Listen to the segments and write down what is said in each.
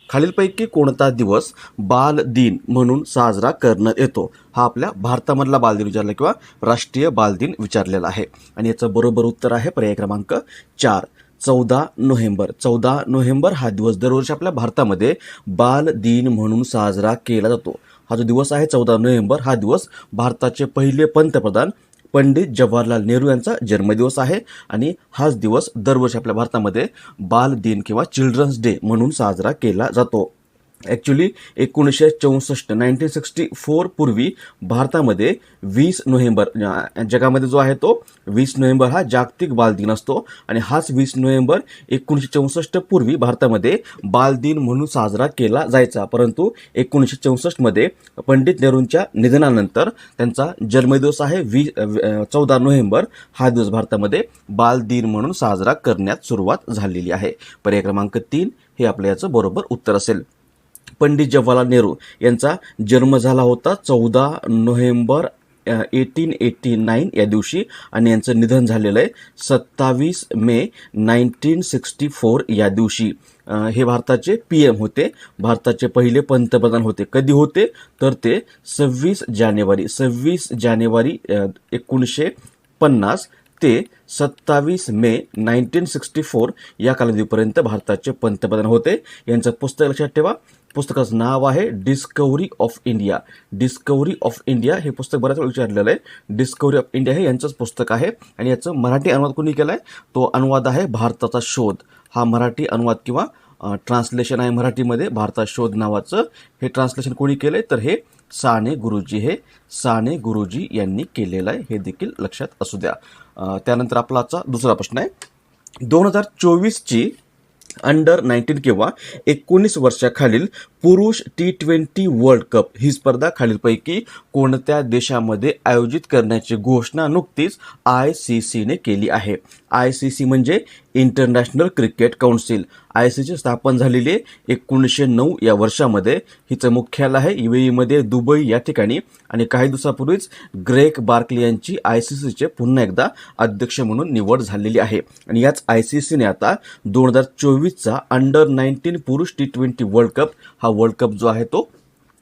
खालीलपैकी कोणता दिवस बाल दिन म्हणून साजरा करण्यात येतो? हा आपल्या भारतामधला बालदिन विचारला किंवा राष्ट्रीय बालदिन विचारलेला आहे. आणि याचं बरोबर उत्तर आहे पर्याय क्रमांक 4, 14 नोव्हेंबर. 14 नोव्हेंबर हा दिवस दरवर्षी आपल्या भारतामध्ये बाल दिन म्हणून साजरा केला जातो. हा जो दिवस आहे 14 नोव्हेंबर, हा दिवस भारताचे पहिले पंतप्रधान पंडित जवाहरलाल नेहरू यांचा जन्मदिवस आहे. आणि हाच दिवस दरवर्षी आपल्या भारतामध्ये बाल दिन किंवा चिल्ड्रन्स डे म्हणून साजरा केला जातो. ॲक्च्युली 1964 पूर्वी भारतामध्ये 20 नोव्हेंबर जगामध्ये जो आहे तो 20 नोव्हेंबर हा जागतिक बालदिन असतो. आणि हाच 20 नोव्हेंबर 1964 पूर्वी भारतामध्ये बालदिन म्हणून साजरा केला जायचा. परंतु 1964 पंडित नेहरूंच्या निधनानंतर त्यांचा जन्मदिवस आहे 14 नोव्हेंबर हा दिवस भारतामध्ये बालदिन म्हणून साजरा करण्यात सुरुवात झालेली आहे. पर्याय क्रमांक 3 हे आपल्या याचं बरोबर उत्तर असेल. पंडित जवाहरलाल नेहरू यांचा जन्म झाला होता 14 नोव्हेंबर 1889 या दिवशी. आणि यांचं निधन झालेलं आहे 27 मे 1964 या दिवशी. हे भारताचे PM होते, भारताचे पहिले पंतप्रधान होते. कधी होते तर ते 26 जानेवारी 1950 ते 27 मे 1964 या कालावधीपर्यंत भारताचे पंतप्रधान होते. यांचं पुस्तक लक्षात ठेवा. पुस्तकाचं नाव आहे discovery of India. Discovery of India हे पुस्तक बऱ्याच वेळा विचारलेलं आहे. डिस्कवरी ऑफ इंडिया हे यांचंच पुस्तक आहे. आणि याचं मराठी अनुवाद कोणी केला आहे? तो अनुवाद आहे भारताचा शोध. हा मराठी अनुवाद किंवा ट्रान्सलेशन आहे मराठीमध्ये. भारताचा शोध नावाचं हे ट्रान्सलेशन कोणी केलंय तर हे साने गुरुजी यांनी केलेलं आहे. हे देखील लक्षात असू द्या. त्यानंतर आपला आजचा दुसरा प्रश्न आहे. 2024ची अंडर-19 किंवा 19 वर्षाखालील पुरुष T20 वर्ल्ड कप ही स्पर्धा खालीलपैकी कोणत्या देशामध्ये आयोजित करण्याची घोषणा नुकतीच ICCने केली आहे? ICC म्हणजे इंटरनॅशनल क्रिकेट काउन्सिल. ICC स्थापन झालेली आहे 1909 या वर्षामध्ये. हिचं मुख्यालय आहे UAEमध्ये दुबई या ठिकाणी. आणि काही दिवसापूर्वीच ग्रेग बार्कले यांची ICCचे पुन्हा एकदा अध्यक्ष म्हणून निवड झालेली आहे. आणि याच ICCने आता 2024चा अंडर-19 पुरुष T20 वर्ल्ड कप हा वर्ल्ड कप जो आहे तो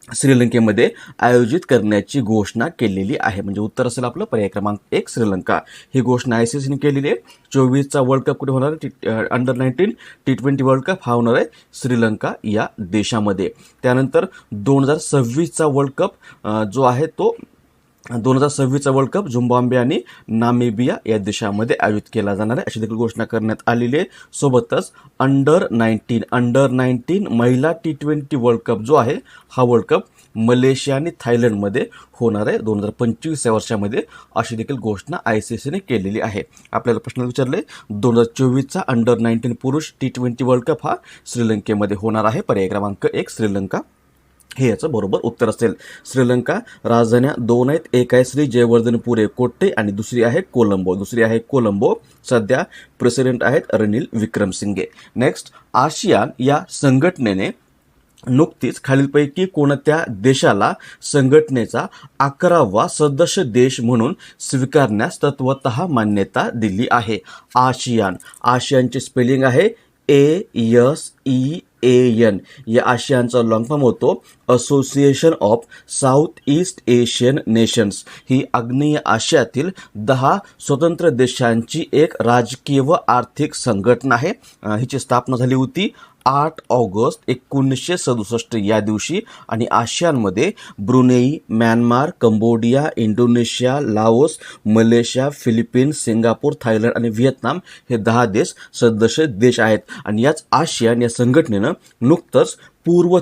श्रीलंकेमध्ये आयोजित करण्याची घोषणा केलेली आहे. म्हणजे उत्तर असेल आपलं पर्याय क्रमांक 1 श्रीलंका. ही घोषणा ICCने केलेली आहे. 24चा वर्ल्ड कप कुठे होणार आहे? अंडर-19 T20 वर्ल्ड कप हा होणार आहे श्रीलंका या देशामध्ये. त्यानंतर 2026चा वर्ल्ड कप जो आहे तो 2026चा वर्ल्ड कप झिम्बाब्वे आणि नामिबिया या देशामध्ये आयोजित केला जाणार आहे अशी देखील घोषणा करण्यात आलेली आहे. सोबतच अंडर-19 महिला T20 वर्ल्ड कप जो आहे हा वर्ल्ड कप मलेशिया आणि थायलंडमध्ये होणार आहे 2025 या वर्षामध्ये अशी देखील घोषणा ICCने केलेली आहे. आपल्याला प्रश्न विचारले 2024चा अंडर-19 पुरुष T20 वर्ल्ड कप हा श्रीलंकेमध्ये होणार आहे. पर्याय क्रमांक 1 श्रीलंका हे याचं बरोबर उत्तर असेल. श्रीलंका राजधान्या 2 आहेत. एक आहे श्री जयवर्धनपुरे कोट्टे आणि दुसरी आहे कोलंबो. सध्या प्रेसिडेंट आहेत रणील विक्रमसिंघे. नेक्स्ट, आसियान या संघटनेने नुकतीच खालीलपैकी कोणत्या देशाला संघटनेचा 11वा सदस्य देश म्हणून स्वीकारण्यास तत्वतः मान्यता दिली आहे? आसियानचे स्पेलिंग आहे ASEAN. या आशियानचा लॉंग फॉर्म होतो Association of South East Asian Nations. ही आग्नेय आशियातील 10 स्वतंत्र देशांची एक राजकीय व आर्थिक संघटना आहे. हिची स्थापना झाली होती 8 ऑगस्ट 1967 या दिवशी. आणि आशियानमध्ये Brunei, Myanmar, Cambodia, Indonesia, Laos, Malaysia, Philippines, Singapore, Thailand आणि व्हिएतनाम हे 10 सदस्य देश आहेत. आणि याच आसियान या संघटनेनं नुकतंच पूर्व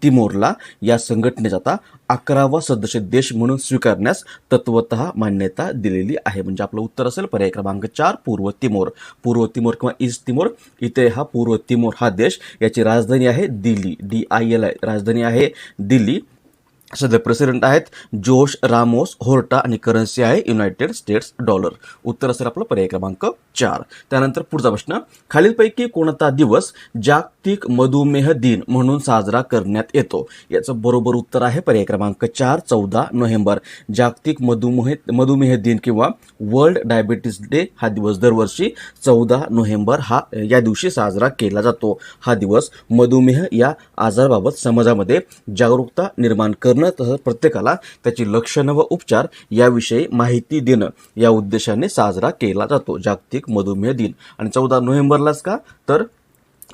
तिमोरला या संघटनेचा आता 11वा सदस्य देश म्हणून स्वीकारण्यास तत्वतः मान्यता दिलेली आहे. म्हणजे आपलं उत्तर असेल पर्याय क्रमांक 4 पूर्व तिमोर किंवा ईस्ट तिमोर. इथे हा पूर्व तिमोर हा देश, याची राजधानी आहे दिल्ली, DILI राजधानी आहे दिल्ली. सध्या प्रेसिडेंट आहेत जोश रामोस होर्टा आणि करन्सी आहे युनायटेड स्टेट्स डॉलर. उत्तर असेल आपलं पर्याय क्रमांक 4. त्यानंतर पुढचा प्रश्न, खालीलपैकी कोणता दिवस जागतिक मधुमेह दिन म्हणून साजरा करण्यात येतो? याचं बरोबर उत्तर आहे पर्याय क्रमांक 4, 14 नोव्हेंबर. जागतिक मधुमेह दिन किंवा वर्ल्ड डायबिटीज डे हा दिवस दरवर्षी 14 नोव्हेंबर या दिवशी साजरा केला जातो. हा दिवस मधुमेह या आजाराबाबत समाजामध्ये जागरूकता निर्माण करणं, तसंच प्रत्येकाला त्याची लक्षणं व उपचार याविषयी माहिती देणं या उद्देशाने साजरा केला जातो जागतिक मधुमेह दिन. आणि 14 नोव्हेंबरलाच का, तर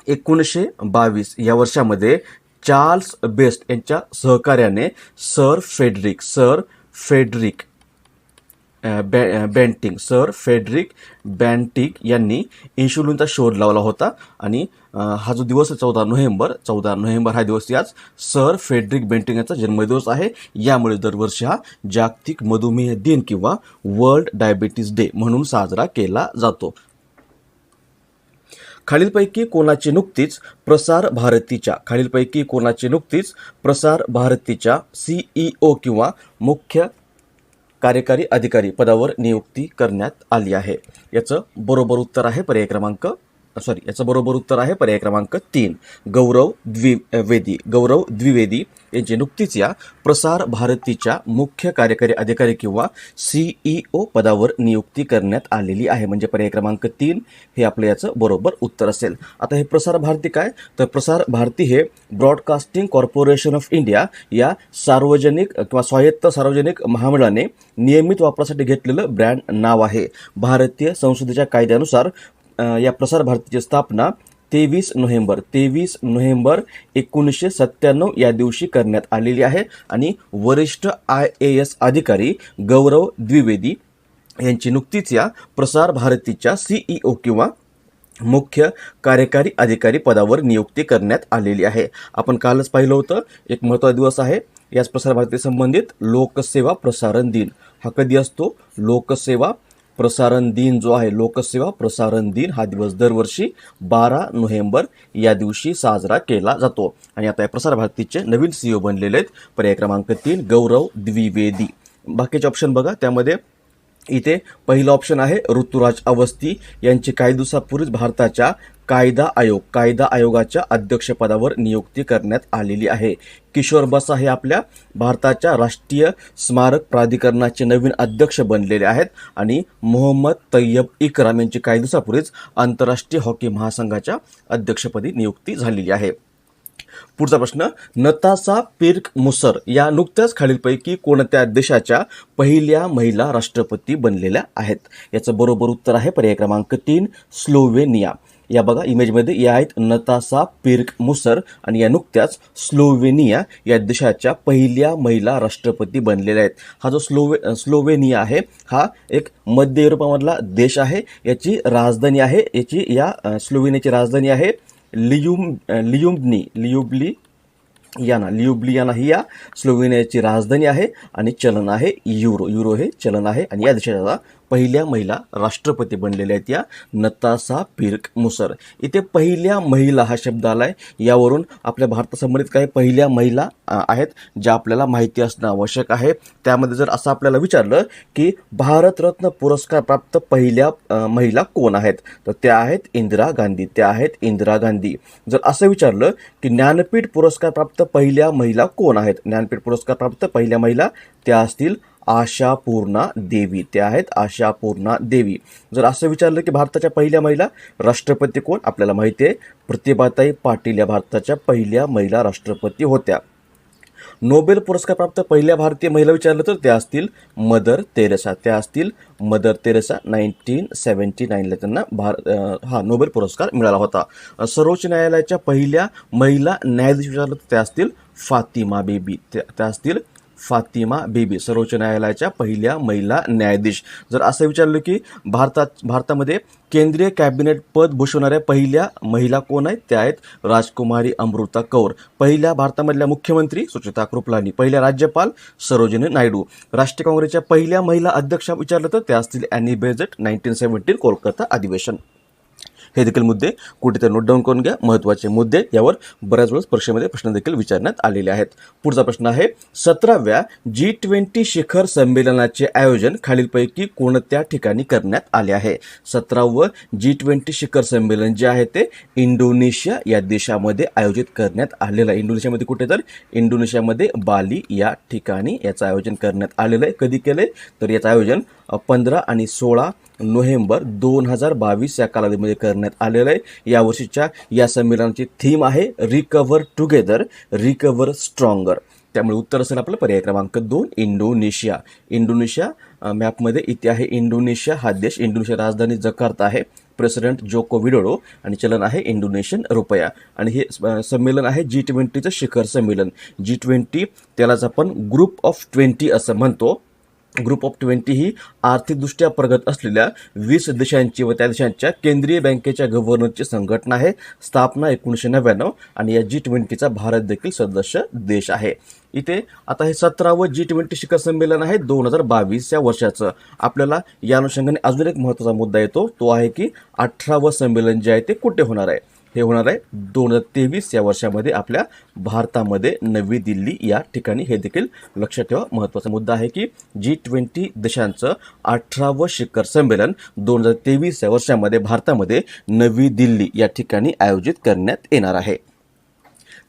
1922 या वर्षामध्ये चार्ल्स बेस्ट यांच्या सहकार्याने सर फेडरिक बँटिक यांनी इन्शुलिनचा शोध लावला होता. आणि हा जो दिवस आहे 14 नोव्हेंबर हा दिवस याच सर फेडरिक बँटिक यांचा जन्मदिवस आहे. यामुळे दरवर्षी हा जागतिक मधुमेह दिन किंवा वर्ल्ड डायबिटीज डे म्हणून साजरा केला जातो. खालीलपैकी कोणाची नुकतीच प्रसार भारतीच्या CEO किंवा मुख्य कार्यकारी अधिकारी पदावर नियुक्ती करण्यात आली आहे? याचं बरोबर उत्तर आहे पर्याय क्रमांक 3, गौरव द्विवेदी यांची नुकतीच या प्रसार भारतीच्या मुख्य कार्यकारी अधिकारी किंवा CEO पदावर नियुक्ती करण्यात आलेली आहे. म्हणजे पर्याय क्रमांक 3 हे आपलं याचं बरोबर उत्तर असेल. आता हे प्रसार भारती काय, तर प्रसार भारती हे ब्रॉडकास्टिंग कॉर्पोरेशन ऑफ इंडिया या सार्वजनिक किंवा स्वायत्त सार्वजनिक महामंडळाने नियमित वापरासाठी घेतलेलं ब्रँड नाव आहे. भारतीय संसदेच्या कायद्यानुसार या प्रसार भारतीची स्थापना 23 नोव्हेंबर 1997 या दिवशी करण्यात आलेली आहे. आणि वरिष्ठ IAS अधिकारी गौरव द्विवेदी यांची नुकतीच या प्रसार भारतीच्या CEO किंवा मुख्य कार्यकारी अधिकारी पदावर नियुक्ती करण्यात आलेली आहे. आपण कालच पाहिलं होतं, एक महत्त्वाचा दिवस आहे याच प्रसार भारती संबंधित लोकसेवा प्रसारण दिन. हा कधी असतो? लोकसेवा प्रसारण दिन जो आहे, लोकसेवा प्रसारण दिन हा दिवस दरवर्षी 12 नोव्हेंबर या दिवशी साजरा केला जातो. आणि आता या प्रसार भारतीचे नवीन CEO बनलेले आहेत. पर्याय क्रमांक 3, गौरव द्विवेदी. बाकीचे ऑप्शन बघा, त्यामध्ये इथे पहिला ऑप्शन आहे ऋतुराज अवस्थी यांची काही दिवसापूर्वीच भारताच्या कायदा आयोगाच्या अध्यक्षपदावर नियुक्ती करण्यात आलेली आहे. किशोर बसा हे आपल्या भारताच्या राष्ट्रीय स्मारक प्राधिकरणाचे नवीन अध्यक्ष बनलेले आहेत. आणि मोहम्मद तय्यब इकराम यांची काही दिवसापूर्वीच आंतरराष्ट्रीय हॉकी महासंघाच्या अध्यक्षपदी नियुक्ती झालेली आहे. पुढचा प्रश्न, नताशा पिर्क मुसर या नुकत्याच खालीलपैकी कोणत्या देशाच्या पहिल्या महिला राष्ट्रपती बनलेल्या आहेत? याचं बरोबर उत्तर आहे पर्याय क्रमांक 3, स्लोवेनिया. या बघा इमेजमध्ये या आहेत नताशा पिर्क मुसर आणि या नुकत्याच स्लोवेनिया या देशाच्या पहिल्या महिला राष्ट्रपती बनलेल्या आहेत. हा जो स्लोवेनिया आहे हा एक मध्य युरोपामधला देश आहे. याची राजधानी आहे स्लोवेनियाची राजधानी आहे लियुब्लियाना ही या स्लोवेनियाची राजधानी आहे. आणि चलन आहे युरो हे चलन आहे. आणि या देशाचा पहिल्या महिला राष्ट्रपती बनलेल्या आहेत या नताशा पिर्क मुसर. इथे पहिल्या महिला हा शब्द आलाय, यावरून आपल्या भारतासंबंधित काही पहिल्या महिला आहेत ज्या आपल्याला माहिती असणं आवश्यक आहे. त्यामध्ये जर असं आपल्याला विचारलं की भारतरत्न पुरस्कार प्राप्त पहिल्या महिला कोण आहेत, तर त्या आहेत इंदिरा गांधी. जर असं विचारलं की ज्ञानपीठ पुरस्कार प्राप्त पहिल्या महिला कोण आहेत, ज्ञानपीठ पुरस्कार प्राप्त पहिल्या महिला त्या असतील आशापूर्णा देवी. जर असं विचारलं की भारताच्या पहिल्या महिला राष्ट्रपती कोण, आपल्याला माहिती आहे प्रतिभाताई पाटील या भारताच्या पहिल्या महिला राष्ट्रपती होत्या. नोबेल पुरस्कार प्राप्त पहिल्या भारतीय महिला विचारलं तर त्या असतील मदर तेरेसा. 1979ला त्यांना हा नोबेल पुरस्कार मिळाला होता. सर्वोच्च न्यायालयाच्या पहिल्या महिला न्यायाधीश विचारलं तर त्या असतील फातिमा बेबी. सर्वोच्च न्यायालयाच्या पहिल्या महिला न्यायाधीश. जर असं विचारलं की भारतामध्ये केंद्रीय कॅबिनेट पद भूषवणाऱ्या पहिल्या महिला कोण आहेत, त्या आहेत राजकुमारी अमृता कौर. पहिल्या भारतामधल्या मुख्यमंत्री सुचिता कृपलानी. पहिल्या राज्यपाल सरोजिनी नायडू. राष्ट्रीय काँग्रेसच्या पहिल्या महिला अध्यक्षा विचारलं तर त्या असतील ॲनी बेझंट. 1917 कोलकाता अधिवेशन. हे देखील मुद्दे कुठेतरी नोट डाऊन करून घ्या. महत्त्वाचे मुद्दे यावर बऱ्याच वेळेस परीक्षेमध्ये प्रश्न देखील विचारण्यात आलेले आहेत. पुढचा प्रश्न आहे 17व्या G20 शिखर संमेलनाचे आयोजन खालीलपैकी कोणत्या ठिकाणी करण्यात आले आहे. 17वं G20 शिखर संमेलन जे आहे ते इंडोनेशिया या देशामध्ये आयोजित करण्यात आलेलं आहे. इंडोनेशियामध्ये कुठे तर इंडोनेशियामध्ये बाली या ठिकाणी याचं आयोजन करण्यात आलेलं आहे. कधी केलंय तर याचं आयोजन 15 आणि 16 नोव्हेंबर 2022 या कालावधीमध्ये करण्यात आलेलं आहे. यावर्षीच्या या संमेलनाची थीम आहे रिकव्हर टुगेदर रिकव्हर स्ट्रॉंगर. त्यामुळे उत्तर असेल आपलं पर्याय क्रमांक 2 इंडोनेशिया. इंडोनेशिया मॅपमध्ये इथे आहे इंडोनेशिया हा देश. इंडोनेशिया राजधानी जकार्ता आहे. प्रेसिडेंट जोको विडोडो आणि चलन आहे इंडोनेशियन रुपया. आणि हे संमेलन आहे G20चं शिखर संमेलन. G20 त्यालाच आपण ग्रुप ऑफ 20 असं म्हणतो. ग्रुप ऑफ 20 ही आर्थिकदृष्ट्या प्रगत असलेल्या 20 देशांची व त्या देशांच्या केंद्रीय बँकेच्या गव्हर्नरची संघटना आहे. स्थापना 1999 आणि या G20चा भारत देखील सदस्य देश आहे. इथे आता हे 17वं G20 शिखर संमेलन आहे 2022 या वर्षाचं. आपल्याला या अनुषंगाने अजून एक महत्त्वाचा मुद्दा येतो, तो आहे की 18वं संमेलन जे आहे ते कुठे होणार आहे. हे होणार आहे 2023 या वर्षामध्ये आपल्या भारतामध्ये नवी दिल्ली या ठिकाणी. हे देखील लक्षात ठेवा. महत्त्वाचा मुद्दा आहे की G20 देशांचं 18वं शिखर संमेलन 2023 या वर्षामध्ये भारतामध्ये नवी दिल्ली या ठिकाणी आयोजित करण्यात येणार आहे.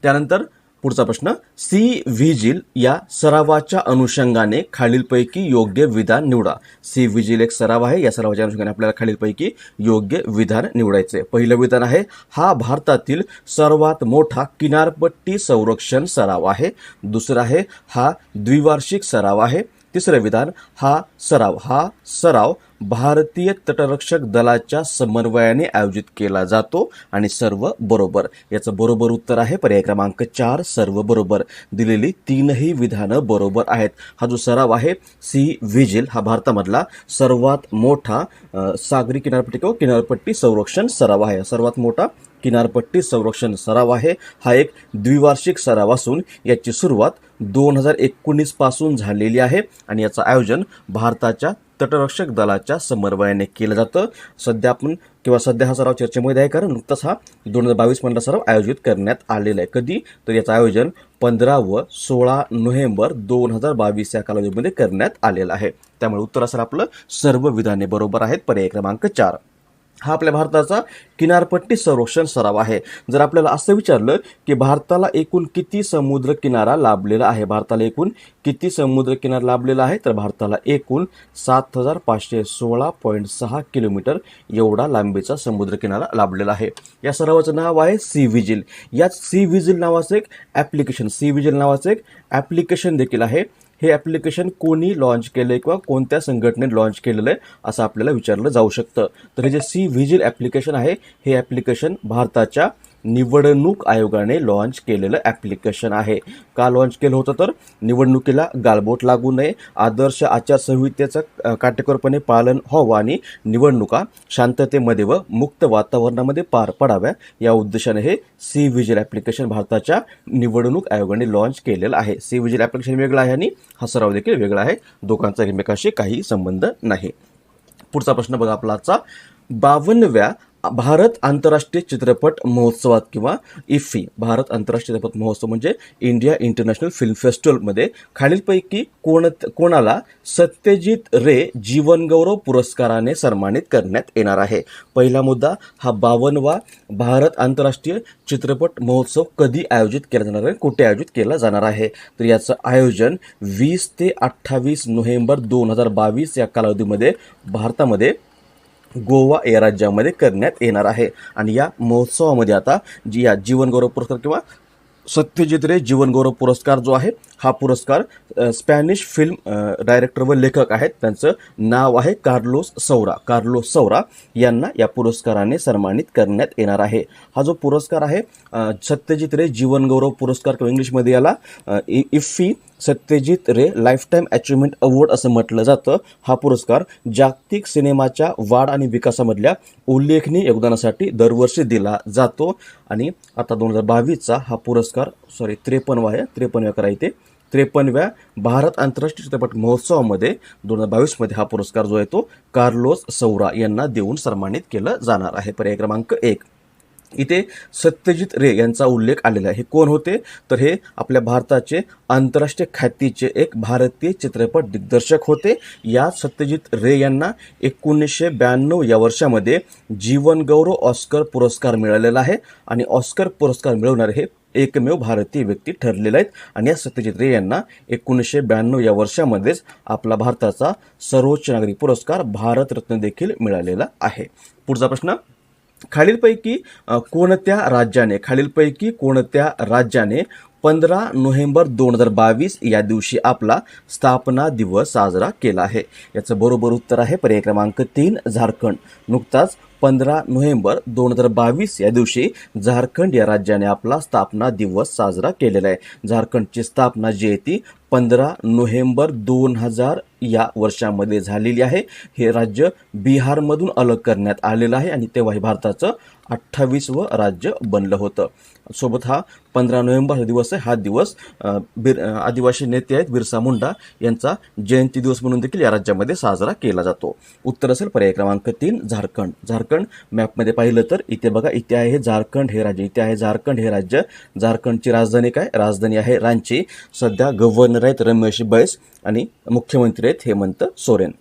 त्यानंतर पुढचा प्रश्न सी व्हिजिल या सरावाच्या अनुषंगाने खालीलपैकी योग्य विधान निवडा. सी व्हिजिल एक सराव आहे. या सरावाच्या अनुषंगाने आपल्याला खालीलपैकी योग्य विधान निवडायचे. पहिलं विधान आहे हा भारतातील सर्वात मोठा किनारपट्टी संरक्षण सराव आहे. दुसरं आहे हा द्विवार्षिक सराव आहे. तिसरं विधान हा सराव भारतीय तटरक्षक दलाच्या समन्वयाने आयोजित केला जातो. आणि सर्व बरोबर. याचं बरोबर उत्तर आहे पर्याय क्रमांक 4 सर्व बरोबर. दिलेली तीनही विधानं बरोबर आहेत. हा जो सराव आहे सी व्हिजिल हा भारतामधला सर्वात मोठा सागरी किनारपट्टी संरक्षण सराव आहे. सर्वात मोठा किनारपट्टी संरक्षण सराव आहे. हा एक द्विवार्षिक सराव असून याची सुरुवात 2019 पासून झालेली आहे आणि याचं आयोजन भारताच्या तटरक्षक दलाच्या समन्वयाने केलं जातं. सध्या हा सराव चर्चेमध्ये आहे, कारण नुकताच हा 2022 मधला सराव आयोजित करण्यात आलेला आहे. कधी तर याचं आयोजन 15 व 16 नोव्हेंबर 2022 या कालावधीमध्ये करण्यात आलेलं आहे. त्यामुळे उत्तर असेल आपलं सर्व विधाने बरोबर आहेत. पर्याय क्रमांक 4 हा आपल्या भारताचा किनारपट्टी संरक्षण सराव आहे. जर आपल्याला असं विचारलं की भारताला एकूण किती समुद्र किनारा लाभलेला आहे, भारताला एकूण किती समुद्र किनारा लाभलेला आहे, तर भारताला एकूण 7516.6 किलोमीटर एवढा लांबीचा समुद्र किनारा लाभलेला आहे. या सरावाचं नाव आहे सी व्हिजिल. याच सी व्हिजिल नावाचं एक ॲप्लिकेशन देखील आहे. हे ॲप्लिकेशन कोणी लॉन्च केलं किंवा कोणत्या संघटनेने लॉन्च केलेलं आहे असं आपल्याला विचारलं जाऊ शकतं. तर हे जे सी व्हिजिल ॲप्लिकेशन आहे हे ॲप्लिकेशन भारताच्या निवडणूक आयोगाने लॉन्च केलेलं ॲप्लिकेशन आहे. का लॉन्च केलं होतं तर निवडणुकीला गालबोट लागू नये, आदर्श आचारसंहितेचं काटेकोरपणे पालन व्हावं आणि निवडणुका शांततेमध्ये व मुक्त वातावरणामध्ये पार पडाव्या या उद्देशाने हे सी व्हिजिल ॲप्लिकेशन भारताच्या निवडणूक आयोगाने लॉन्च केलेलं आहे. सी व्हिजिल ॲप्लिकेशन वेगळं आहे आणि हा सराव देखील वेगळा आहे. दोघांचा एकमेकांशी काही संबंध नाही. पुढचा प्रश्न बघा आपला आजचा 52व्या भारत आंतरराष्ट्रीय चित्रपट महोत्सवात किंवा इफ्फी भारत आंतरराष्ट्रीय चित्रपट महोत्सव म्हणजे इंडिया इंटरनॅशनल फिल्म फेस्टिवलमध्ये खालीलपैकी कोणाला सत्यजित रे जीवनगौरव पुरस्काराने सन्मानित करण्यात येणार आहे. पहिला मुद्दा हा 52वा भारत आंतरराष्ट्रीय चित्रपट महोत्सव कधी आयोजित केला जाणार आहे, कुठे आयोजित केला जाणार आहे, तर याचं आयोजन 20 ते 28 नोव्हेंबर 2022 या कालावधीमध्ये भारतामध्ये गोवा या राज्यामध्ये करण्यात येणार आहे. आणि या महोत्सवामध्ये आता या जीवनगौरव पुरस्कार किंवा सत्यजित रे जीवनगौरव पुरस्कार जो आहे हा पुरस्कार स्पॅनिश फिल्म डायरेक्टर व लेखक आहेत, त्यांचं नाव आहे कार्लोस सौरा यांना या पुरस्काराने सन्मानित करण्यात येणार आहे. हा जो पुरस्कार आहे सत्यजित रे जीवनगौरव पुरस्कार किंवा इंग्लिशमध्ये याला इफ्फी सत्यजित रे लाईफटाईम अचिव्हमेंट अवॉर्ड असं म्हटलं जातं. हा पुरस्कार जागतिक सिनेमाच्या वाढ आणि विकासामधल्या उल्लेखनीय योगदानासाठी दरवर्षी दिला जातो. आणि आता 2022चा हा पुरस्कार 53 आहे, 53 करा इथे 53व्या भारत आंतरराष्ट्रीय चित्रपट महोत्सवामध्ये 2022 हा पुरस्कार जो आहे तो कार्लोस सौरा यांना देऊन सन्मानित केलं जाणार आहे. पर्याय क्रमांक 1. इथे सत्यजित रे यांचा उल्लेख आलेला आहे. हे कोण होते? तर हे आपल्या भारताचे आंतरराष्ट्रीय ख्यातीचे एक भारतीय चित्रपट दिग्दर्शक होते. या सत्यजित रे यांना 1992 या वर्षामध्ये जीवन गौरव ऑस्कर पुरस्कार मिळालेला आहे आणि ऑस्कर पुरस्कार मिळवणारे हे एकमेव भारतीय व्यक्ती ठरलेले आहेत. आणि या सत्यजित रे यांना 1992 या वर्षामध्येच आपला भारताचा सर्वोच्च नागरी पुरस्कार भारतरत्न देखील मिळालेला आहे. पुढचा प्रश्न, खालीलपैकी कोणत्या राज्याने 15 नोव्हेंबर 2022 या दिवशी आपला स्थापना दिवस साजरा केला आहे? याचं बरोबर उत्तर आहे पर्याय क्रमांक 3, झारखंड. नुकताच 15 नोव्हेंबर 2022 या दिवशी झारखंड या राज्याने आपला स्थापना दिवस साजरा केलेला आहे. झारखंडची स्थापना जी आहे ती 15 नोव्हेंबर 2000 या वर्षामध्ये झालेली आहे. हे राज्य बिहारमधून अलग करण्यात आलेलं आहे आणि तेव्हा हे भारताचं 28वं राज्य बनलं होतं. सोबत हा 15 नोव्हेंबर हा दिवस आहे. हा दिवस आदिवासी नेते आहेत बिरसा मुंडा यांचा जयंती दिवस म्हणून देखील या राज्यामध्ये साजरा केला जातो. उत्तर असेल पर्याय क्रमांक 3, झारखंड. झारखंड मॅपमध्ये पाहिलं तर इथे बघा, इथे आहे झारखंड हे राज्य, इथे आहे झारखंड हे राज्य. झारखंडची राजधानी काय? राजधानी आहे रांची. सध्या गव्हर्नर आहेत रमेश बैस आणि मुख्यमंत्री आहेत हेमंत सोरेन.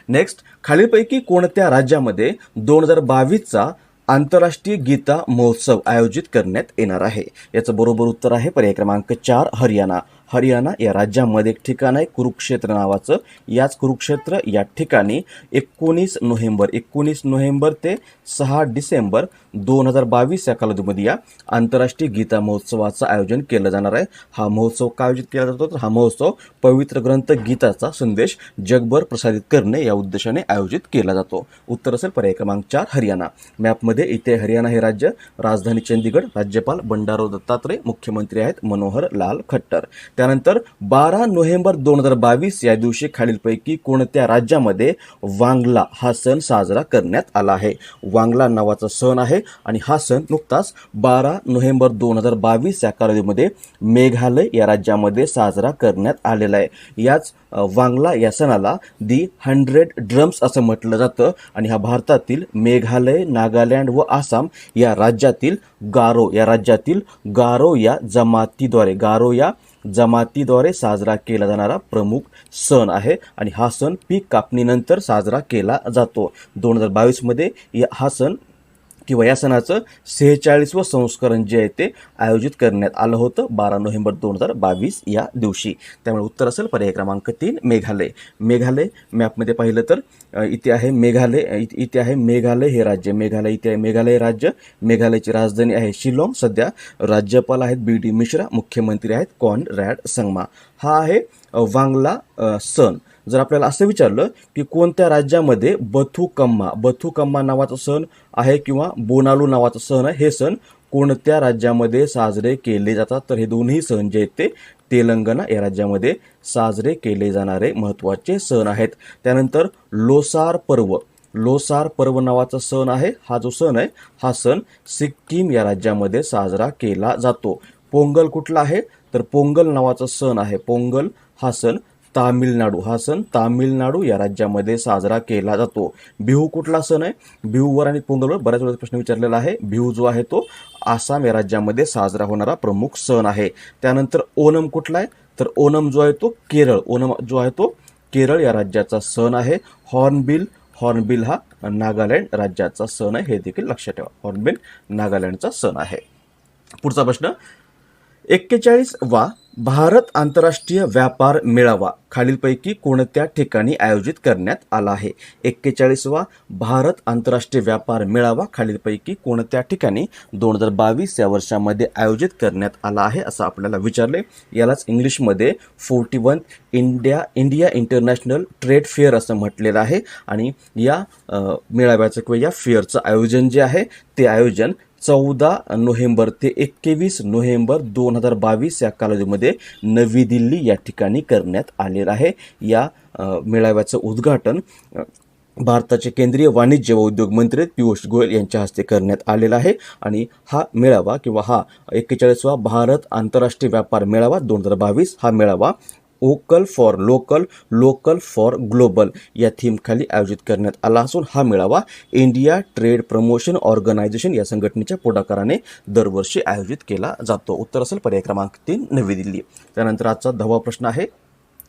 नेक्स्ट, खालीलपैकी कोणत्या राज्यामध्ये 2022चा आंतरराष्ट्रीय गीता महोत्सव आयोजित करण्यात येणार आहे? याचं बरोबर उत्तर आहे पर्याय क्रमांक 4, हरियाणा. हरियाणा या राज्यामध्ये एक ठिकाण आहे कुरुक्षेत्र नावाचं. याच कुरुक्षेत्र या ठिकाणी 19 नोव्हेंबर ते 6 डिसेंबर 2022 या कालावधीमध्ये या आंतरराष्ट्रीय गीता महोत्सवाचं आयोजन केलं जाणार आहे. हा महोत्सव का आयोजित केला जातो? तर हा महोत्सव पवित्र ग्रंथ गीताचा संदेश जगभर प्रसारित करणे या उद्देशाने आयोजित केला जातो. उत्तर असेल पर्याय क्रमांक 4, हरियाणा. मॅपमध्ये इथे हरियाणा हे राज्य, राजधानी चंदीगड, राज्यपाल बंडारू दत्तात्रय, मुख्यमंत्री आहेत मनोहर लाल खट्टर. त्यानंतर 12 नोव्हेंबर 2022 या दिवशी खालीलपैकी कोणत्या राज्यामध्ये वांगला हा सण साजरा करण्यात आला आहे? वांगला नावाचा सण आहे आणि हा सण नुकताच 12 नोव्हेंबर 2022 या कालावधीमध्ये मेघालय या राज्यामध्ये साजरा करण्यात आलेला आहे. याच वांगला या सणाला दी 100 ड्रम्स असं म्हटलं जातं आणि हा भारतातील मेघालय, नागालँड व आसाम या राज्यातील गारो या जमातीद्वारे साजरा केला जाणारा प्रमुख सण आहे आणि हा सण पीक कापणीनंतर साजरा केला जातो. 2022 हा सण किंवा या सणाचं 46वं संस्करण जे आहे ते आयोजित करण्यात आलं होतं 12 नोव्हेंबर 2022 या दिवशी. त्यामुळे उत्तर असेल पर्याय क्रमांक 3, मेघालय. मेघालय मॅपमध्ये पाहिलं तर इथे आहे मेघालय हे राज्य. इथे आहे मेघालय राज्य. मेघालयची राजधानी आहे शिलाँग. सध्या राज्यपाल आहेत BD मिश्रा, मुख्यमंत्री आहेत कॉनरॅड संगमा. हा आहे वांगला सण. जर आपल्याला असं विचारलं की कोणत्या राज्यामध्ये बथुकम्मा नावाचा सण आहे किंवा बोनालू नावाचा सण आहे, हे सण कोणत्या राज्यामध्ये साजरे केले जातात? तर हे दोन्ही सण जे आहेत ते तेलंगणा या राज्यामध्ये साजरे केले जाणारे महत्त्वाचे सण आहेत. त्यानंतर लोसार पर्व नावाचा सण आहे. हा जो सण आहे हा सण सिक्कीम या राज्यामध्ये साजरा केला जातो. पोंगल कुठला आहे? तर पोंगल नावाचा सण आहे. पोंगल हा सण तामिळनाडू या राज्यामध्ये साजरा केला जातो. बिहू कुठला सण आहे? बिहूवर आणि पोंगलवर बऱ्याच वेळा प्रश्न विचारलेला आहे. बिहू जो आहे तो आसाम या राज्यामध्ये साजरा होणारा प्रमुख सण आहे. त्यानंतर ओणम कुठला आहे? तर ओणम जो आहे तो केरळ या राज्याचा सण आहे. हॉर्नबिल हा नागालँड राज्याचा सण आहे. हे देखील लक्षात ठेवा. हॉर्नबिल नागालँडचा सण आहे. पुढचा प्रश्न, 41वा भारत आंतरराष्ट्रीय व्यापार मेळावा खालीलपैकी कोणत्या ठिकाणी आयोजित करण्यात आला आहे? 41वा भारत आंतरराष्ट्रीय व्यापार मेळावा खालीलपैकी कोणत्या ठिकाणी 2022 या वर्षामध्ये आयोजित करण्यात आला आहे असं आपल्याला विचारले. यालाच इंग्लिशमध्ये 41 इंडिया इंटरनॅशनल ट्रेड फेअर असं म्हटलेलं आहे. आणि या मेळाव्याचं किंवा या फेअरचं आयोजन जे आहे ते आयोजन 14 नोव्हेंबर ते 21 नोव्हेंबर 2022 या कालावधीमध्ये नवी दिल्ली या ठिकाणी करण्यात आलेलं आहे. या मेळाव्याचं उद्घाटन भारताचे केंद्रीय वाणिज्य व उद्योग मंत्री पियुष गोयल यांच्या हस्ते करण्यात आलेला आहे आणि हा मेळावा किंवा हा 41वा भारत आंतरराष्ट्रीय व्यापार मेळावा 2022 हा मेळावा vocal for local, local for global या थीमखाली आयोजित करण्यात आला असून हा मेळावा इंडिया ट्रेड प्रमोशन ऑर्गनायझेशन या संघटनेच्या पुढाकाराने दरवर्षी आयोजित केला जातो. उत्तर असेल पर्याय क्रमांक 3 नवी दिल्ली. त्यानंतर आजचा 10वा प्रश्न आहे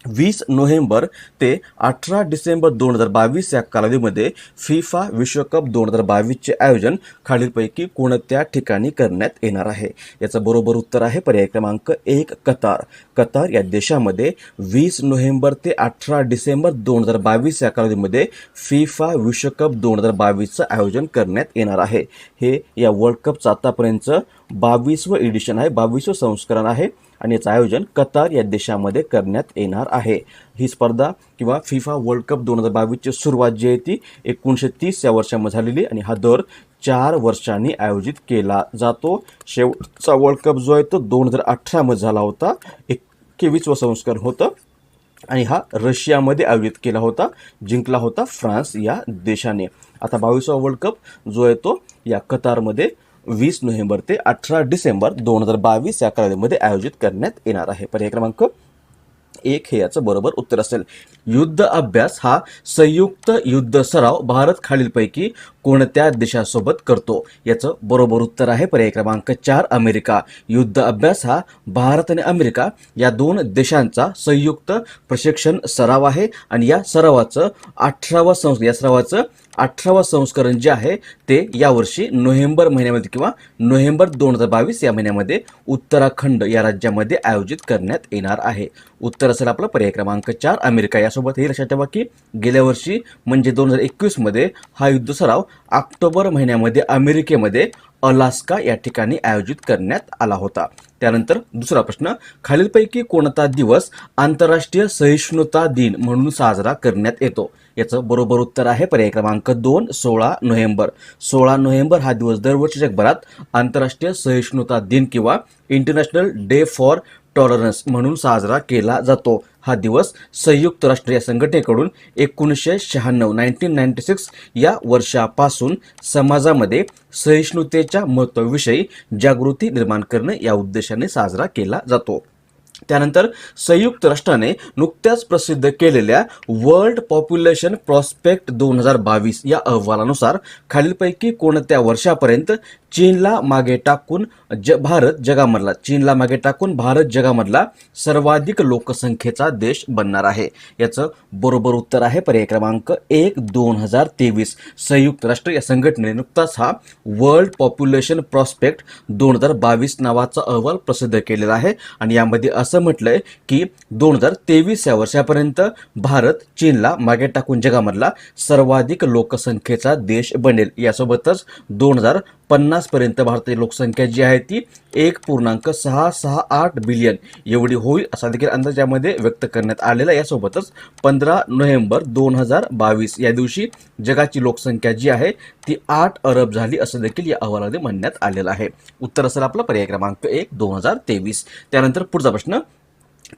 20 नोव्हेंबर ते 18 डिसेंबर 2022 या कालावधीमध्ये फिफा विश्वकप 2022चे आयोजन खालीलपैकी कोणत्या ठिकाणी करण्यात येणार आहे. याचं बरोबर उत्तर आहे पर्याय क्रमांक 1 कतार. कतार या देशामध्ये 20 नोव्हेंबर ते 18 डिसेंबर 2022 या कालावधीमध्ये फिफा विश्वकप 2022चं आयोजन करण्यात येणार आहे. हे या वर्ल्ड कपचं आतापर्यंतचं 22वं एडिशन आहे, 22वं संस्करण आहे आणि याचं आयोजन कतार या देशामध्ये करण्यात येणार आहे. ही स्पर्धा किंवा फिफा वर्ल्ड कप 2022ची सुरुवात जी आहे ती 1930 या वर्षामध्ये झालेली आणि हा दर 4 वर्षांनी आयोजित केला जातो. शेवटचा वर्ल्ड कप जो आहे तो 2018 मध्ये झाला होता, 21वं संस्करण होतं आणि हा रशियामध्ये आयोजित केला होता, जिंकला होता फ्रान्स या देशाने. आता 22वा वर्ल्ड कप जो आहे तो या कतारमध्ये 20 नोव्हेंबर ते 18 डिसेंबर 2022 या कालावधीमध्ये आयोजित करण्यात येणार आहे. पर्याय क्रमांक 1 हे याचं बरोबर उत्तर असेल. युद्ध अभ्यास हा संयुक्त युद्ध सराव भारत खालीलपैकी कोणत्या देशासोबत करतो. याचं बरोबर उत्तर आहे पर्याय क्रमांक 4 अमेरिका. युद्ध अभ्यास हा भारत आणि अमेरिका या 2 देशांचा संयुक्त प्रशिक्षण सराव आहे आणि या सरावाचं 18वं संस्करण जे आहे ते यावर्षी नोव्हेंबर महिन्यामध्ये किंवा नोव्हेंबर 2022 या महिन्यामध्ये उत्तराखंड या राज्यामध्ये आयोजित करण्यात येणार आहे. उत्तर असेल आपलं पर्याय क्रमांक 4 अमेरिका. यासोबत हे लक्षात ठेवा की गेल्या वर्षी म्हणजे 2021 मध्ये हा युद्ध सराव ऑक्टोबर महिन्यामध्ये अमेरिकेमध्ये अलास्का या ठिकाणी आयोजित करण्यात आला होता. त्यानंतर दुसरा प्रश्न खालीलपैकी कोणता दिवस आंतरराष्ट्रीय सहिष्णुता दिन म्हणून साजरा करण्यात येतो. याचं बरोबर उत्तर आहे पर्याय क्रमांक 2 16 नोव्हेंबर. 16 नोव्हेंबर हा दिवस दरवर्षी जगभरात आंतरराष्ट्रीय सहिष्णुता दिन किंवा इंटरनॅशनल डे फॉर टॉलरन्स म्हणून साजरा केला जातो. हा दिवस संयुक्त राष्ट्र या संघटनेकडून 1996 या वर्षापासून समाजामध्ये सहिष्णुतेच्या महत्त्वाविषयी जागृती निर्माण करणे या उद्देशाने साजरा केला जातो. त्यानंतर संयुक्त राष्ट्राने नुकत्याच प्रसिद्ध केलेल्या वर्ल्ड पॉप्युलेशन प्रॉस्पेक्ट 2022 या अहवालानुसार खालीलपैकी कोणत्या वर्षापर्यंत चीनला मागे टाकून भारत जगामधला सर्वाधिक लोकसंख्येचा देश बनणार आहे. याचं बरोबर उत्तर आहे पर्याय क्रमांक 1 2023. संयुक्त राष्ट्र या संघटनेने नुकताच हा वर्ल्ड पॉप्युलेशन प्रॉस्पेक्ट 2022 नावाचा अहवाल प्रसिद्ध केलेला आहे आणि यामध्ये असं म्हटलंय की 2023 या वर्षापर्यंत भारत चीनला मागे टाकून जगामधला सर्वाधिक लोकसंख्येचा देश बनेल. यासोबतच 2050 पर्यंत भारताची लोकसंख्या जी आहे ती 1.668 बिलियन एवढी होईल असा देखील अंदाज यामध्ये व्यक्त करण्यात आलेला. यासोबतच 15 नोव्हेंबर 2022 या दिवशी जगाची लोकसंख्या जी आहे ती 8 अरब झाली असं देखील या अहवालामध्ये म्हणण्यात आलेलं आहे. उत्तर असेल आपला पर्याय क्रमांक 1 2023. त्यानंतर पुढचा प्रश्न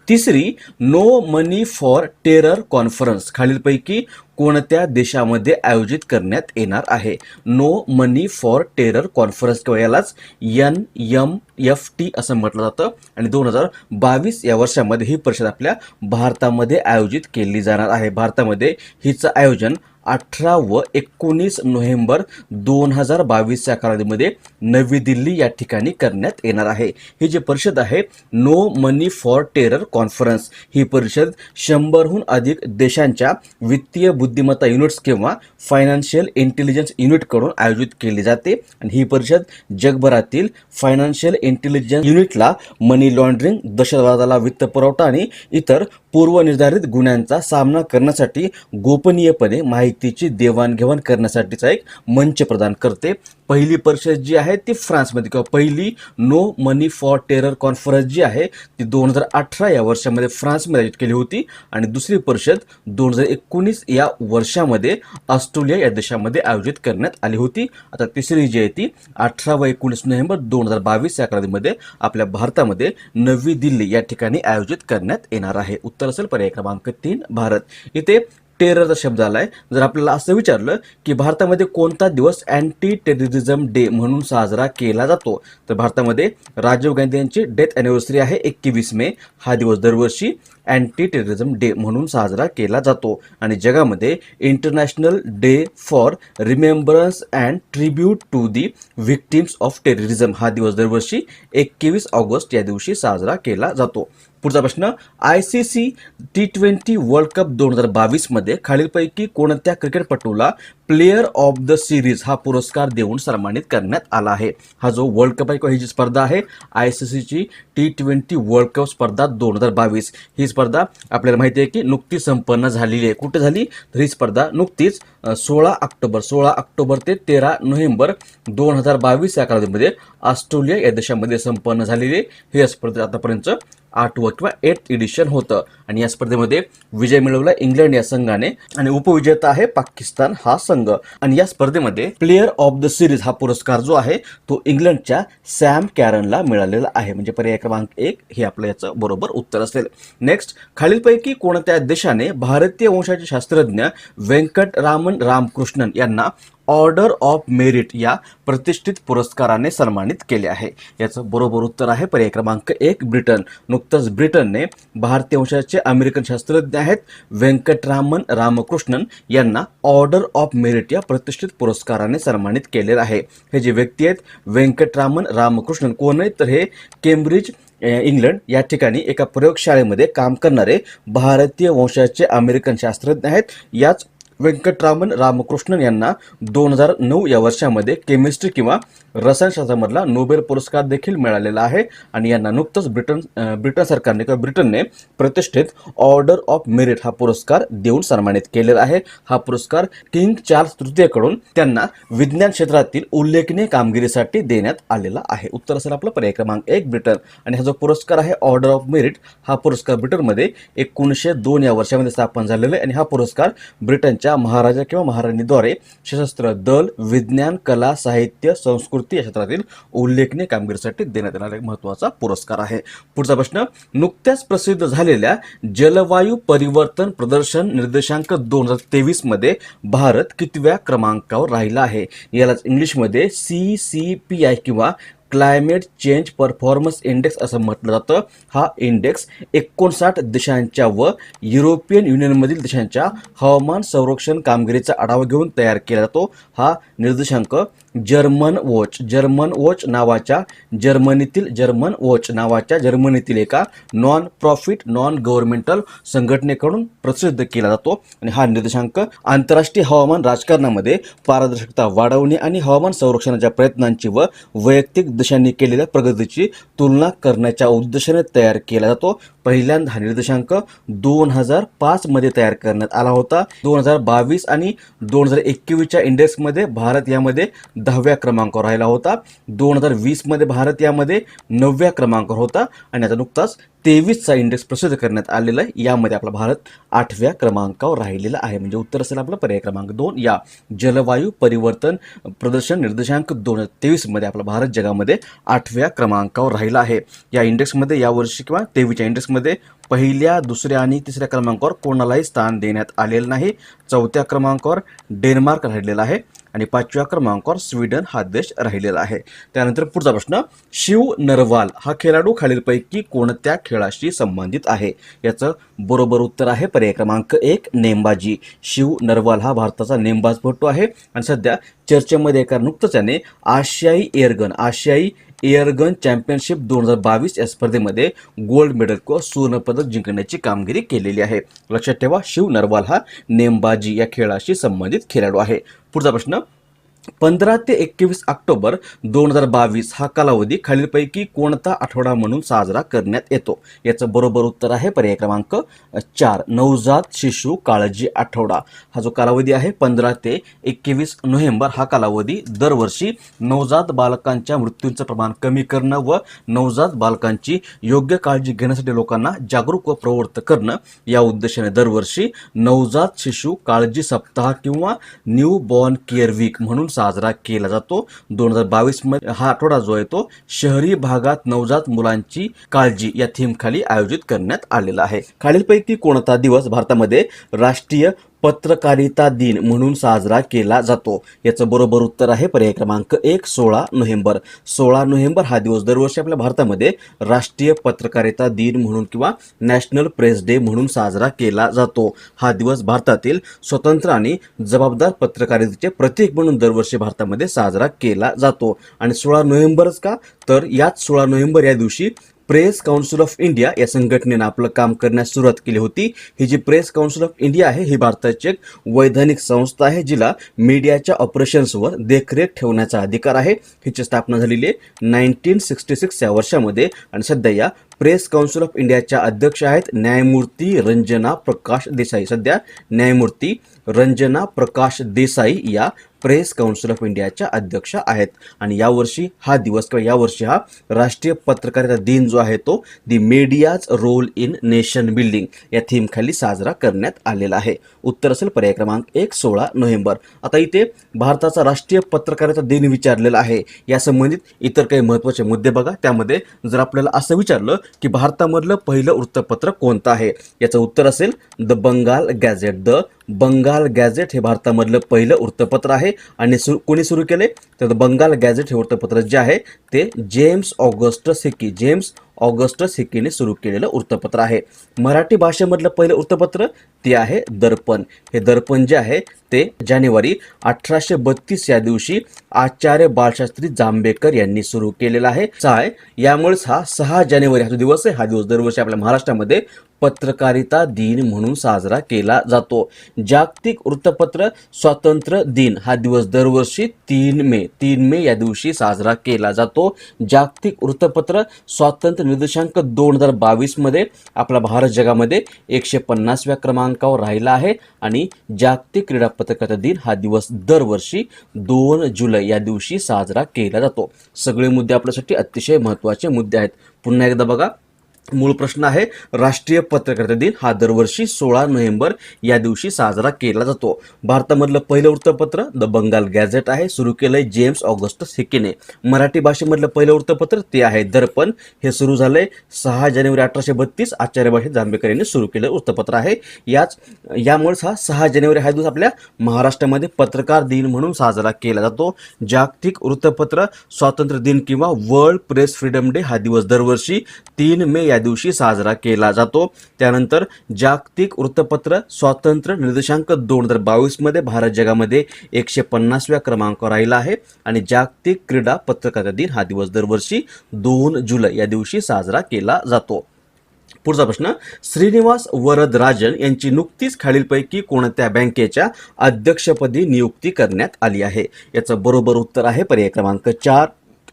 तिसरी no money for terror conference खालीलपैकी कोणत्या देशामध्ये आयोजित करण्यात येणार आहे. No money for terror conference किंवा यालाच NMFT असं म्हटलं जातं आणि 2022 या वर्षामध्ये ही परिषद आपल्या भारतामध्ये आयोजित केली जाणार आहे. भारतामध्ये हिचं आयोजन 18 व 19 नोव्हेंबर 2022 या कालावधीमध्ये नवी दिल्ली या ठिकाणी करण्यात येणार आहे. ही जी परिषद आहे no money for terror conference ही परिषद 100हून अधिक देशांच्या वित्तीय बुद्धिमत्ता युनिट्स किंवा फायनान्शियल इंटेलिजन्स युनिटकडून आयोजित केली जाते आणि ही परिषद जगभरातील फायनान्शियल इंटेलिजन्स युनिटला मनी लॉन्ड्रिंग, दहशतवादाला वित्त पुरवठा आणि इतर पूर्वनिर्धारित गुन्ह्यांचा सामना करण्यासाठी गोपनीयपणे माहितीची देवाणघेवाण करण्यासाठीचा एक मंच प्रदान करते. पहिली परिषद जी आहे ती फ्रान्समध्ये किंवा पहिली no money for terror conference जी आहे ती 2018 या वर्षामध्ये फ्रान्समध्ये आयोजित केली होती आणि दुसरी परिषद 2019 या वर्षामध्ये ऑस्ट्रेलिया या देशामध्ये आयोजित करण्यात आली होती. आता तिसरी जी आहे ती 18 व 19 नोव्हेंबर 2022 या कालावधीमध्ये आपल्या भारतामध्ये नवी दिल्ली या ठिकाणी आयोजित करण्यात येणार आहे. उत्तर असेल पर्याय क्रमांक 3 भारत. इथे टेररचा शब्द आलाय. जर आपल्याला असं विचारलं की भारतामध्ये कोणता दिवस अँटी टेररिझम डे म्हणून साजरा केला जातो, तर भारतामध्ये राजीव गांधी यांची डेथ अॅनिव्हर्सरी आहे 21 मे. हा दिवस दरवर्षी अँटी टेररिझम डे म्हणून साजरा केला जातो. आणि जगामध्ये international day for remembrance and tribute to the victims of terrorism हा दिवस दरवर्षी 21 ऑगस्ट या दिवशी साजरा केला जातो. पुढचा प्रश्न, ICC T20 वर्ल्ड कप 2022 मध्ये खालीलपैकी कोणत्या क्रिकेटपटूला प्लेयर ऑफ द सिरीज हा पुरस्कार देऊन सन्मानित करण्यात आला आहे? हा जो वर्ल्ड कप आहे, ही जी स्पर्धा आहे ICCची T20 वर्ल्ड कप स्पर्धा 2022, ही स्पर्धा आपल्याला माहिती आहे की नुकतीच संपन्न झालेली आहे. कुठे झाली? तर ही स्पर्धा नुकतीच 16 ऑक्टोबर ते 13 नोव्हेंबर 2022 या कालावधीमध्ये ऑस्ट्रेलिया या देशामध्ये संपन्न झालेली हे या स्पर्धेत आतापर्यंत 8वं किंवा 8th एडिशन होतं. आणि या स्पर्धेमध्ये विजय मिळवला इंग्लंड या संघाने आणि उपविजेता आहे पाकिस्तान हा संघ. आणि या स्पर्धेमध्ये प्लेयर ऑफ द सिरीज हा पुरस्कार जो आहे तो इंग्लंडच्या सॅम कॅरनला मिळालेला आहे. म्हणजे पर्याय क्रमांक 1 हे आपलं याचं बरोबर उत्तर असेल. नेक्स्ट, खालीलपैकी कोणत्या देशाने भारतीय वंशाचे शास्त्रज्ञ वेंकटरामन रामकृष्णन यांना ऑर्डर ऑफ मेरिट या प्रतिष्ठित पुरस्काराने सन्मानित केले आहे? याचं बरोबर उत्तर आहे पर्याय क्रमांक 1 ब्रिटन. नुकतंच ब्रिटनने भारतीय वंशाचे अमेरिकन शास्त्रज्ञ आहेत वेंकटरामन रामकृष्णन यांना ऑर्डर ऑफ मेरिट या प्रतिष्ठित पुरस्काराने सन्मानित केलेलं आहे. हे जे व्यक्ती आहेत वेंकटरामन रामकृष्णन कोण आहेत? तर हे केम्ब्रिज इंग्लंड या ठिकाणी एका प्रयोगशाळेमध्ये काम करणारे भारतीय वंशाचे अमेरिकन शास्त्रज्ञ आहेत. याच वेंकटरामन रामकृष्णन यांना 2009 या वर्षामध्ये केमिस्ट्री किंवा रसायनशास्त्रामधला नोबेल पुरस्कार देखील मिळालेला आहे. आणि यांना नुकतंच ब्रिटन सरकारने किंवा ब्रिटनने प्रतिष्ठित ऑर्डर ऑफ मेरिट हा पुरस्कार देऊन सन्मानित केलेला आहे. हा पुरस्कार किंग चार्ल्स तृतीयकडून त्यांना विज्ञान क्षेत्रातील उल्लेखनीय कामगिरीसाठी देण्यात आलेला आहे. उत्तर असेल आपलं पर्याय क्रमांक 1 ब्रिटन. आणि हा जो पुरस्कार आहे ऑर्डर ऑफ मेरिट हा पुरस्कार ब्रिटनमध्ये 1902 या वर्षामध्ये स्थापन झालेला आहे. आणि हा पुरस्कार ब्रिटनच्या महाराजा किंवा महाराणीद्वारे सशस्त्र दल, विज्ञान, कला, साहित्य, संस्कृती या क्षेत्रातील उल्लेखनीय कामगिरीसाठी देण्यात येणारा एक महत्त्वाचा पुरस्कार आहे. पुढचा प्रश्न, नुकत्याच प्रसिद्ध झालेल्या जलवायू परिवर्तन प्रदर्शन निर्देशांक 2023 मध्ये भारत कितव्या क्रमांकावर राहिला आहे? यालाच इंग्लिशमध्ये CCPI किंवा क्लायमेट चेंज परफॉर्मन्स इंडेक्स असं म्हटलं जातं. हा इंडेक्स 59 देशांच्या व युरोपियन युनियनमधील देशांच्या हवामान संरक्षण कामगिरीचा आढावा घेऊन तयार केला जातो. हा निर्देशांक जर्मन वॉच नावाच्या जर्मनीतील एका नॉन प्रॉफिट नॉन गव्हर्नमेंटल संघटनेकडून प्रसिद्ध केला जातो. आणि हा निर्देशांक आंतरराष्ट्रीय हवामान राजकारणामध्ये पारदर्शकता वाढवणे आणि हवामान संरक्षणाच्या प्रयत्नांची व वैयक्तिक देशांनी केलेल्या प्रगतीची तुलना करण्याच्या उद्देशाने तयार केला जातो. पहिल्यांदा हा निर्देशांक 2005 मध्ये तयार करण्यात आला होता. 2022 आणि 2021च्या इंडेक्समध्ये भारत यामध्ये 10व्या क्रमांकावर राहिला होता. 2020 मध्ये भारत यामध्ये 9व्या क्रमांकावर होता. आणि आता नुकताच 23चा इंडेक्स प्रसिद्ध करण्यात आलेला आहे. यामध्ये आपला भारत 8व्या क्रमांकावर राहिलेला आहे. म्हणजे उत्तर असेल आपलं पर्याय क्रमांक 2 या जलवायू परिवर्तन प्रदर्शन निर्देशांक 2023 मध्ये आपला भारत जगामध्ये 8व्या क्रमांकावर राहिला आहे. या इंडेक्समध्ये यावर्षी किंवा 23च्या इंडेक्समध्ये पहिल्या, दुसऱ्या आणि तिसऱ्या क्रमांकावर कोणालाही स्थान देण्यात आलेलं नाही. 4थ्या क्रमांकावर डेन्मार्क राहिलेला आहे आणि 5व्या क्रमांकावर स्वीडन हा देश राहिलेला आहे. त्यानंतर पुढचा प्रश्न, शिव नरवाल हा खेळाडू खालीलपैकी कोणत्या खेळाशी संबंधित आहे? याचं बरोबर उत्तर आहे पर्याय क्रमांक 1 नेमबाजी. शिव नरवाल हा भारताचा नेमबाजपटू आहे आणि सध्या चर्चेमध्ये कारण नुकतंच त्याने आशियाई एअरगन चॅम्पियनशिप 2022 या स्पर्धेमध्ये गोल्ड मेडल किंवा सुवर्णपदक जिंकण्याची कामगिरी केलेली आहे. लक्षात ठेवा, शिव नरवाल हा नेमबाजी या खेळाशी संबंधित खेळाडू आहे. पुढचा प्रश्न, 15 ते 21 ऑक्टोबर 2022 हा कालावधी खालीलपैकी कोणता आठवडा म्हणून साजरा करण्यात येतो? याचं बरोबर उत्तर आहे पर्याय क्रमांक 4 नवजात शिशु काळजी आठवडा. हा जो कालावधी आहे 15 ते 21 नोव्हेंबर हा कालावधी दरवर्षी नवजात बालकांच्या मृत्यूंचं प्रमाण कमी करणं व नवजात बालकांची योग्य काळजी घेण्यासाठी लोकांना जागरूक व प्रवृत्त करणं या उद्देशाने दरवर्षी नवजात शिशु काळजी सप्ताह किंवा न्यू बॉर्न केअर वीक म्हणून साजरा केला जातो. 2022 मध्ये हा आठवडा जो आहे तो शहरी भागात नवजात मुलांची काळजी या थीम खाली आयोजित करण्यात आलेला आहे. खालीलपैकी कोणता दिवस भारतामध्ये राष्ट्रीय पत्रकारिता दिन म्हणून साजरा केला जातो? याचं बरोबर उत्तर आहे पर्याय क्रमांक 1, 16 नोव्हेंबर. 16 नोव्हेंबर हा दिवस दरवर्षी आपल्या भारतामध्ये राष्ट्रीय पत्रकारिता दिन म्हणून किंवा नॅशनल प्रेस डे म्हणून साजरा केला जातो. हा दिवस भारतातील स्वतंत्र आणि जबाबदार पत्रकारितेचे प्रतीक म्हणून दरवर्षी भारतामध्ये साजरा केला जातो. आणि 16 नोव्हेंबरच का? तर याच 16 नोव्हेंबर या दिवशी प्रेस काउन्सिल ऑफ इंडिया या संघटनेनं आपलं काम करण्यास सुरुवात केली होती. ही जी प्रेस काउन्सिल ऑफ इंडिया आहे ही भारताची एक वैधानिक संस्था आहे जिला मीडियाच्या ऑपरेशन्सवर देखरेख ठेवण्याचा अधिकार आहे. हिची स्थापना झालेली आहे 1966 या वर्षामध्ये आणि सध्या या प्रेस काउन्सिल ऑफ इंडियाच्या अध्यक्ष आहेत न्यायमूर्ती रंजना प्रकाश देसाई. सध्या न्यायमूर्ती रंजना प्रकाश देसाई या प्रेस काउन्सिल ऑफ इंडियाच्या अध्यक्ष आहेत. आणि यावर्षी हा दिवस किंवा यावर्षी हा राष्ट्रीय पत्रकारिता दिन जो आहे तो the media's role in nation building या थीम खाली साजरा करण्यात आलेला आहे. उत्तर असेल पर्याय क्रमांक 1, 16 नोव्हेंबर. आता इथे भारताचा राष्ट्रीय पत्रकारिता दिन विचारलेला आहे. या संबंधित इतर काही महत्त्वाचे मुद्दे बघा. त्यामध्ये जर आपल्याला असं विचारलं की भारतामधलं पहिलं वृत्तपत्र कोणतं आहे, याचं उत्तर असेल the Bengal Gazette. The Bengal Gazette हे भारतामधलं पहिलं वृत्तपत्र आहे. आणि कोणी सुरू केले तर बंगाल गॅझेट हे वृत्तपत्र जे आहे ते जेम्स ऑगस्टस हिकीने सुरू केलेलं वृत्तपत्र आहे. मराठी भाषेमधलं पहिलं वृत्तपत्र ते आहे दर्पण. हे दर्पण जे आहे ते जानेवारी 1832 या दिवशी आचार्य बाळशास्त्री जांभेकर यांनी सुरू केलेला आहे. यामुळेच हा 6 जानेवारी हा जो दिवस आहे हा दिवस दरवर्षी आपल्या महाराष्ट्रामध्ये पत्रकारिता दिन म्हणून साजरा केला जातो. जागतिक वृत्तपत्र स्वातंत्र्य दिन हा दिवस दरवर्षी 3 मे या दिवशी साजरा केला जातो. जागतिक वृत्तपत्र स्वातंत्र्य निर्देशांक 2022 मध्ये आपला भारत जगामध्ये 150व्या क्रमांकावर राहिला आहे. आणि जागतिक क्रीडा पत्रकारिता दिन हा दिवस दरवर्षी 2 जुलै या दिवशी साजरा केला जातो. सगळे मुद्दे आपल्यासाठी अतिशय महत्त्वाचे मुद्दे आहेत. पुन्हा एकदा बघा, मूळ प्रश्न आहे राष्ट्रीय पत्रकारिता दिन हा दरवर्षी 16 नोव्हेंबर या दिवशी साजरा केला जातो. भारतामधलं पहिलं वृत्तपत्र द बंगाल गॅझेट आहे, सुरू केलंय जेम्स ऑगस्टस हिकीने. मराठी भाषेमधलं पहिलं वृत्तपत्र ते आहे दर्पण. हे सुरू झालंय 6 जानेवारी 1832 आचार्य बाळशास्त्री जांभेकर यांनी सुरू केलेलं वृत्तपत्र आहे. यामुळेच हा 6 जानेवारी हा दिवस आपल्या महाराष्ट्रामध्ये पत्रकार दिन म्हणून साजरा केला जातो. जागतिक वृत्तपत्र स्वातंत्र्य दिन किंवा वर्ल्ड प्रेस फ्रीडम डे हा दिवस दरवर्षी 3 मे या दिवशी साजरा केला जातो. त्यानंतर जागतिक वृत्तपत्र स्वातंत्र्य निर्देशांक 2022 मध्ये भारत जगामध्ये 150व्या क्रमांकावर राहिला आहे. आणि जागतिक क्रीडा पत्रकारिता दिन हा दिवस दरवर्षी 2 जुलै या दिवशी साजरा केला जातो. पुढचा प्रश्न, श्रीनिवास वरदराजन यांची नुकतीच खालीलपैकी कोणत्या बँकेच्या अध्यक्षपदी नियुक्ती करण्यात आली आहे? याचं बरोबर उत्तर आहे पर्याय क्रमांक 4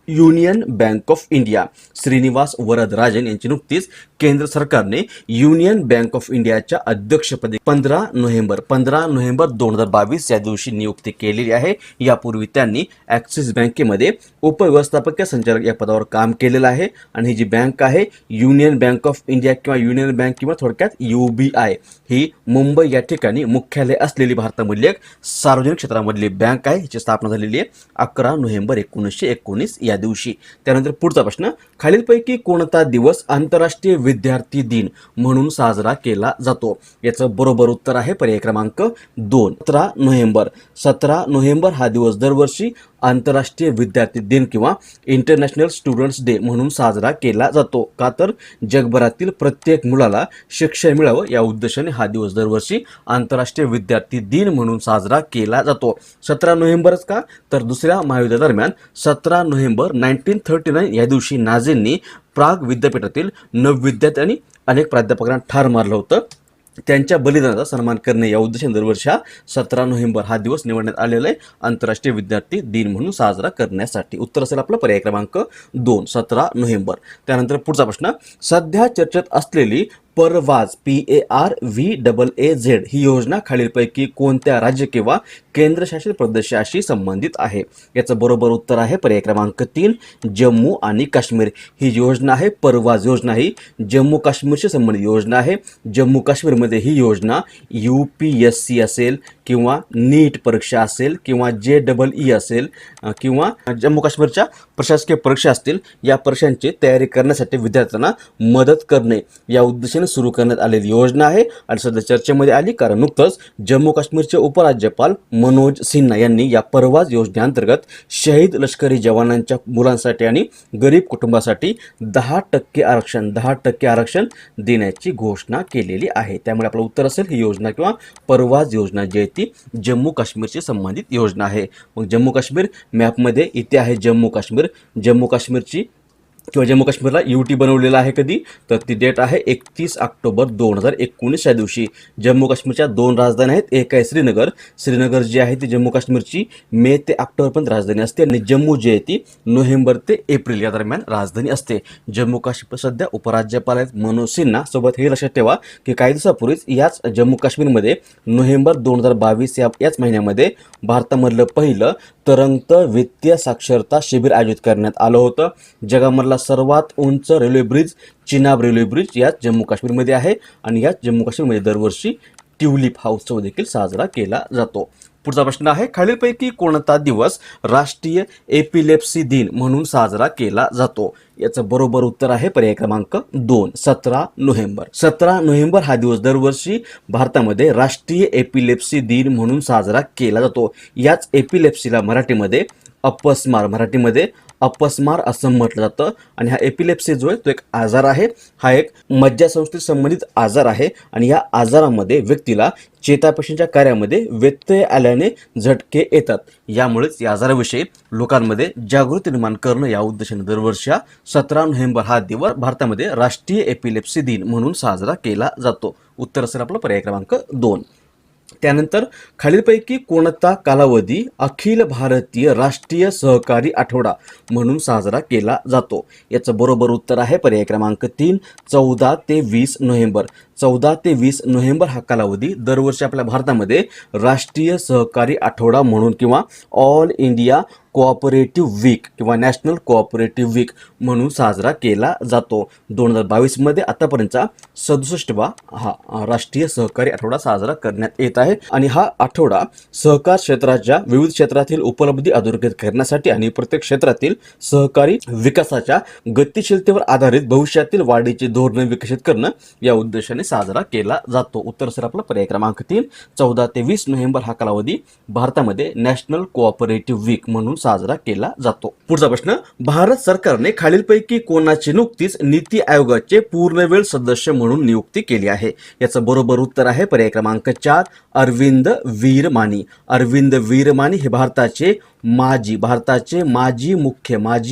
Union Bank of India. Srinivas Varadarajan यांची नुकतीच केंद्र सरकारने युनियन बँक ऑफ इंडियाच्या अध्यक्षपदी 15 नोव्हेंबर 2022 या दिवशी नियुक्ती केलेली आहे. यापूर्वी त्यांनी ॲक्सिस बँकेमध्ये उपव्यवस्थापकीय संचालक या पदावर काम केलेलं आहे. आणि ही जी बँक आहे युनियन बँक ऑफ इंडिया किंवा युनियन बँक किंवा थोडक्यात UBI ही मुंबई या ठिकाणी मुख्यालय असलेली भारतामधली एक सार्वजनिक क्षेत्रामधली बँक आहे. हिची स्थापना झालेली आहे 11 नोव्हेंबर 1919 या दिवशी. त्यानंतर पुढचा प्रश्न, खालीलपैकी कोणता दिवस आंतरराष्ट्रीय विद्यार्थी दिन म्हणून साजरा केला जातो? याचं बरोबर उत्तर आहे पर्याय क्रमांक 2 17 नोव्हेंबर. 17 नोव्हेंबर हा दिवस दरवर्षी आंतरराष्ट्रीय विद्यार्थी दिन किंवा इंटरनॅशनल स्टुडंट्स डे म्हणून साजरा केला जातो. का तर जगभरातील प्रत्येक मुलाला शिक्षण मिळावं या उद्देशाने हा दिवस दरवर्षी आंतरराष्ट्रीय विद्यार्थी दिन म्हणून साजरा केला जातो. 17 नोव्हेंबरच का? तर दुसऱ्या महायुद्धादरम्यान 17 नोव्हेंबर 1939 या दिवशी नाझींनी प्राग विद्यापीठातील 9 विद्यार्थी आणि अनेक प्राध्यापकांना ठार मारलं होतं. त्यांच्या बलिदानाचा सन्मान करणे या उद्देशाने दरवर्षी 17 नोव्हेंबर हा दिवस निवडण्यात आलेला आहे आंतरराष्ट्रीय विद्यार्थी दिन म्हणून साजरा करण्यासाठी. उत्तर असेल आपलं पर्याय क्रमांक 2 17 नोव्हेंबर. त्यानंतर पुढचा प्रश्न, सध्या चर्चेत असलेली परवाज PARVAAZ ही योजना खालीलपैकी कोणत्या राज्य किंवा केंद्रशासित प्रदेशाशी संबंधित आहे? याचं बरोबर उत्तर आहे पर्याय क्रमांक 3 जम्मू आणि काश्मीर. ही योजना आहे परवाज योजना ही जम्मू काश्मीरशी संबंधित योजना आहे. जम्मू काश्मीरमध्ये ही योजना UPSC असेल किंवा नीट परीक्षा असेल किंवा JEE असेल किंवा जम्मू काश्मीरच्या प्रशासकीय परीक्षा असतील, या परीक्षांची तयारी करण्यासाठी विद्यार्थ्यांना मदत करणे या उद्देशाने सुरू करण्यात आलेली योजना आहे आणि सध्या चर्चेमध्ये आली, कारण नुकतंच जम्मू काश्मीरचे उपराज्यपाल मनोज सिन्हा यांनी या परवाज योजनेअंतर्गत शहीद लष्करी जवानांच्या मुलांसाठी आणि गरीब कुटुंबासाठी 10% आरक्षण देण्याची घोषणा केलेली आहे. त्यामुळे आपलं उत्तर असेल ही योजना किंवा परवाज योजना जी आहे ती जम्मू काश्मीरशी संबंधित योजना आहे. मग जम्मू काश्मीर मॅपमध्ये इथे आहे जम्मू काश्मीरची किंवा जम्मू काश्मीरला UT बनवलेला आहे कधी, तर ती डेट आहे 31 ऑक्टोबर 2019 या दिवशी. जम्मू काश्मीरच्या 2 राजधानी आहेत, एक आहे श्रीनगर जी आहे ती जम्मू काश्मीरची मे ते ऑक्टोबरपर्यंत राजधानी असते आणि जम्मू जी आहे ती नोव्हेंबर ते एप्रिल या दरम्यान राजधानी असते. जम्मू काश्मीर सध्या उपराज्यपाल आहेत मनोज सिन्हा. सोबत हे लक्षात ठेवा की काही दिवसापूर्वीच याच जम्मू काश्मीरमध्ये नोव्हेंबर 2022 याच महिन्यामध्ये भारतामधलं पहिलं तरंगत वित्तीय साक्षरता शिबिर आयोजित करण्यात आलं होतं. जगामधला सर्वात उंच railway bridge Chenab railway bridge याच जम्मू काश्मीरमध्ये आहे आणि याच जम्मू काश्मीरमध्ये दरवर्षी ट्युलिप हा उत्सव देखील साजरा केला जातो. पुढचा प्रश्न आहे, खालीलपैकी कोणता दिवस राष्ट्रीय एपिलेप्सी दिन म्हणून साजरा केला जातो? याचं बरोबर उत्तर आहे पर्याय क्रमांक 2, 17 नोव्हेंबर. 17 नोव्हेंबर हा दिवस दरवर्षी भारतामध्ये राष्ट्रीय एपिलेप्सी दिन म्हणून साजरा केला जातो. याच एपिलेप्सीला मराठीमध्ये अपस्मार असं म्हटलं जातं आणि हा एपिलेप्सी जो आहे तो एक आजार आहे. हा एक मज्जासंस्थेशी संबंधित आजार आहे आणि या आजारामध्ये व्यक्तीला चेतापेशींच्या कार्यामध्ये व्यत्यय आल्याने झटके येतात. यामुळेच या आजाराविषयी लोकांमध्ये जागृती निर्माण करणं या उद्देशाने दरवर्षी 17 नोव्हेंबर हा दिवस भारतामध्ये राष्ट्रीय एपिलेप्सी दिन म्हणून साजरा केला जातो. उत्तर असेल आपलं पर्याय क्रमांक 2. त्यानंतर खालीलपैकी कोणता कालावधी अखिल भारतीय राष्ट्रीय सहकारी आठवडा म्हणून साजरा केला जातो? याचं बरोबर उत्तर आहे पर्याय क्रमांक 3, 14 ते 20 नोव्हेंबर. 14 ते 20 नोव्हेंबर हा कालावधी दरवर्षी आपल्या भारतामध्ये राष्ट्रीय सहकारी आठवडा म्हणून किंवा ऑल इंडिया कोऑपरेटिव्ह वीक किंवा नॅशनल कोऑपरेटिव्ह वीक म्हणून साजरा केला जातो. 2022 मध्ये आतापर्यंतचा 67वा हा राष्ट्रीय सहकारी आठवडा साजरा करण्यात येत आहे आणि हा आठवडा सहकार क्षेत्राच्या विविध क्षेत्रातील उपलब्धी अधोरेखित करण्यासाठी आणि प्रत्येक क्षेत्रातील सहकारी विकासाच्या गतिशीलतेवर आधारित भविष्यातील वाढीची धोरणे विकसित करणं या उद्देशाने साजरा केला जातो. उत्तर असेल आपलं पर्याय क्रमांक 3, 14 ते 20 नोव्हेंबर हा कालावधी भारतामध्ये नॅशनल कोऑपरेटिव्ह वीक म्हणून साजरा केला जातो. पुढचा प्रश्न, भारत सरकारने खालीलपैकी कोणाची नुकतीच नीती आयोगाचे पूर्णवेळ सदस्य म्हणून नियुक्ती केली आहे? याचं बरोबर उत्तर आहे पर्याय क्रमांक 4, अरविंद वीरमानी. अरविंद वीरमानी हे भारताचे माजी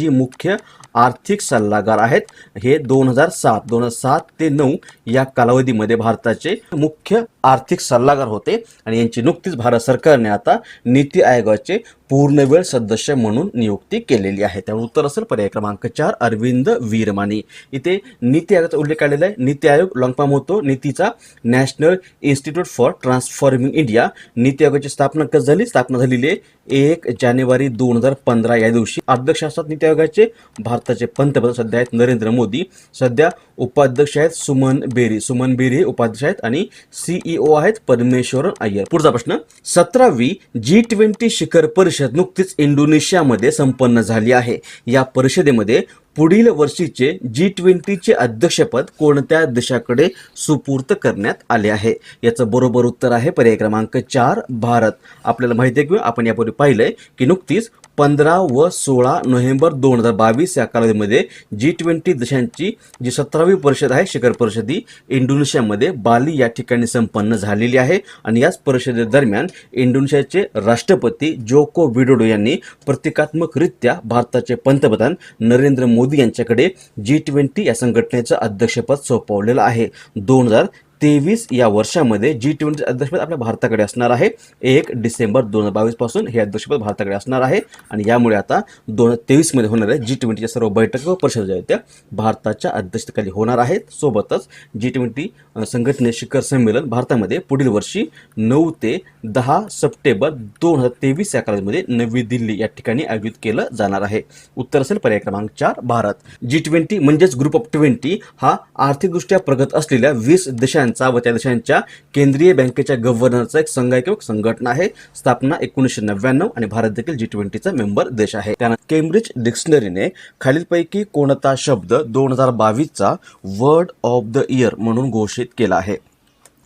मुख्य आर्थिक सल्लागार आहेत. हे 2007 ते 9 या कालावधीमध्ये भारताचे मुख्य आर्थिक सल्लागार होते आणि यांची नुकतीच भारत सरकारने आता नीती आयोगाचे पूर्णवेळ सदस्य म्हणून नियुक्ती केलेली आहे. त्यामुळे उत्तर असेल पर्याय क्रमांक 4, अरविंद वीरमानी. इथे नीती आयोगाचा उल्लेख आलेला आहे. नीती आयोग लॉंग फॉर्म होतो नीतीचा National Institute for Transforming India. NITI आयोगाची स्थापना कधी झाली? स्थापना झालेली आहे 1 जानेवारी 2015 या दिवशी. अध्यक्ष असतात नीती आयोगाचे भारताचे पंतप्रधान सध्या आहेत नरेंद्र मोदी. सध्या उपाध्यक्ष आहेत सुमन बेरी हे उपाध्यक्ष आहेत आणि CEO आहेत परमेश्वरन अय्यर. पुढचा प्रश्न, 17वी G20 शिखर परिषद नुकतीच इंडोनेशियामध्ये संपन्न झाली आहे. या परिषदेमध्ये पुढील वर्षीचे G20चे अध्यक्षपद कोणत्या देशाकडे सुपूर्त करण्यात आले आहे? याचं बरोबर उत्तर आहे पर्याय क्रमांक 4, भारत. आपल्याला माहिती आहे किंवा आपण यापूर्वी पाहिलंय की नुकतीच 15 व 16 नोव्हेंबर 2022 या कालावधीमध्ये G20 देशांची जी 17वी परिषद आहे शिखर परिषदी इंडोनेशियामध्ये बाली या ठिकाणी संपन्न झालेली आहे आणि याच परिषदेदरम्यान इंडोनेशियाचे राष्ट्रपती जोको विडोडो यांनी प्रतिकात्मकरित्या भारताचे पंतप्रधान नरेंद्र मोदी यांच्याकडे G20 या संघटनेचं अध्यक्षपद सोपवलेलं आहे. 2023 या वर्षामध्ये G20 अध्यक्षपद आपल्या भारताकडे असणार आहे. 1 डिसेंबर 2022 पासून हे अध्यक्षपद भारताकडे असणार आहे आणि यामुळे आता 2023 मध्ये होणाऱ्या G20च्या सर्व बैठक व परिषद आहेत त्या भारताच्या अध्यक्षतेखाली होणार आहेत. सोबतच G20 संघटने शिखर संमेलन भारतामध्ये पुढील वर्षी 9 ते 10 सप्टेंबर 2023 या कालावधीमध्ये नवी दिल्ली या ठिकाणी आयोजित केलं जाणार आहे. उत्तर असेल पर्याय क्रमांक 4, भारत. G20 म्हणजेच ग्रुप ऑफ 20 हा आर्थिकदृष्ट्या प्रगत असलेल्या 20 देशांचा देशांचा व त्या देशांच्या केंद्रीय बँकेच्या गव्हर्नरचा एक संघ आहे किंवा संघटना आहे. स्थापना 1999 आणि भारत देखील G20चा मेंबर देश आहे. त्यानंतर केम्ब्रिज डिक्शनरीने खालीलपैकी कोणता शब्द 2022चा वर्ड ऑफ द इयर म्हणून घोषित केला आहे?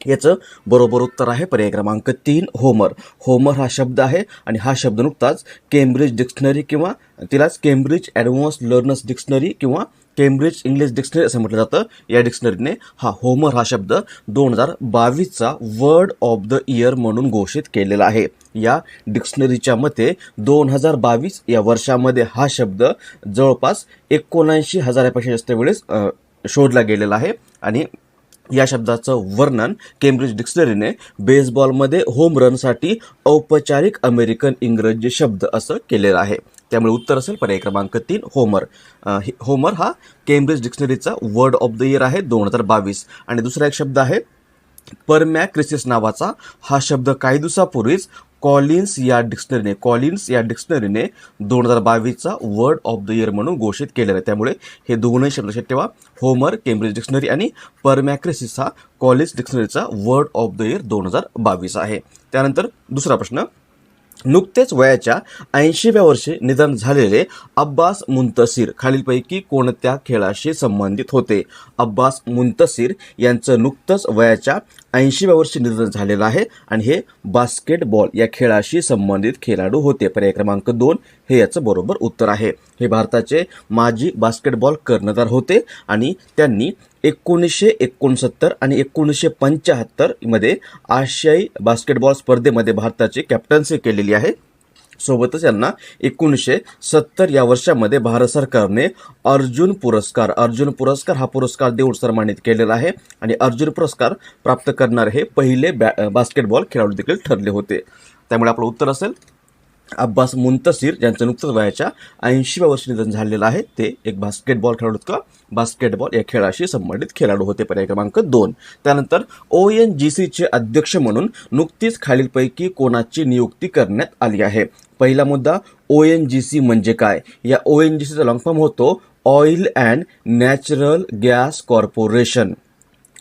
याचं बरोबर उत्तर आहे पर्याय क्रमांक 3 होमर. होमर हा शब्द आहे आणि हा शब्द नुकताच केम्ब्रिज डिक्शनरी किंवा तिलाच केम्ब्रिज ॲडव्हान्स लर्नर्स डिक्शनरी किंवा केम्ब्रिज इंग्लिश डिक्शनरी असं म्हटलं जातं. या डिक्शनरीने हा होमर हा शब्द 2022चा वर्ड ऑफ द इयर म्हणून घोषित केलेला आहे. या डिक्शनरीच्या मते 2022 या वर्षामध्ये हा शब्द जवळपास 79,000पेक्षा जास्त वेळेस शोधला गेलेला आहे आणि या शब्दाचं वर्णन केम्ब्रिज डिक्शनरीने बेसबॉलमध्ये होम रनसाठी औपचारिक अमेरिकन इंग्रजी शब्द असं केलेलं आहे. त्यामुळे उत्तर असेल पर्याय क्रमांक 3 होमर. होमर हा केम्ब्रिज डिक्शनरीचा वर्ड ऑफ द इयर आहे 2022. आणि दुसरा एक शब्द आहे परमॅक्रिसिस नावाचा. हा शब्द काही दिवसापूर्वीच कॉलिन्स या डिक्शनरीने 2022चा वर्ड ऑफ द इयर म्हणून घोषित केलेला आहे. त्यामुळे हे दोनही शब्द लक्षात ठेवा. होमर केम्ब्रिज डिक्शनरी आणि परमॅक्रिसिस हा कॉलिन्स डिक्शनरीचा वर्ड ऑफ द इयर 2022 आहे. त्यानंतर दुसरा प्रश्न. नुकतेच वयाच्या 80व्या वर्षी निधन झालेले अब्बास मुंतसीर खालीलपैकी कोणत्या खेळाशी संबंधित होते? अब्बास मुंतसीर यांचं नुकतंच वयाच्या 80व्या वर्षी निधन झालेलं आहे आणि हे बास्केटबॉल या खेळाशी संबंधित खेळाडू होते. पर्याय क्रमांक 2 हे याचं बरोबर उत्तर आहे. हे भारताचे माजी बास्केटबॉल कर्णधार होते आणि त्यांनी 1969 आणि 1975 मध्ये आशियाई बास्केटबॉल स्पर्धेमध्ये भारताची कॅप्टन्सी केलेली आहे. सोबतच यांना 1970 या वर्षामध्ये भारत सरकारने अर्जुन पुरस्कार हा पुरस्कार देऊन सन्मानित केलेला आहे आणि अर्जुन पुरस्कार प्राप्त करणारे हे पहिले बास्केटबॉल खेळाडू देखील ठरले होते. त्यामुळे आपलं उत्तर असेल अब्बास मुंतसीर ज्यांचं नुकतंच वयाच्या 80व्या वर्षी निधन झालेलं आहे. ते एक बास्केटबॉल खेळाडू किंवा बास्केटबॉल या खेळाशी संबंधित खेळाडू होते. पर्याय क्रमांक 2. त्यानंतर ONGCचे अध्यक्ष म्हणून नुकतीच खालीलपैकी कोणाची नियुक्ती करण्यात आली आहे? पहिला मुद्दा, ONGC म्हणजे काय? या ONGCचा लॉंग फॉर्म होतो oil and natural gas corporation.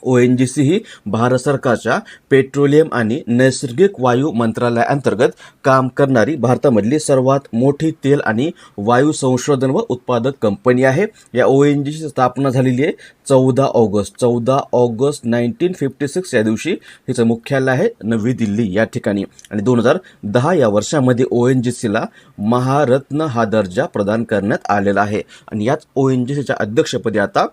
ONGC ही भारत सरकारच्या पेट्रोलियम आणि नैसर्गिक वायू मंत्रालयाअंतर्गत काम करणारी भारतामधली सर्वात मोठी तेल आणि वायू संशोधन व उत्पादक कंपनी आहे. या ONGCची स्थापना झालेली आहे 14 ऑगस्ट 1956 या दिवशी. हिचं मुख्यालय आहे नवी दिल्ली या ठिकाणी आणि 2010 या वर्षामध्ये ONGCला महारत्न हा दर्जा प्रदान करण्यात आलेला आहे आणि याच ONGCच्या अध्यक्षपदी आता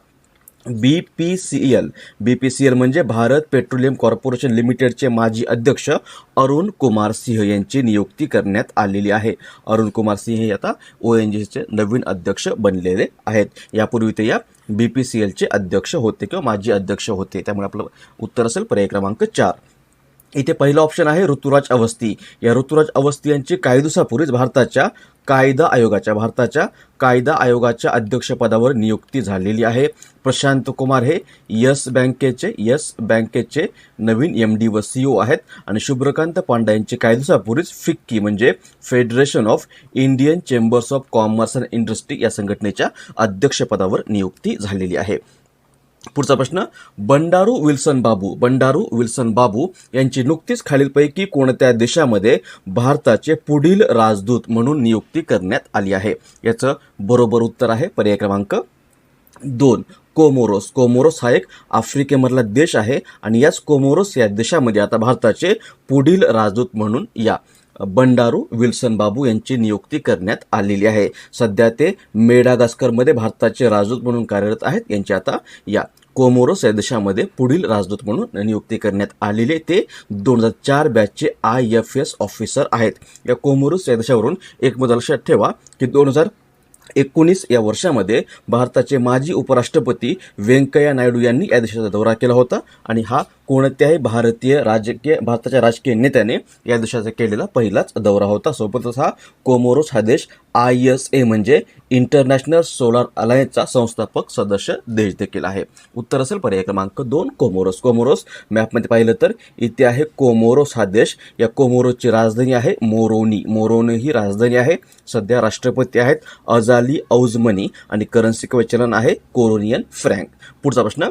BPCL म्हणजे भारत पेट्रोलियम कॉर्पोरेशन लिमिटेडचे माजी अध्यक्ष अरुण कुमार सिंह यांची नियुक्ती करण्यात आलेली आहे. अरुण कुमार सिंह हे आता ONGCचे नवीन अध्यक्ष बनलेले आहेत. यापूर्वी ते या BPCLचे अध्यक्ष होते किंवा माजी अध्यक्ष होते. त्यामुळे आपलं उत्तर असेल पर्याय क्रमांक 4. इथे पहिला ऑप्शन आहे ऋतुराज अवस्थी. या ऋतुराज अवस्थी यांची काही दिवसापूर्वीच भारताच्या कायदा आयोगाच्या अध्यक्षपदावर नियुक्ती झालेली आहे. प्रशांत कुमार हे येस बँकेचे नवीन MD व CEO आहेत आणि शुभ्रकांत पांडा यांची काही दिवसापूर्वीच फिक्की म्हणजे federation of Indian chambers of commerce and industry या संघटनेच्या अध्यक्षपदावर नियुक्ती झालेली आहे. पुढचा प्रश्न. बंडारू विल्सन बाबू यांची नुकतीच खालीलपैकी कोणत्या देशामध्ये भारताचे पुढील राजदूत म्हणून नियुक्ती करण्यात आली आहे? याचं बरोबर उत्तर आहे पर्याय क्रमांक 2 कोमोरोस हा एक आफ्रिकेमधला देश आहे आणि याच कोमोरोस या देशामध्ये आता भारताचे पुढील राजदूत म्हणून या बंडारू विल्सन बाबू यांची नियुक्ती करण्यात आलेली आहे. सध्या ते मेडागास्करमध्ये भारताचे राजदूत म्हणून कार्यरत आहेत. यांची आता या कोमोरोस या देशामध्ये पुढील राजदूत म्हणून नियुक्ती करण्यात आलेले. ते 2004 बॅचचे IFS ऑफिसर आहेत. या कोमोरोस या देशावरून एक मुद्दा लक्षात ठेवा की 2019 या वर्षामध्ये भारताचे माजी उपराष्ट्रपती व्यंकय्या नायडू यांनी या देशाचा दौरा केला होता आणि हा कोणत्याही भारताच्या राजकीय नेत्याने या देशाचा केलेला पहिलाच दौरा होता. सोबतच हा कोमोरोस हा देश ISA म्हणजे इंटरनॅशनल सोलार अलायन्सचा संस्थापक सदस्य देश देखील आहे. उत्तर असेल पर्याय क्रमांक 2 कोमोरोस. मॅपमध्ये पाहिलं तर इथे आहे कोमोरोस हा देश. या कोमोरोसची राजधानी आहे मोरोनी ही राजधानी आहे. सध्या राष्ट्रपती आहेत अजाली औजमनी आणि करन्सी किंवा चलन आहे कोरोनियन फ्रँक. पुढचा प्रश्न.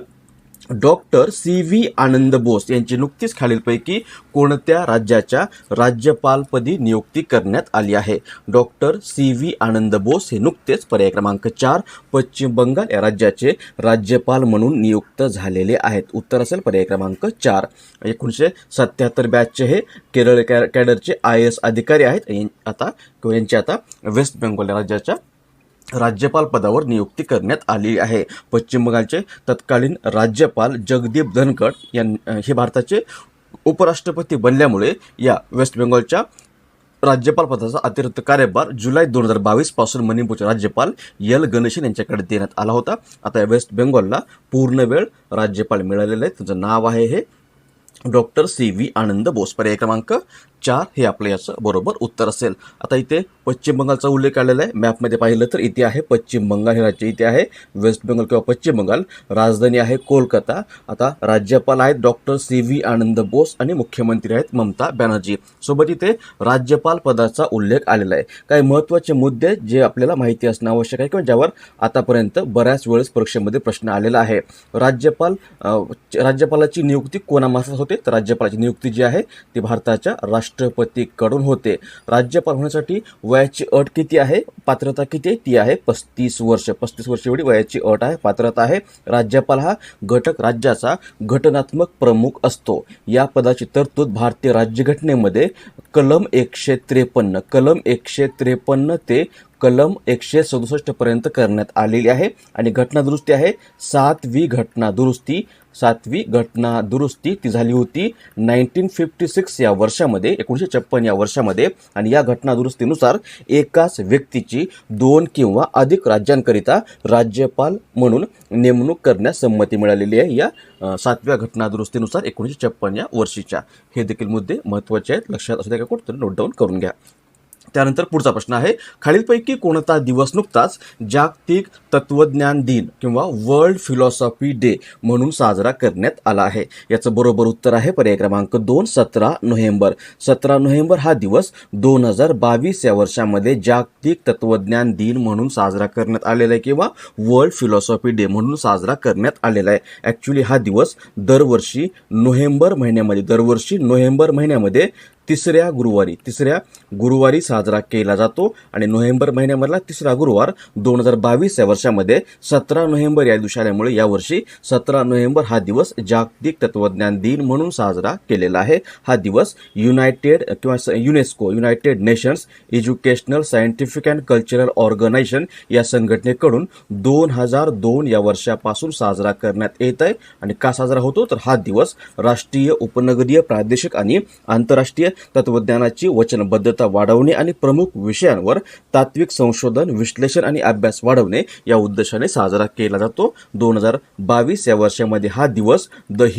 डॉक्टर सी व्ही आनंद बोस यांची नुकतीच खालीलपैकी कोणत्या राज्याच्या राज्यपालपदी नियुक्ती करण्यात आली आहे? डॉक्टर सी व्ही आनंद बोस हे नुकतेच पर्याय क्रमांक 4 पश्चिम बंगाल या राज्याचे राज्यपाल म्हणून नियुक्त झालेले आहेत. उत्तर असेल पर्याय क्रमांक 4. 1977 बॅचचे हे केरळ कॅडरचे IAS अधिकारी आहेत. यांची आता वेस्ट बेंगॉल या राज्याच्या राज्यपाल पदावर नियुक्ती करण्यात आली आहे. पश्चिम बंगालचे तत्कालीन राज्यपाल जगदीप धनखड हे भारताचे उपराष्ट्रपती बनल्यामुळे या वेस्ट बेंगॉलच्या राज्यपाल पदाचा अतिरिक्त कार्यभार जुलै 2022 पासून मणिपूरचे राज्यपाल एल गणेशन यांच्याकडे देण्यात आला होता. आता या वेस्ट बेंगॉलला पूर्णवेळ राज्यपाल मिळालेले आहेत. त्यांचं नाव आहे हे डॉक्टर सी व्ही आनंद बोस. पर्याय क्रमांक 4 हे आपलं याचं बरोबर उत्तर असेल. आता इथे पश्चिम बंगालचा उल्लेख आलेला आहे. मॅपमध्ये पाहिलं तर इथे आहे पश्चिम बंगाल हे राज्य, इथे आहे वेस्ट बेंगॉल किंवा पश्चिम बंगाल. राजधानी आहे कोलकाता. आता राज्यपाल आहेत डॉक्टर सी व्ही आनंद बोस आणि मुख्यमंत्री आहेत ममता बॅनर्जी. सोबत इथे राज्यपाल पदाचा उल्लेख आलेला आहे. काही महत्त्वाचे मुद्दे जे आपल्याला माहिती असणं आवश्यक आहे किंवा ज्यावर आतापर्यंत बऱ्याच वेळेस परीक्षेमध्ये प्रश्न आलेला आहे. राज्यपालाची नियुक्ती कोणामार्फत होते? तर राज्यपालाची नियुक्ती जी आहे ती भारताच्या राष्ट्रपतीकडून होते. राज्यपाल होण्यासाठी वयाची अट किती आहे? पात्रता किती आहे? ती आहे 35 वर्ष. 35 वर्ष एवढी वयाची अट आहे, पात्रता आहे. राज्यपाल हा घटक राज्याचा घटनात्मक प्रमुख असतो. या पदाची तरतूद भारतीय राज्यघटनेमध्ये कलम 153 ते कलम 167 पर्यंत करण्यात आलेली आहे. आणि घटनादुरुस्ती आहे 7वी घटनादुरुस्ती ती झाली होती 1956 या वर्षामध्ये, 1956 या वर्षामध्ये. आणि या घटनादुरुस्तीनुसार एकाच व्यक्तीची 2 किंवा अधिक राज्यांकरिता राज्यपाल म्हणून नेमणूक करण्यास संमती मिळालेली आहे या 7व्या घटनादुरुस्तीनुसार 1956 या वर्षीच्या. हे देखील मुद्दे महत्त्वाचे आहेत, लक्षात असू द्या, कुठेतरी नोट डाऊन करून घ्या. त्यानंतर पुढचा प्रश्न आहे, खालीलपैकी कोणता दिवस नुकताच जागतिक तत्वज्ञान दिन किंवा वर्ल्ड फिलॉसॉफी डे म्हणून साजरा करण्यात आला आहे? याचं बरोबर उत्तर आहे पर्याय क्रमांक 2 17 नोव्हेंबर. 17 नोव्हेंबर हा दिवस 2022 या वर्षामध्ये जागतिक तत्वज्ञान दिन म्हणून साजरा करण्यात आलेला आहे किंवा वर्ल्ड फिलॉसॉफी डे म्हणून साजरा करण्यात आलेला आहे. ॲक्च्युली हा दिवस दरवर्षी नोव्हेंबर महिन्यामध्ये तिसऱ्या गुरुवारी साजरा केला जातो. आणि नोव्हेंबर महिन्यामधला तिसरा गुरुवार 2022 या वर्षामध्ये 17 नोव्हेंबर या दिवशी आल्यामुळे यावर्षी 17 नोव्हेंबर हा दिवस जागतिक तत्वज्ञान दिन म्हणून साजरा केलेला आहे. हा दिवस UNESCO United Nations Educational Scientific and Cultural Organization या संघटनेकडून 2002 या वर्षापासून साजरा करण्यात येत आहे. आणि का साजरा होतो? तर हा दिवस राष्ट्रीय, उपनगरीय, प्रादेशिक आणि आंतरराष्ट्रीय तत्वज्ञानाची वचनबद्धता वाढवणे आणि प्रमुख विषयांवर तात्विक संशोधन, विश्लेषण आणि अभ्यास वाढवणे या उद्देशाने साजरा केला जातो. 2022 या वर्षामध्ये हा दिवस द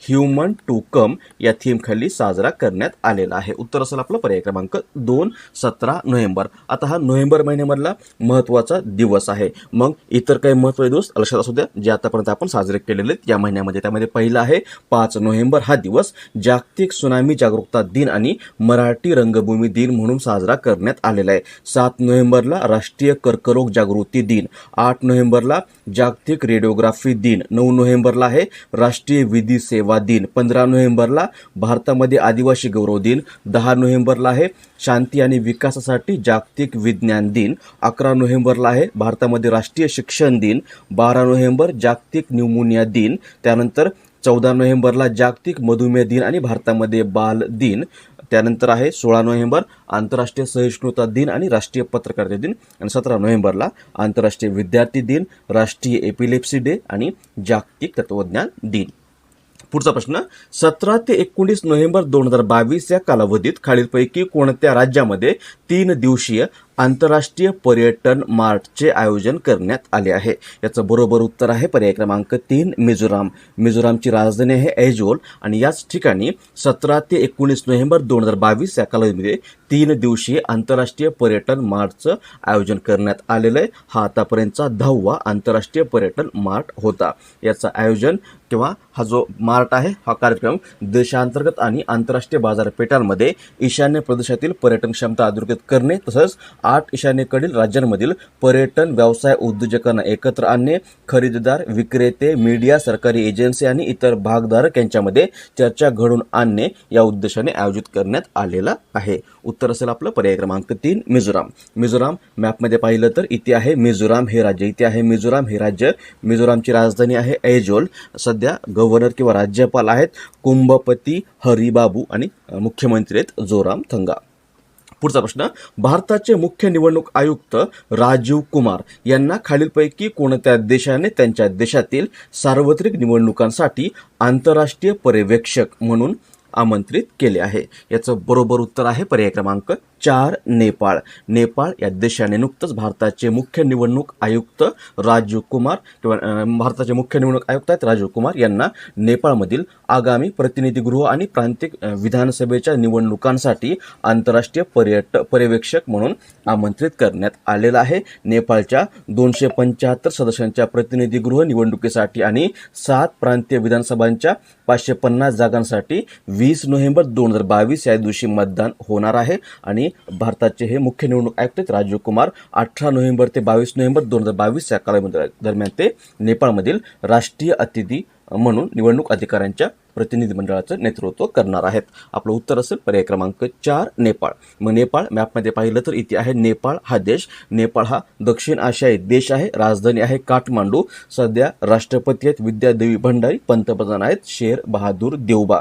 ह्युमन टू कम या थीमखाली साजरा करण्यात आलेला आहे. उत्तर असेल आपलं पर्याय क्रमांक 2 17 नोव्हेंबर. आता हा नोव्हेंबर महिन्यामधला महत्त्वाचा दिवस आहे. मग इतर काही महत्त्वाचे दिवस लक्षात असू द्या जे आतापर्यंत आपण साजरे केलेले आहेत या महिन्यामध्ये. त्यामध्ये पहिला आहे 5 नोव्हेंबर. हा दिवस जागतिक सुनामी जागरूकता दिन आणि मराठी रंगभूमी दिन म्हणून साजरा करण्यात आलेला आहे. 7 नोव्हेंबरला राष्ट्रीय कर्करोग जागृती दिन. 8 नोव्हेंबरला जागतिक रेडिओग्राफी दिन. 9 नोव्हेंबरला आहे राष्ट्रीय विधी सेवा दिन. 15 नोव्हेंबरला भारतामध्ये आदिवासी गौरव दिन. 10 नोव्हेंबरला आहे शांती आणि विकासासाठी जागतिक विज्ञान दिन. 11 नोव्हेंबरला आहे भारतामध्ये राष्ट्रीय शिक्षण दिन. 12 नोव्हेंबर जागतिक न्यूमोनिया दिन. त्यानंतर 14 नोव्हेंबरला जागतिक मधुमेह दिन आणि भारतामध्ये बाल दिन. त्यानंतर आहे 16 नोव्हेंबर आंतरराष्ट्रीय सहिष्णुता दिन आणि राष्ट्रीय पत्रकारिता दिन. आणि 17 नोव्हेंबरला आंतरराष्ट्रीय विद्यार्थी दिन, राष्ट्रीय एपिलेप्सी डे आणि जागतिक तत्वज्ञान दिन. पुढचा प्रश्न, 17 ते 19 नोव्हेंबर 2022 या कालावधीत खालीलपैकी कोणत्या राज्यामध्ये 3 दिवसीय आंतरराष्ट्रीय पर्यटन मार्चचे आयोजन करण्यात आले आहे? याचं बरोबर उत्तर आहे पर्याय क्रमांक 3 मिझोराम. मिझोरामची राजधानी आहे ऐझोल आणि याच ठिकाणी 17 ते 19 नोव्हेंबर 2022 या कालावधीमध्ये 3 दिवसीय आंतरराष्ट्रीय पर्यटन मार्चचं आयोजन करण्यात आलेलं आहे. हा आतापर्यंतचा 10वा आंतरराष्ट्रीय पर्यटन मार्ट होता. याचं आयोजन किंवा हा जो मार्ट आहे हा कार्यक्रम देशांतर्गत आणि आंतरराष्ट्रीय बाजारपेठांमध्ये ईशान्य प्रदेशातील पर्यटन क्षमता अधोरेखित करणे तसंच 8 ईशान्येकडील राज्यांमधील पर्यटन व्यवसाय उद्योजकांना एकत्र आणणे, खरेदीदार, विक्रेते, मीडिया, सरकारी एजन्सी आणि इतर भागधारक यांच्यामध्ये चर्चा घडवून आणणे या उद्देशाने आयोजित करण्यात आलेला आहे. उत्तर असेल आपलं पर्याय क्रमांक 3 मिझोराम. मिझोराम मॅपमध्ये पाहिलं तर इथे आहे मिझोराम हे राज्य, इथे आहे मिझोराम हे राज्य. मिझोरामची राजधानी आहे ऐझॉल. सध्या गव्हर्नर किंवा राज्यपाल आहेत कुंभपती हरिबाबू आणि मुख्यमंत्री आहेत जोरामथंगा. पुढचा प्रश्न, भारताचे मुख्य निवडणूक आयुक्त राजीव कुमार यांना खालीलपैकी कोणत्या देशाने त्यांच्या देशातील सार्वत्रिक निवडणुकांसाठी आंतरराष्ट्रीय पर्यवेक्षक म्हणून आमंत्रित केले आहे? याचं बरोबर उत्तर आहे पर्याय क्रमांक 4 नेपाळ. नेपाळ या देशाने नुकतंच भारताचे मुख्य निवडणूक आयुक्त राजीव कुमार किंवा भारताचे मुख्य निवडणूक आयुक्त आहेत राजीव कुमार यांना नेपाळमधील आगामी प्रतिनिधीगृह आणि प्रांतिक विधानसभेच्या निवडणुकांसाठी आंतरराष्ट्रीय पर्यवेक्षक म्हणून आमंत्रित करण्यात आलेलं आहे. नेपाळच्या 275 सदस्यांच्या प्रतिनिधीगृह निवडणुकीसाठी आणि 7 प्रांतीय विधानसभांच्या 550 जागांसाठी 20 नोव्हेंबर 2022 या दिवशी मतदान होणार आहे. आणि भारताचे हे मुख्य निवडणूक आयुक्त राजीव कुमार 18 नोव्हेंबर ते 22 नोव्हेंबर 2022 या कालावधी दरम्यान ते नेपाळमधील राष्ट्रीय अतिथी म्हणून निवडणूक अधिकाऱ्यांच्या प्रतिनिधी मंडळाचं नेतृत्व करणार आहेत. आपलं उत्तर असेल पर्याय क्रमांक 4 नेपाळ. मग नेपाळ मॅपमध्ये पाहिलं तर इथे आहे नेपाळ हा देश. नेपाळ हा दक्षिण आशियाई देश आहे. राजधानी आहे काठमांडू. सध्या राष्ट्रपती आहेत विद्यादेवी भंडारी. पंतप्रधान आहेत शेर बहादूर देउबा.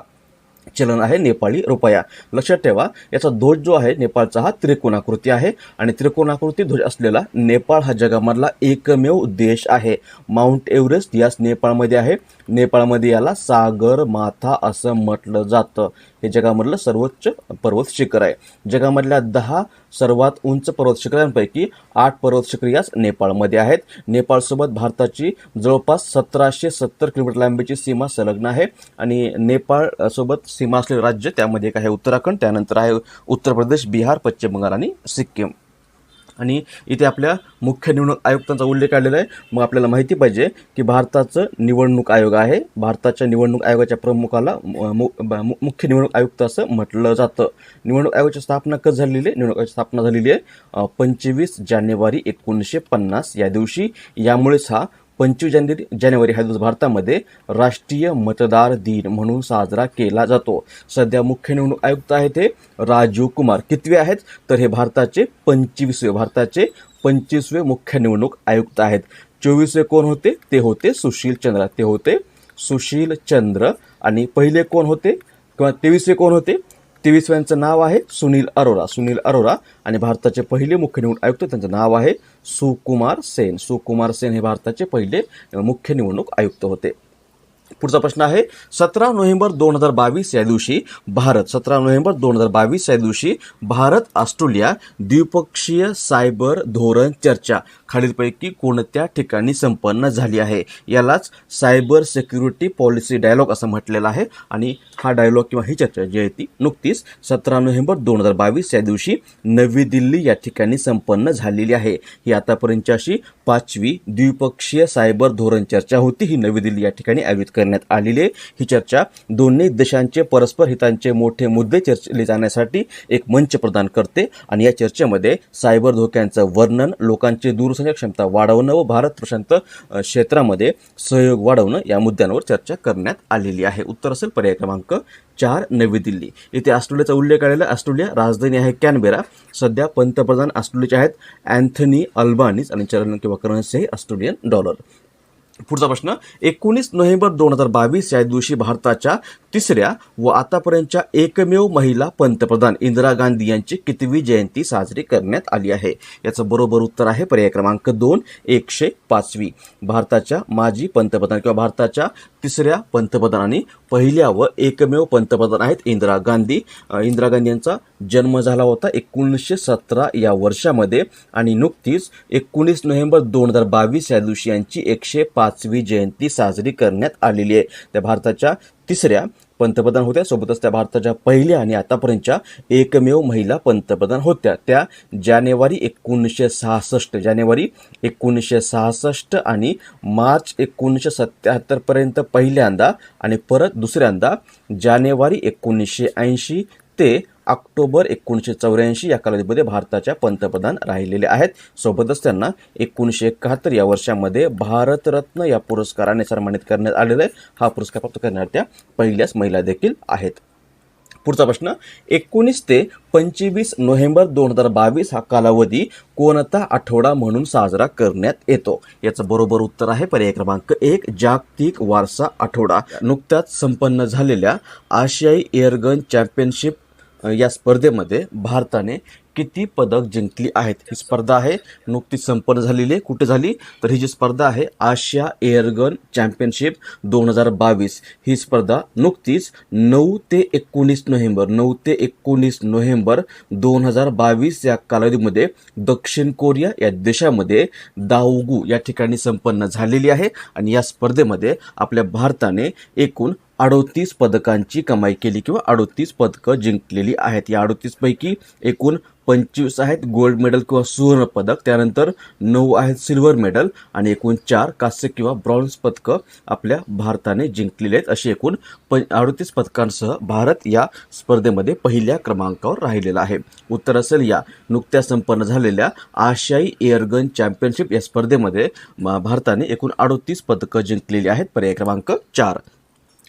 चलन आहे नेपाळी रुपया. लक्षात ठेवा याचा ध्वज जो आहे नेपाळचा हा त्रिकोणाकृती आहे आणि त्रिकोणाकृती ध्वज असलेला नेपाळ हा जगामधला एकमेव देश आहे. माउंट एव्हरेस्ट याच नेपाळमध्ये आहे. नेपाळमध्ये याला सागर माथा असं म्हटलं जातं. हे जगामधलं सर्वोच्च पर्वत शिखर आहे. जगामधल्या 10 सर्वात उंच पर्वत शिखरांपैकी 8 पर्वत शिखर याच नेपाळमध्ये आहेत. नेपाळसोबत भारताची जवळपास 1770 किलोमीटर लांबीची सीमा संलग्न आहे आणि नेपाळ सोबत सीमा असलेले राज्य त्यामध्ये एक आहे उत्तराखंड, त्यानंतर आहे उत्तर प्रदेश, बिहार, पश्चिम बंगाल आणि सिक्कीम. आणि इथे आपल्या मुख्य निवडणूक आयुक्तांचा उल्लेख आलेला आहे. मग आपल्याला माहिती पाहिजे की भारताचं निवडणूक आयोग आहे. भारताच्या निवडणूक आयोगाच्या प्रमुखाला मुख्य निवडणूक आयुक्त असं म्हटलं जातं. निवडणूक आयोगाची स्थापना कधी झालेली आहे? निवडणूक आयोगाची स्थापना झालेली आहे 25 जानेवारी 1950 या दिवशी. यामुळेच हा 25 जानेवारी हा दिवस भारतामध्ये राष्ट्रीय मतदार दिन म्हणून साजरा केला जातो. सध्या मुख्य निवडणूक आयुक्त आहेत हे राजीव कुमार. कितवे आहेत? तर हे भारताचे 25वे मुख्य निवडणूक आयुक्त आहेत. 24वे कोण होते? ते होते सुशील चंद्र. आणि पहिले कोण होते किंवा 23वे कोण होते? 23व्यांचं नाव आहे सुनील अरोरा. आणि भारताचे पहिले मुख्य निवडणूक आयुक्त त्यांचं नाव आहे सुकुमार सेन हे भारताचे पहिले मुख्य निवडणूक आयुक्त होते. पुढचा प्रश्न आहे 17 नोव्हेंबर 2022 या दिवशी भारत ऑस्ट्रेलिया द्विपक्षीय सायबर धोरण चर्चा खालीलपैकी कोणत्या ठिकाणी संपन्न झाली आहे? यालाच सायबर सिक्युरिटी पॉलिसी डायलॉग असं म्हटलेलं आहे. आणि हा डायलॉग किंवा ही चर्चा जी आहे ती नुकतीच 17 नोव्हेंबर 2022 या दिवशी नवी दिल्ली या ठिकाणी संपन्न झालेली आहे. ही आतापर्यंतची अशी 5वी द्विपक्षीय सायबर धोरण चर्चा होती. ही नवी दिल्ली या ठिकाणी आयोजित करण्यात आलेली आहे. ही चर्चा दोन्ही देशांचे परस्पर हितांचे मोठे मुद्दे चर्चिले जाण्यासाठी एक मंच प्रदान करते. आणि या चर्चेमध्ये सायबर धोक्यांचं वर्णन, लोकांची दूरसंचार क्षमता वाढवणं व भारत प्रशांत क्षेत्रामध्ये सहयोग वाढवणं या मुद्द्यांवर चर्चा करण्यात आलेली आहे. उत्तर असेल पर्याय क्रमांक 4 नवी दिल्ली. इथे ऑस्ट्रेलियाचा उल्लेख आलेला. ऑस्ट्रेलिया राजधानी आहे कॅनबेरा. सध्या पंतप्रधान ऑस्ट्रेलियाचे आहेत अँथनी अल्बानीज आणि चलन किंवा करन्सी आहे ऑस्ट्रेलियन डॉलर. पुढचा प्रश्न 19 नोव्हेंबर 2022 या दिवशी भारताच्या तिसऱ्या व आतापर्यंतच्या एकमेव महिला पंतप्रधान इंदिरा गांधी यांची कितवी जयंती साजरी करण्यात आली आहे? याचं बरोबर उत्तर आहे पर्याय क्रमांक 2 105वी. भारताच्या माजी पंतप्रधान किंवा भारताच्या तिसऱ्या पंतप्रधान आणि पहिल्या व एकमेव पंतप्रधान आहेत इंदिरा गांधी. इंदिरा गांधी यांचा जन्म झाला होता 1917 या वर्षामध्ये आणि नुकतीच 19 नोव्हेंबर 2022 या दिवशी यांची 105वी जयंती साजरी करण्यात आलेली आहे. त्या भारताच्या तिसऱ्या पंतप्रधान होत्या. सोबतच त्या भारताच्या पहिल्या आणि आतापर्यंतच्या एकमेव महिला पंतप्रधान होत्या. त्या जानेवारी 1966 आणि मार्च 1977 पर्यंत पहिल्यांदा आणि परत दुसऱ्यांदा जानेवारी 1980 ते ऑक्टोबर 1984 या कालावधीमध्ये भारताच्या पंतप्रधान राहिलेले आहेत. सोबतच त्यांना 1971 या वर्षामध्ये भारतरत्न या पुरस्काराने सन्मानित करण्यात आलेलं आहे. हा पुरस्कार प्राप्त करणाऱ्या त्या पहिल्याच महिला देखील आहेत. पुढचा प्रश्न, 19 ते 25 नोव्हेंबर 2022 हा कालावधी कोणता आठवडा म्हणून साजरा करण्यात येतो? याचं बरोबर उत्तर आहे पर्याय क्रमांक 1, जागतिक वारसा आठवडा. नुकत्याच संपन्न झालेल्या आशियाई एअरगन चॅम्पियनशिप या स्पर्धेमध्ये भारताने किती पदक जिंकली आहेत? ही स्पर्धा आहे नुकतीच संपन्न झालेली आहे. कुठे झाली तर ही जी स्पर्धा आहे आशिया एअरगन चॅम्पियनशिप 2022, ही स्पर्धा नुकतीच 9 ते 19 नोव्हेंबर 2022 या कालावधीमध्ये दक्षिण कोरिया या देशामध्ये दाऊगू या ठिकाणी संपन्न झालेली आहे. आणि या स्पर्धेमध्ये आपल्या भारताने एकूण 38 पदकांची कमाई केली किंवा 38 पदकं जिंकलेली आहेत. या 38 पैकी एकूण 25 आहेत गोल्ड मेडल किंवा सुवर्ण पदक, त्यानंतर 9 आहेत सिल्वर मेडल आणि एकूण 4 कांस्य किंवा ब्रॉन्झ पदकं आपल्या भारताने जिंकलेली आहेत. अशी एकूण 38 पदकांसह भारत या स्पर्धेमध्ये पहिल्या क्रमांकावर राहिलेला आहे. उत्तर असेल या नुकत्याच संपन्न झालेल्या आशियाई एअरगन चॅम्पियनशिप या स्पर्धेमध्ये भारताने एकूण 38 पदकं जिंकलेली आहेत. पर्याय क्रमांक 4.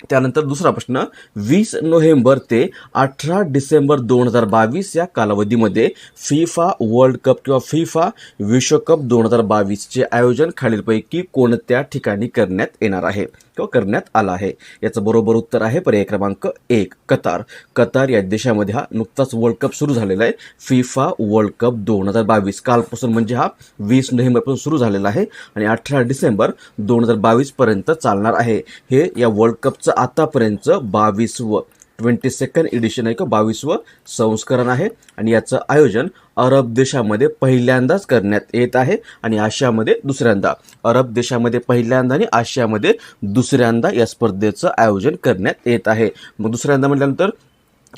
त्यानंतर दुसरा प्रश्न, 20 नोव्हेंबर ते 18 डिसेंबर 2022 या कालावधीमध्ये फिफा वर्ल्ड कप किंवा फिफा विश्वकप 2022 चे आयोजन खालीलपैकी कोणत्या ठिकाणी करण्यात येणार आहे किंवा करण्यात आलं आहे? याचं बरोबर उत्तर आहे पर्याय क्रमांक 1, कतार. कतार या देशामध्ये हा नुकताच वर्ल्ड कप सुरू झालेला आहे. फिफा वर्ल्ड कप 2022 कालपासून म्हणजे हा 20 नोव्हेंबरपासून सुरू झालेला आहे आणि 18 डिसेंबर 2022 पर्यंत चालणार आहे. हे या वर्ल्ड कपचं आतापर्यंत 22व 22nd एडिशन आहे किंवा 22व संस्करण आहे आणि याचं आयोजन अरब देशामध्ये पहिल्यांदाच करण्यात येत आहे आणि आशियामध्ये दुसऱ्यांदा. अरब देशामध्ये पहिल्यांदा आणि आशियामध्ये दुसऱ्यांदा या स्पर्धेचं आयोजन करण्यात येत आहे. मग दुसऱ्यांदा म्हटल्यानंतर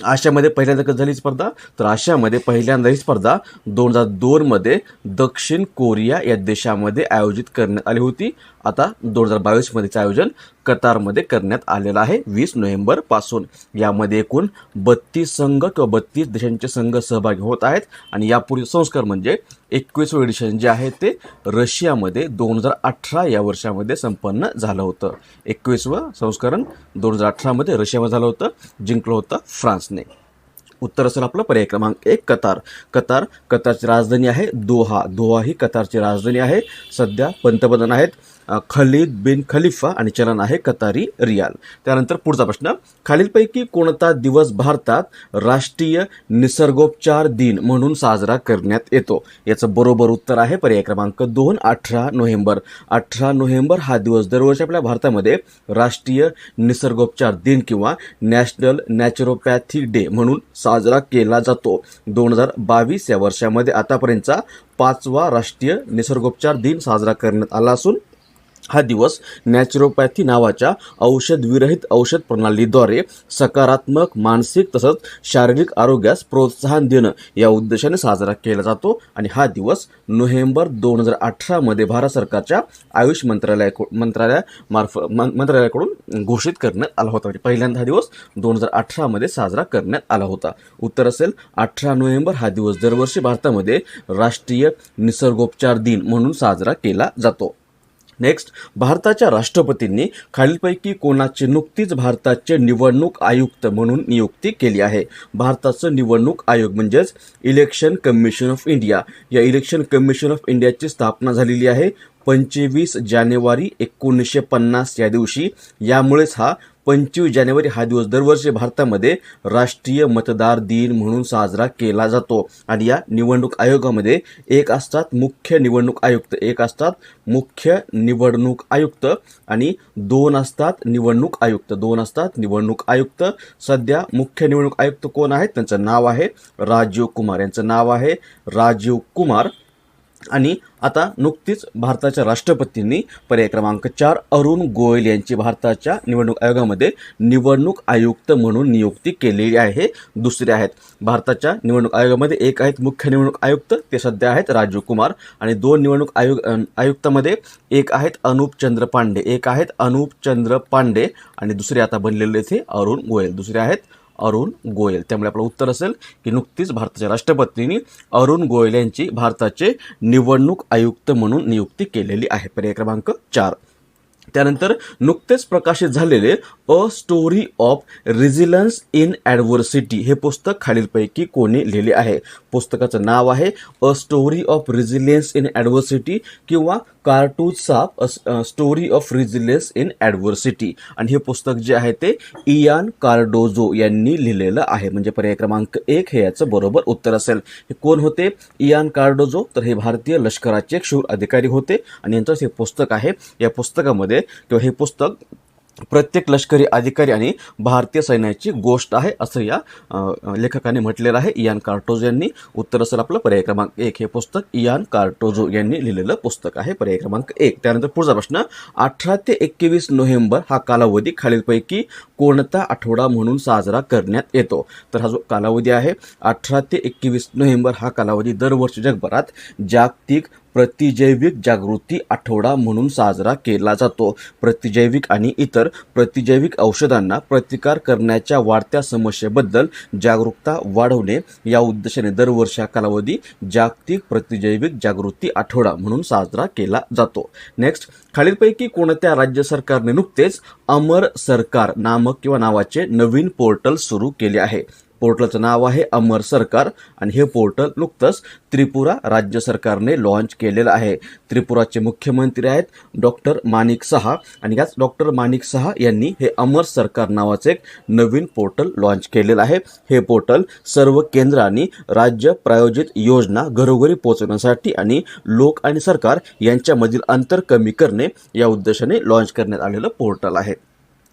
आशियामध्ये पहिल्यांदा कधी झाली स्पर्धा तर आशियामध्ये पहिल्यांदा ही स्पर्धा 2002 मध्ये दक्षिण कोरिया या देशामध्ये आयोजित करण्यात आली होती. आता 2022 मध्येचं आयोजन कतारमध्ये करण्यात आलेलं आहे 20 नोव्हेंबर पासून. यामध्ये एकूण 32 संघ किंवा 32 देशांचे संघ सहभागी होत आहेत आणि यापूर्वी संस्कार म्हणजे 21वे एडिशन जे आहे ते रशियामध्ये 2018 या वर्षामध्ये संपन्न झालं होतं. 21वं संस्करण 2018 मध्ये रशियामध्ये झालं होतं, जिंकलं होतं फ्रान्सने. उत्तर असेल आपलं पर्याय क्रमांक 1, कतार. कतारची राजधानी आहे दोहा. दोहा ही कतारची राजधानी आहे. सध्या पंतप्रधान आहेत खलीद बिन खलिफा आणि चलन आहे कतारी रियाल. त्यानंतर पुढचा प्रश्न, खालीलपैकी कोणता दिवस भारतात राष्ट्रीय निसर्गोपचार दिन म्हणून साजरा करण्यात येतो? याचं बरोबर उत्तर आहे पर्याय क्रमांक 2, 18 नोव्हेंबर. 18 नोव्हेंबर हा दिवस दरवर्षी आपल्या भारतामध्ये राष्ट्रीय निसर्गोपचार दिन किंवा नॅशनल नॅचरोपॅथी डे म्हणून साजरा केला जातो. 2022 या वर्षामध्ये आतापर्यंतचा 5वा राष्ट्रीय निसर्गोपचार दिन साजरा करण्यात आला असून हा दिवस नॅचरोपॅथी नावाच्या औषधविरहित औषध प्रणालीद्वारे सकारात्मक मानसिक तसंच शारीरिक आरोग्यास प्रोत्साहन देणं या उद्देशाने साजरा केला जातो आणि हा दिवस नोव्हेंबर 2018 मध्ये भारत सरकारच्या आयुष मंत्रालयाकडून घोषित करण्यात आला होता. म्हणजे पहिल्यांदा हा दिवस 2018 मध्ये साजरा करण्यात आला होता. उत्तर असेल 18 नोव्हेंबर हा दिवस दरवर्षी भारतामध्ये राष्ट्रीय निसर्गोपचार दिन म्हणून साजरा केला जातो. नेक्स्ट, भारताच्या राष्ट्रपतींनी खालीलपैकी कोणाची नुकतीच भारताचे निवडणूक आयुक्त म्हणून नियुक्ती केली आहे? भारताचं निवडणूक आयोग म्हणजेच इलेक्शन कमिशन ऑफ इंडिया, या इलेक्शन कमिशन ऑफ इंडियाची स्थापना झालेली आहे 25 जानेवारी 1950 या दिवशी. यामुळेच हा 25 जानेवारी हा दिवस दरवर्षी भारतामध्ये राष्ट्रीय मतदार दिन म्हणून साजरा केला जातो. आणि या निवडणूक आयोगामध्ये एक असतात मुख्य निवडणूक आयुक्त आणि दोन असतात निवडणूक आयुक्त. सध्या मुख्य निवडणूक आयुक्त कोण आहेत? त्यांचं नाव आहे राजीव कुमार. आणि आता नुकतीच भारताच्या राष्ट्रपतींनी पर्याय क्रमांक 4 अरुण गोयल यांची भारताच्या निवडणूक आयोगामध्ये निवडणूक आयुक्त म्हणून नियुक्ती केलेली आहे. दुसरे आहेत भारताच्या निवडणूक आयोगामध्ये एक आहेत मुख्य निवडणूक आयुक्त, ते सध्या आहेत राजीव कुमार. आणि दोन निवडणूक आयुक्तामध्ये एक आहेत अनुप चंद्र पांडे आणि दुसरे आता बनलेले ते अरुण गोयल. दुसरे आहेत अरुण गोयल. त्यामुळे आपलं उत्तर असेल की नुकतीच भारताच्या राष्ट्रपतींनी अरुण गोयल यांची भारताचे निवडणूक आयुक्त म्हणून नियुक्ती केलेली आहे. पर्याय क्रमांक 4. त्यानंतर नुकतेच प्रकाशित झालेले a story of resilience in adversity हे पुस्तक खालीलपैकी कोणी लिहिले आहे? पुस्तकाचं नाव आहे a story of resilience in adversity किंवा cartoons of story of resilience in adversity. आणि हे पुस्तक जे आहे ते इयान कार्डोझो यांनी लिहिलेलं आहे. म्हणजे पर्याय क्रमांक 1 हे याचं बरोबर उत्तर असेल. हे कोण होते इयान कार्डोझो? तर हे भारतीय लष्कराचे एक शूर अधिकारी होते आणि यांचंच हे पुस्तक आहे. या पुस्तकामध्ये किंवा हे पुस्तक प्रत्येक लष्करी अधिकारी आणि भारतीय सैन्याची गोष्ट आहे असं या लेखकाने म्हटलेलं आहे इयान कार्डोझो यांनी. उत्तर असेल आपलं पर्याय क्रमांक 1. हे पुस्तक इयान कार्डोझो यांनी लिहिलेलं पुस्तक आहे. पर्याय क्रमांक 1. त्यानंतर पुढचा प्रश्न 18 ते 21 नोव्हेंबर हा कालावधी खालीलपैकी कोणता आठवडा म्हणून साजरा करण्यात येतो? तर हा जो कालावधी आहे 18 ते 21 नोव्हेंबर हा कालावधी दरवर्षी जगभरात जागतिक प्रतिजैविक जागृती आठवडा म्हणून साजरा केला जातो. प्रतिजैविक आणि इतर प्रतिजैविक औषधांना प्रतिकार करण्याच्या वाढत्या समस्येबद्दल जागरूकता वाढवणे या उद्देशाने दरवर्षी हा कालावधी जागतिक प्रतिजैविक जागृती आठवडा म्हणून साजरा केला जातो. नेक्स्ट, खालीलपैकी कोणत्या राज्य सरकारने नुकतेच अमर सरकार नामक किंवा नावाचे नवीन पोर्टल सुरू केले आहे? पोर्टलचं नाव आहे अमर सरकार आणि हे पोर्टल नुकतंच त्रिपुरा राज्य सरकारने लॉन्च केलेलं आहे. त्रिपुराचे मुख्यमंत्री आहेत डॉक्टर माणिक सहा आणि याच डॉक्टर माणिक सहा यांनी हे अमर सरकार नावाचे एक नवीन पोर्टल लॉन्च केलेलं आहे. हे पोर्टल सर्व केंद्र आणि राज्य प्रायोजित योजना घरोघरी पोहोचवण्यासाठी आणि लोक आणि सरकार यांच्यामधील अंतर कमी करणे या उद्देशाने लॉन्च करण्यात आलेलं पोर्टल आहे.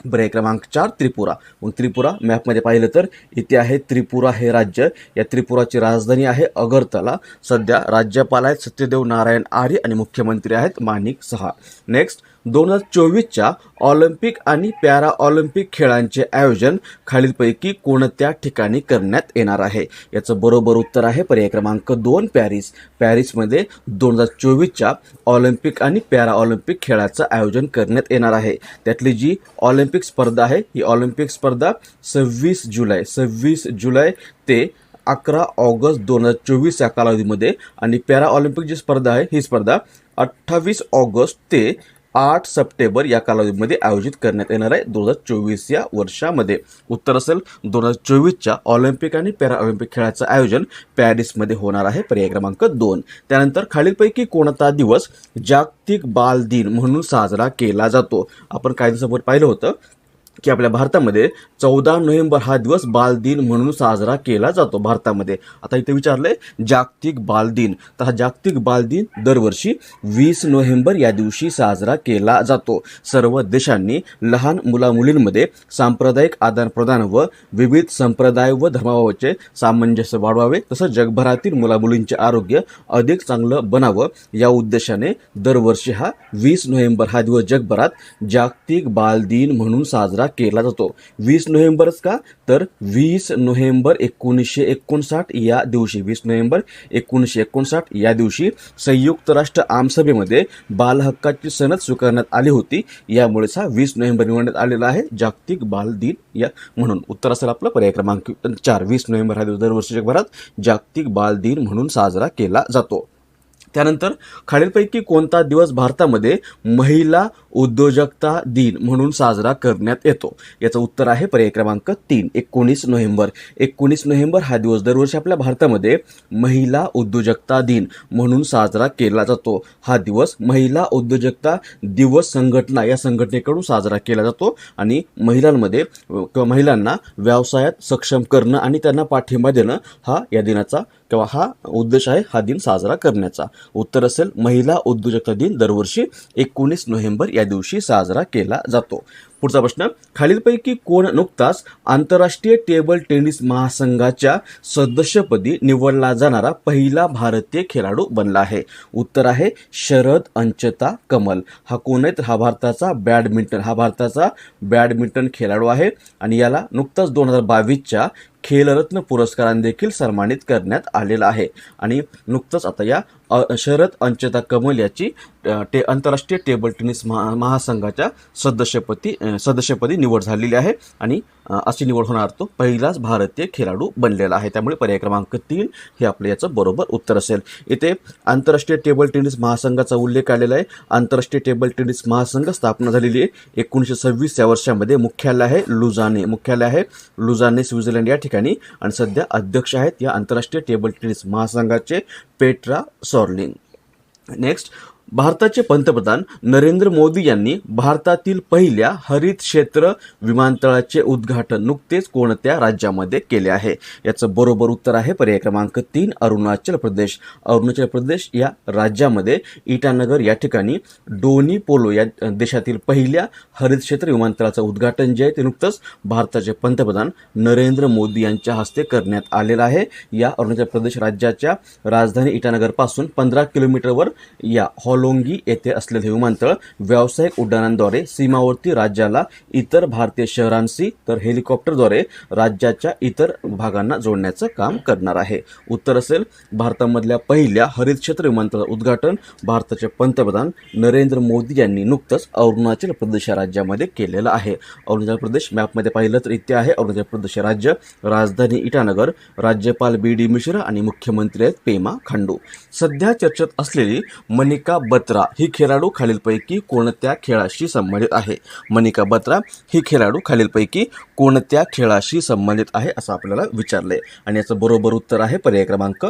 पर्याय क्रमांक 4 त्रिपुरा. मग त्रिपुरा मॅपमध्ये पाहिलं तर इथे आहे त्रिपुरा हे राज्य. या त्रिपुराची राजधानी आहे अगरतला. सध्या राज्यपाल आहेत सत्यदेव नारायण आर्य आणि मुख्यमंत्री आहेत माणिक सहा. नेक्स्ट, 2024च्या ऑलिम्पिक आणि पॅरा ऑलिम्पिक खेळांचे आयोजन खालीलपैकी कोणत्या ठिकाणी करण्यात येणार आहे? याचं बरोबर उत्तर आहे पर्याय क्रमांक 2 पॅरिस. पॅरिसमध्ये 2024च्या ऑलिम्पिक आणि पॅरा ऑलिम्पिक खेळाचं आयोजन करण्यात येणार आहे. त्यातली जी ऑलिम्पिक स्पर्धा आहे ही ऑलिम्पिक स्पर्धा 26 जुलै ते 11 ऑगस्ट 2024 या कालावधीमध्ये आणि पॅरा ऑलिम्पिक जी स्पर्धा आहे ही स्पर्धा 28 ऑगस्ट ते 8 सप्टेंबर या कालावधीमध्ये आयोजित करण्यात येणार आहे 2024 या वर्षामध्ये. उत्तर असेल 2024च्या ऑलिम्पिक आणि पॅरा ऑलिम्पिक खेळाचं आयोजन पॅरिसमध्ये होणार आहे. पर्याय क्रमांक 2. त्यानंतर खालीलपैकी कोणता दिवस जागतिक बाल दिन म्हणून साजरा केला जातो? आपण काही दिवसापूर्वी पाहिलं होतं की आपल्या भारतामध्ये 14 नोव्हेंबर हा दिवस बाल दिन म्हणून साजरा केला जातो भारतामध्ये. आता इथे विचारलंय जागतिक बाल दिन. तर हा जागतिक बाल दिन दरवर्षी 20 नोव्हेंबर या दिवशी साजरा केला जातो. सर्व देशांनी लहान मुलामुलींमध्ये सांप्रदायिक आदानप्रदान व विविध संप्रदाय व धर्माबाबतचे सामंजस्य वाढवावे तसंच जगभरातील मुलामुलींचे आरोग्य अधिक चांगलं बनावं या उद्देशाने दरवर्षी हा 20 नोव्हेंबर हा दिवस जगभरात जागतिक बाल दिन म्हणून साजरा केला जातो. 20 नोव्हेंबरच का? तर 20 नोव्हेंबर 1959 या दिवशी 20 नोव्हेंबर 1959 या दिवशी संयुक्त राष्ट्र आमसभेमध्ये बाल हक्काची सनद स्वीकारण्यात आली होती. यामुळेच हा 20 नोव्हेंबर निवडण्यात आलेला आहे जागतिक बाल दिन या म्हणून. उत्तर असेल आपलं पर्याय क्रमांक 4. 20 नोव्हेंबर हा दिवस दरवर्षी जगभरात जागतिक बाल दिन म्हणून साजरा केला जातो. त्यानंतर खालीलपैकी कोणता दिवस भारतामध्ये महिला उद्योजकता दिन म्हणून साजरा करण्यात येतो? याचं उत्तर आहे पर्याय क्रमांक 3. 19 नोव्हेंबर. 19 नोव्हेंबर हा दिवस दरवर्षी आपल्या भारतामध्ये महिला उद्योजकता दिन म्हणून साजरा केला जातो. हा दिवस महिला उद्योजकता दिवस संघटना या संघटनेकडून साजरा केला जातो आणि महिलांमध्ये किंवा महिलांना व्यवसायात सक्षम करणं आणि त्यांना पाठिंबा देणं हा या दिनाचा किंवा हा उद्देश आहे हा दिन साजरा करण्याचा. उत्तर असेल महिला उद्योजकता दिन दरवर्षी 19 नोव्हेंबर या दिवशी साजरा केला जातो. पुढचा प्रश्न, खालीलपैकी कोण नुकताच आंतरराष्ट्रीय टेबल टेनिस महासंघाच्या सदस्यपदी निवडला जाणारा पहिला भारतीय खेळाडू बनला आहे? उत्तर आहे शरद अंचता कमल. हा कोण आहे? तर हा भारताचा बॅडमिंटन खेळाडू आहे आणि याला नुकताच 2022च्या खेलरत्न पुरस्काराने देखील सन्मानित करण्यात आलेला आहे. आणि नुकतंच आता या शरद अंचता कमल याची आंतरराष्ट्रीय टेबल टेनिस महासंघाच्या सदस्यपदी सदस्यपदी निवड झालेली आहे आणि अशी निवड होणार तो पहिलाच भारतीय खेळाडू बनलेला आहे. त्यामुळे पर्याय क्रमांक 3 हे आपलं याचं बरोबर उत्तर असेल. इथे आंतरराष्ट्रीय टेबल टेनिस महासंघाचा उल्लेख आलेला आहे. आंतरराष्ट्रीय टेबल टेनिस महासंघ स्थापना झालेली आहे 1926 या वर्षामध्ये. मुख्यालय आहे लुझाने स्वित्झर्लंड या ठिकाणी आणि सध्या अध्यक्ष आहेत या आंतरराष्ट्रीय टेबल टेनिस महासंघाचे पेट्रा सॉर्लिंग. नेक्स्ट, भारताचे पंतप्रधान नरेंद्र मोदी यांनी भारतातील पहिल्या हरित क्षेत्र विमानतळाचे उद्घाटन नुकतेच कोणत्या राज्यामध्ये केले आहे? याचं बरोबर उत्तर आहे पर्याय क्रमांक 3 अरुणाचल प्रदेश. अरुणाचल प्रदेश या राज्यामध्ये इटानगर या ठिकाणी डोनी पोलो या देशातील पहिल्या हरित क्षेत्र विमानतळाचं उद्घाटन जे आहे ते नुकतंच भारताचे पंतप्रधान नरेंद्र मोदी यांच्या हस्ते करण्यात आलेलं आहे. या अरुणाचल प्रदेश राज्याच्या राजधानी इटानगरपासून 15 किलोमीटरवर या होलोंगी येथे असलेले विमानतळ व्यावसायिक उड्डाणांद्वारे सीमावर्ती राज्याला इतर भारतीय शहरांशी तर हेलिकॉप्टरद्वारे राज्याच्या इतर भागांना जोडण्याचं काम करणार आहे. उत्तर असेल भारतामधल्या पहिल्या हरित क्षेत्र विमानतळाचं उद्घाटन भारताचे पंतप्रधान नरेंद्र मोदी यांनी नुकतंच अरुणाचल प्रदेश या राज्यामध्ये केलेलं आहे. अरुणाचल प्रदेश मॅपमध्ये पाहिलं तर इथे आहे अरुणाचल प्रदेश राज्य, राजधानी इटानगर, राज्यपाल बी.डी. मिश्रा आणि मुख्यमंत्री आहेत पेमा खांडू. सध्या चर्चेत असलेली मनिका बत्रा ही खेळाडू खालीलपैकी कोणत्या खेळाशी संबंधित आहे? मनिका बत्रा ही खेळाडू खालीलपैकी कोणत्या खेळाशी संबंधित आहे असं आपल्याला विचारलंय आणि याचं बरोबर उत्तर आहे पर्याय क्रमांक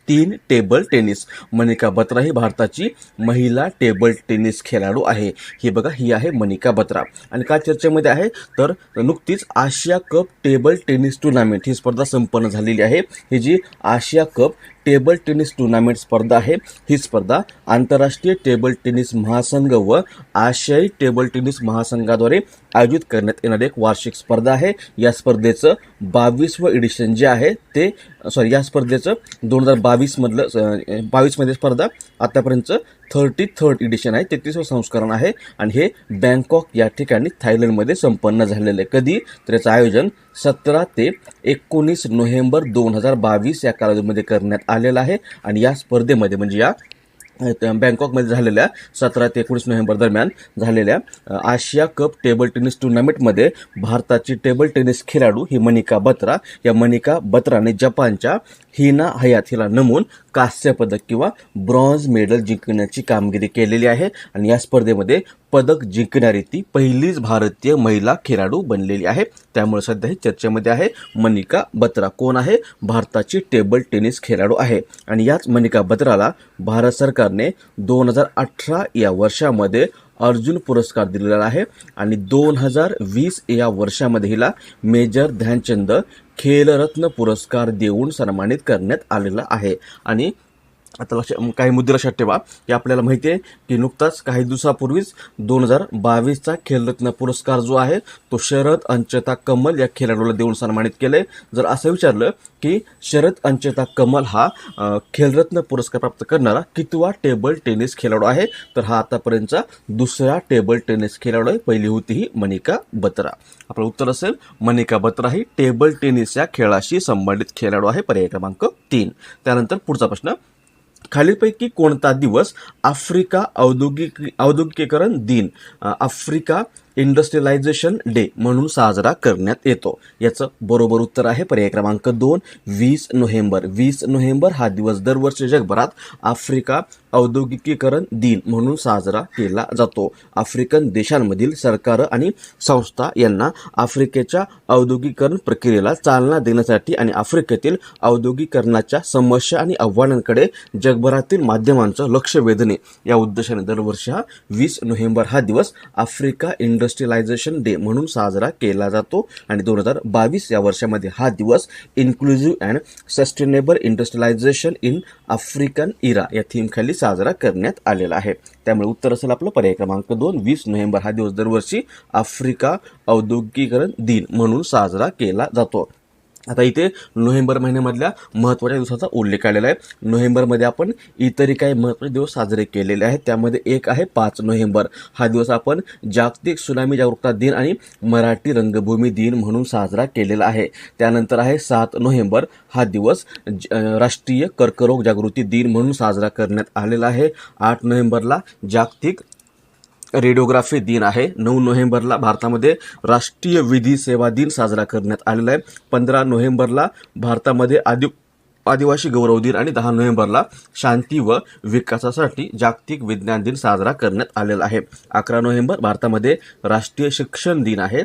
3 टेबल टेनिस. मनिका बत्रा ही भारताची महिला टेबल टेनिस खेळाडू आहे. ही बघा, ही आहे मनिका बत्रा. आणि का चर्चेमध्ये आहे तर नुकतीच आशिया कप टेबल टेनिस टुर्नामेंट ही स्पर्धा संपन्न झालेली आहे. ही जी आशिया कप टेबल टेनिस टुर्नामेंट स्पर्धा आहे ही स्पर्धा आंतरराष्ट्रीय टेबल टेनिस महासंघ व आशियाई टेबल टेनिस महासंघाद्वारे आयोजित करण्यात येणारी एक वार्षिक स्पर्धा आहे. या स्पर्धेचं 22वं एडिशन जे आहे ते या स्पर्धेचं 2022 मध्ये स्पर्धा आतापर्यंत 33rd एडिशन आहे, 33वं संस्करण आहे आणि हे बँकॉक या ठिकाणी थायलंडमध्ये संपन्न झालेलं आहे. कधी तर याचं आयोजन 17 ते 19 नोव्हेंबर 2022 या कालावधीमध्ये करण्यात आलेलं आहे आणि या स्पर्धेमध्ये म्हणजे या बँकॉकमध्ये झालेल्या 17 ते 19 नोव्हेंबर दरम्यान झालेल्या आशिया कप टेबल टेनिस टुर्नामेंटमध्ये भारताची टेबल टेनिस खेळाडू ही मनिका बत्रा, या मनिका बत्राने जपानच्या हिना हयात हिला नमून कांस्य पदक किंवा ब्रॉन्झ मेडल जिंकण्याची कामगिरी केलेली आहे आणि या स्पर्धेमध्ये पदक जिंकणारी ती पहिलीच भारतीय महिला खेळाडू बनलेली आहे. त्यामुळे सध्या ही चर्चेमध्ये आहे मनिका बत्रा. कोण आहे? भारताची टेबल टेनिस खेळाडू आहे आणि याच मनिका बत्राला भारत सरकारने 2018 या वर्षामध्ये अर्जुन पुरस्कार दिलेला आहे आणि 2020 या वर्षामध्ये हिला मेजर ध्यानचंद खेलरत्न पुरस्कार देऊन सन्मानित करण्यात आलेला आहे. आणि आता काही मुद्दे लक्षात ठेवा की आपल्याला माहिती आहे की नुकताच काही दिवसापूर्वीच 2022चा खेलरत्न पुरस्कार जो आहे तो शरद अंचता कमल या खेळाडूला देऊन सन्मानित केले. जर असं विचारलं की शरद अंचता कमल हा खेलरत्न पुरस्कार प्राप्त करणारा कितवा टेबल टेनिस खेळाडू आहे तर हा आतापर्यंतचा दुसरा टेबल टेनिस खेळाडू आहे. पहिली होती ही मनिका बत्रा. आपलं उत्तर असेल मनिका बत्रा ही टेबल टेनिस या खेळाशी संबंधित खेळाडू आहे. पर्याय क्रमांक 3. त्यानंतर पुढचा प्रश्न, खालीलपैकी कोणता दिवस आफ्रिका औद्योगिकीकरण दिन आफ्रिका इंडस्ट्रियलायझेशन डे म्हणून साजरा करण्यात येतो? याचं बरोबर उत्तर आहे पर्याय क्रमांक 2 20 नोव्हेंबर. 20 नोव्हेंबर हा दिवस दरवर्षी जगभरात आफ्रिका औद्योगिकीकरण दिन म्हणून साजरा केला जातो. आफ्रिकन देशांमधील सरकार आणि संस्था यांना आफ्रिकेच्या औद्योगिकीकरण प्रक्रियेला चालना देण्यासाठी आणि आफ्रिकेतील औद्योगिकीकरणाच्या समस्या आणि आव्हानांकडे जगभरातील माध्यमांचं लक्ष वेधणे या उद्देशाने दरवर्षी हा 20 नोव्हेंबर हा दिवस आफ्रिका इंडस्ट्रियलायझेशन डे म्हणून साजरा केला जातो आणि 2022 या वर्षामध्ये हा दिवस inclusive and sustainable industrialisation in African era या थीम खाली साजरा करण्यात आलेला आहे. त्यामुळे उत्तर असेल आपलं पर्याय क्रमांक 2 20 नोव्हेंबर हा दिवस दरवर्षी आफ्रिका औद्योगिकीकरण दिन म्हणून साजरा केला जातो. आता इथे नोव्हेंबर महिन्यामधल्या महत्त्वाच्या दिवसाचा उल्लेख आलेला आहे. नोव्हेंबरमध्ये आपण इतरही काही महत्त्वाचे दिवस साजरे केलेले आहेत. त्यामध्ये एक आहे 5 नोव्हेंबर. हा दिवस आपण जागतिक सुनामी जागरूकता दिन आणि मराठी रंगभूमी दिन म्हणून साजरा केलेला आहे. त्यानंतर आहे 7 नोव्हेंबर. हा दिवस राष्ट्रीय कर्करोग जागृती दिन म्हणून साजरा करण्यात आलेला आहे. 8 नोव्हेंबरला जागतिक रेडिओग्राफी दिन आहे. 9 नोव्हेंबरला भारतामध्ये राष्ट्रीय विधी सेवा दिन साजरा करण्यात आलेला आहे. 15 नोव्हेंबरला भारतामध्ये आदिवासी गौरव दिन आणि 10 नोव्हेंबरला शांती व विकासासाठी जागतिक विज्ञान दिन साजरा करण्यात आलेला आहे. 11 नोव्हेंबर भारतामध्ये राष्ट्रीय शिक्षण दिन आहे.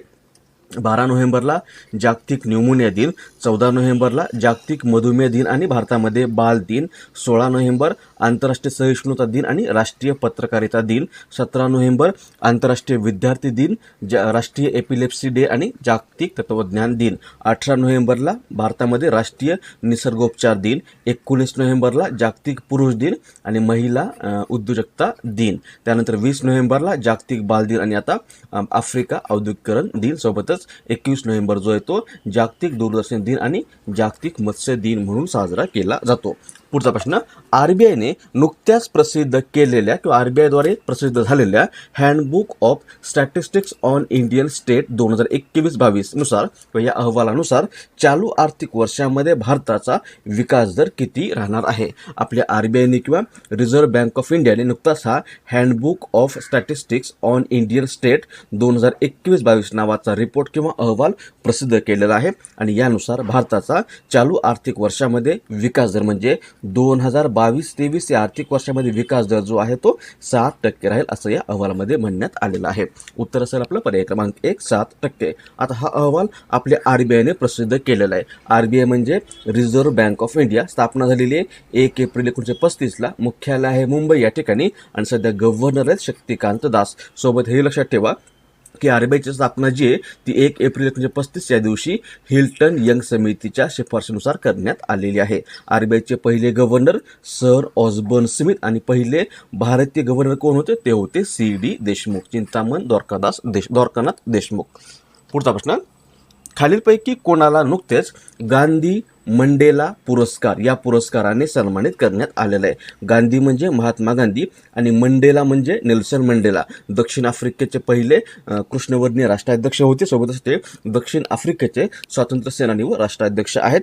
12 नोव्हेंबरला जागतिक न्यूमोनिया दिन, 14 नोव्हेंबरला जागतिक मधुमेह दिन आणि भारतामध्ये बाल दिन, 16 नोव्हेंबर आंतरराष्ट्रीय सहिष्णुता दिन आणि राष्ट्रीय पत्रकारिता दिन, 17 नोव्हेंबर आंतरराष्ट्रीय विद्यार्थी दिन, राष्ट्रीय एपिलेप्सी डे आणि जागतिक तत्वज्ञान दिन, 18 नोव्हेंबरला भारतामध्ये राष्ट्रीय निसर्गोपचार दिन, 19 नोव्हेंबरला जागतिक पुरुष दिन आणि महिला उद्योजकता दिन, त्यानंतर 20 नोव्हेंबरला जागतिक बाल दिन आणि आता आफ्रिका औद्योगिकरण दिन, सोबतच 21 नोव्हेंबर जो आहे तो जागतिक दूरदर्शन दिन आणि जागतिक मत्स्य दिन म्हणून साजरा केला जातो. पुढचा प्रश्न, आरबीआयने नुकत्याच प्रसिद्ध केलेल्या किंवा आरबीआयद्वारे प्रसिद्ध झालेल्या handbook of statistics on Indian state 2021-22 नुसार किंवा या अहवालानुसार चालू आर्थिक वर्षामध्ये भारताचा विकास दर किती राहणार आहे. आपल्या आरबीआयने किंवा रिझर्व्ह बँक ऑफ इंडियाने नुकताच हा handbook of statistics on Indian state 2021-22 नावाचा रिपोर्ट किंवा अहवाल प्रसिद्ध केलेला आहे आणि यानुसार भारताचा चालू आर्थिक वर्षामध्ये विकास दर म्हणजे 2022-23 या आर्थिक वर्षामध्ये विकास दर जो आहे तो 7% राहील असं या अहवालामध्ये म्हणण्यात आलेलं आहे. उत्तर असेल आपलं पर्याय क्रमांक 1, 7%. आता हा अहवाल आपल्या आरबीआयने प्रसिद्ध केलेला आहे. आरबीआय म्हणजे रिझर्व्ह बँक ऑफ इंडिया, स्थापना झालेली आहे 1 एप्रिल 1935ला, मुख्यालय आहे मुंबई या ठिकाणी आणि सध्या गव्हर्नर आहेत शक्तिकांत दास. सोबत हे लक्षात ठेवा की आरबीआयची स्थापना जी आहे ती 1 एप्रिल 1935 या दिवशी हिल्टन यंग समितीच्या शिफारशीनुसार करण्यात आलेली आहे. आरबीआयचे पहिले गव्हर्नर सर ऑसबर्न स्मिथ आणि पहिले भारतीय गव्हर्नर कोण होते ते होते सी.डी. देशमुख, चिंतामण द्वारकानाथ देशमुख. पुढचा प्रश्न, खालीलपैकी कोणाला नुकतेच गांधी मंडेला पुरस्कार या पुरस्काराने सन्मानित करण्यात आलेलं आहे. गांधी म्हणजे महात्मा गांधी आणि मंडेला म्हणजे नेल्सन मंडेला, दक्षिण आफ्रिकेचे पहिले कृष्णवर्णीय राष्ट्राध्यक्ष होते. सोबतच ते दक्षिण आफ्रिकेचे स्वातंत्र्य सेनानी व राष्ट्राध्यक्ष आहेत.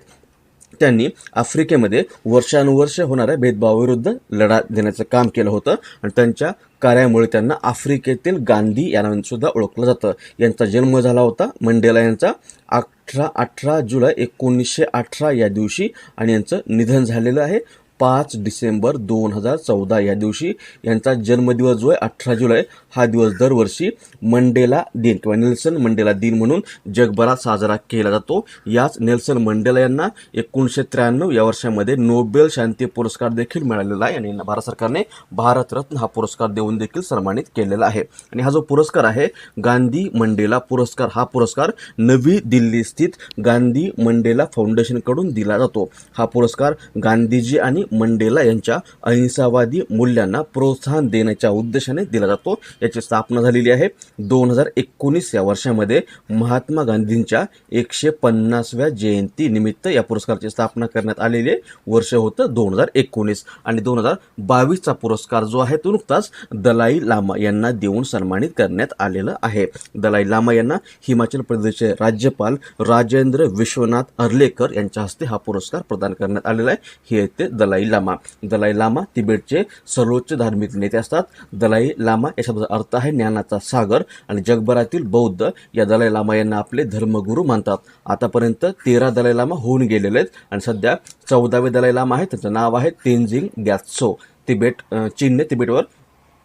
त्यांनी आफ्रिकेमध्ये वर्षानुवर्ष होणाऱ्या भेदभावाविरुद्ध लढा देण्याचं काम केलं होतं आणि त्यांच्या कार्यामुळे त्यांना आफ्रिकेतील गांधी या नावाने सुद्धा ओळखलं जातं. यांचा जन्म झाला होता मंडेला यांचा 18 जुलै 1918 या दिवशी आणि यांचं निधन झालेलं आहे 5 डिसेंबर 2014 या दिवशी. यांचा जन्मदिवस जो आहे 18 जुलै हा दिवस दरवर्षी मंडेला दिन किंवा नेल्सन मंडेला दिन म्हणून जगभरात साजरा केला जातो. याच नेल्सन मंडेला यांना 1993 या वर्षामध्ये नोबेल शांती पुरस्कार देखील मिळालेला आहे आणि यांना भारत सरकारने भारतरत्न हा पुरस्कार देऊन देखील सन्मानित केलेला आहे. आणि हा जो पुरस्कार आहे गांधी मंडेला पुरस्कार, हा पुरस्कार नवी दिल्ली स्थित गांधी मंडेला फाउंडेशनकडून दिला जातो. हा पुरस्कार गांधीजी आणि मंडेला यांच्या अहिंसावादी मूल्यांना प्रोत्साहन देण्याच्या उद्देशाने दिला जातो. याची स्थापना झालेली आहे 2019 या वर्षामध्ये. महात्मा गांधींच्या 150व्या जयंती निमित्त या पुरस्काराची स्थापना करण्यात आलेले वर्ष होतं 2019 आणि 2022चा पुरस्कार जो आहे तो नुकताच दलाई लामा यांना देऊन सन्मानित करण्यात आलेलं आहे. दलाई लामा यांना हिमाचल प्रदेशचे राज्यपाल राजेंद्र विश्वनाथ अर्लेकर यांच्या हस्ते हा पुरस्कार प्रदान करण्यात आलेला आहे. हे ते दलाई लामा. दलाई लामा तिबेटचे सर्वोच्च धार्मिक नेते असतात. दलाई लामा या शब्दाचा अर्थ आहे ज्ञानाचा सागर आणि जगभरातील बौद्ध या दलाई लामा यांना आपले धर्मगुरू मानतात. आतापर्यंत 13 दलाई लामा होऊन गेलेले आहेत आणि सध्या 14वे दलाई लामा आहे, त्याचं नाव आहे तेंजिंग ग्यात्सो. चीनने तिबेटवर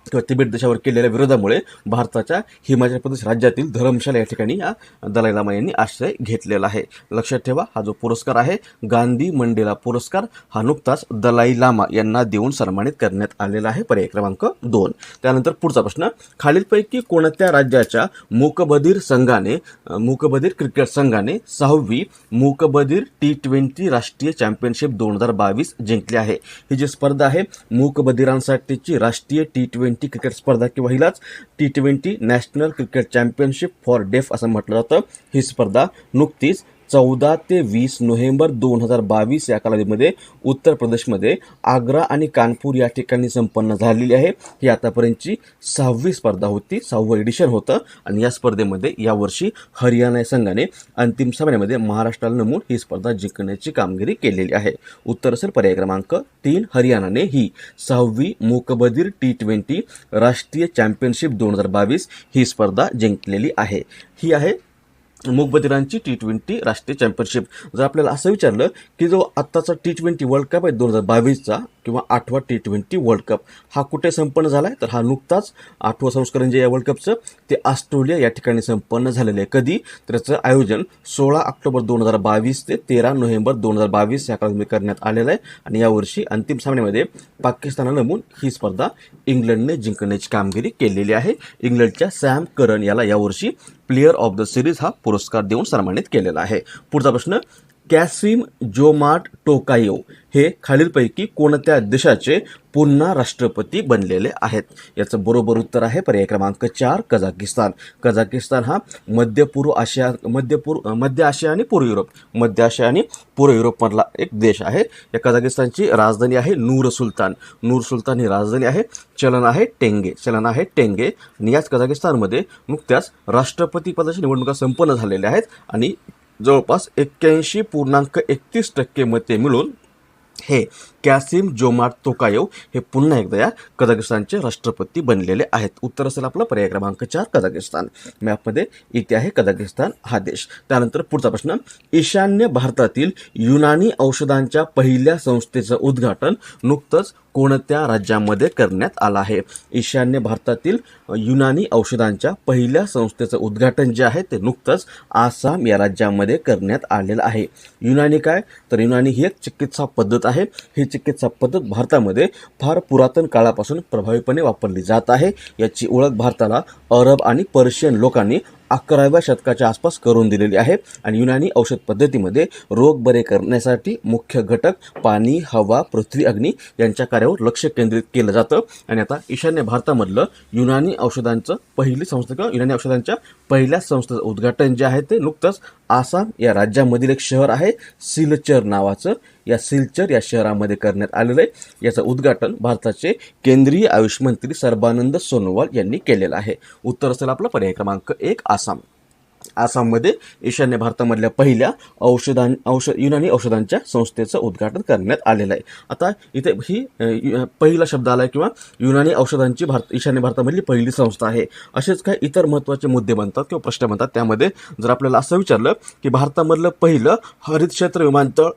किंवा तिबेट देशावर केलेल्या विरोधामुळे भारताच्या हिमाचल प्रदेश राज्यातील धर्मशाला या ठिकाणी या दलाई लामा यांनी आश्रय घेतलेला आहे. लक्षात ठेवा हा जो पुरस्कार आहे गांधी मंडेला पुरस्कार हा नुकताच दलाई लामा यांना देऊन सन्मानित करण्यात आलेला आहे. पर्याय क्रमांक 2. त्यानंतर पुढचा प्रश्न, खालीलपैकी कोणत्या राज्याच्या मूकबधीर क्रिकेट संघाने 6वी मूकबधीर T20 राष्ट्रीय चॅम्पियनशिप 2022 जिंकली आहे. ही जी स्पर्धा आहे मूकबधिरांसाठीची राष्ट्रीय T20 क्रिकेट स्पर्धा किंवा हिलाच T20 national cricket championship for डेफ असं म्हटलं जातं. ही स्पर्धा नुकतीच 14 ते 20 नोव्हेंबर 2022 या कालावधीमध्ये उत्तर प्रदेशमध्ये आग्रा आणि कानपूर या ठिकाणी संपन्न झालेली आहे. ही आतापर्यंतची 6वी स्पर्धा होती, 6वं एडिशन होतं आणि या स्पर्धेमध्ये यावर्षी हरियाणा या संघाने अंतिम सामन्यामध्ये महाराष्ट्राला नमून ही स्पर्धा जिंकण्याची कामगिरी केलेली आहे. उत्तर असेल पर्याय क्रमांक 3. हरियाणाने ही 6वी मूकबधीर T20 राष्ट्रीय चॅम्पियनशिप 2022 ही स्पर्धा जिंकलेली आहे. ही आहे मूकबधिरांची T20 राष्ट्रीय चॅम्पियनशिप. जर आपल्याला असं विचारलं की जो आत्ताचा T20 वर्ल्ड कप आहे 2022चा किंवा 8वा T20 वर्ल्ड कप हा कुठे संपन्न झाला आहे, तर हा नुकताच 8वं संस्करण जे या वर्ल्ड कपचं ते ऑस्ट्रेलिया या ठिकाणी संपन्न झालेलं आहे. कधी तर याचं आयोजन 16 ऑक्टोबर 2022 ते 13 नोव्हेंबर 2022 या कालावधीमध्ये करण्यात आलेलं आहे आणि यावर्षी अंतिम सामन्यामध्ये पाकिस्तानाला नमून ही स्पर्धा इंग्लंडने जिंकण्याची कामगिरी केलेली आहे. इंग्लंडच्या सॅम करन याला यावर्षी प्लेयर ऑफ द सिरीज हा पुरस्कार देऊन सन्मानित केलेला आहे. पुढचा प्रश्न, कॅसिम जोमार्ट टोकायेव हे खालीलपैकी कोणत्या देशाचे पुन्हा राष्ट्रपती बनलेले आहेत? याचं बरोबर उत्तर आहे पर्याय क्रमांक 4 कझाकिस्तान. कझाकिस्तान हा मध्य आशिया आणि पूर्व युरोपमधला एक देश आहे. या कझाकिस्तानची राजधानी आहे नूर सुलतान. नूर सुलतान ही राजधानी आहे. चलन आहे टेंगे आणि याच कझाकिस्तानमध्ये नुकत्याच राष्ट्रपती पदाच्या निवडणुका संपन्न झालेल्या आहेत आणि जवळपास 81.31% मते मिळून हे कॅसिम जोमार्ट टोकायेव हे पुन्हा एकदा या कझाकिस्तानचे राष्ट्रपती बनलेले आहेत. उत्तर असेल आपलं पर्याय क्रमांक 4 कझाकिस्तान. मॅपमध्ये इथे आहे कझाकिस्तान हा देश. त्यानंतर पुढचा प्रश्न, ईशान्य भारतातील युनानी औषधांच्या पहिल्या संस्थेचं उद्घाटन नुकतंच कोणत्या राज्यामध्ये करण्यात आलं आहे? ईशान्य भारतातील युनानी औषधांच्या पहिल्या संस्थेचं उद्घाटन जे आहे ते नुकतंच आसाम या राज्यामध्ये करण्यात आलेलं आहे. युनानी काय, तर युनानी ही एक चिकित्सा पद्धत आहे. ही चिकित्सा पद्धत भारतामध्ये फार पुरातन काळापासून प्रभावीपणे वापरली जात आहे. याची ओळख भारताला अरब आणि पर्शियन लोकांनी 11व्या शतकाच्या आसपास करून दिलेली आहे आणि युनानी औषध पद्धतीमध्ये रोग बरे करण्यासाठी मुख्य घटक पाणी, हवा, पृथ्वी, अग्नी यांच्या कार्यावर लक्ष केंद्रित केलं जातं. आणि आता ईशान्य भारतामधलं युनानी औषधांचं पहिली संस्था किंवा युनानी औषधांच्या पहिल्या संस्थेचं उद्घाटन जे आहे ते नुकतंच आसाम या राज्यामधील एक शहर आहे सिलचर नावाचं, या सिलचर या शहरामध्ये करण्यात आलेलं आहे. याचं उद्घाटन भारताचे केंद्रीय आयुष मंत्री सर्बानंद सोनोवाल यांनी केलेलं आहे. उत्तर असेल आपलं पर्याय क्रमांक 1 आसाम. आसाममध्ये ईशान्य भारतामधल्या पहिल्या युनानी औषधांच्या संस्थेचं उद्घाटन करण्यात आलेलं आहे. आता इथे ही पहिला शब्द आला किंवा युनानी औषधांची ईशान्य भारतामधली पहिली संस्था आहे. असेच काही इतर महत्त्वाचे मुद्दे बनतात किंवा प्रश्न बनतात. त्यामध्ये जर आपल्याला असं विचारलं की भारतामधलं पहिलं हरित क्षेत्र विमानतळ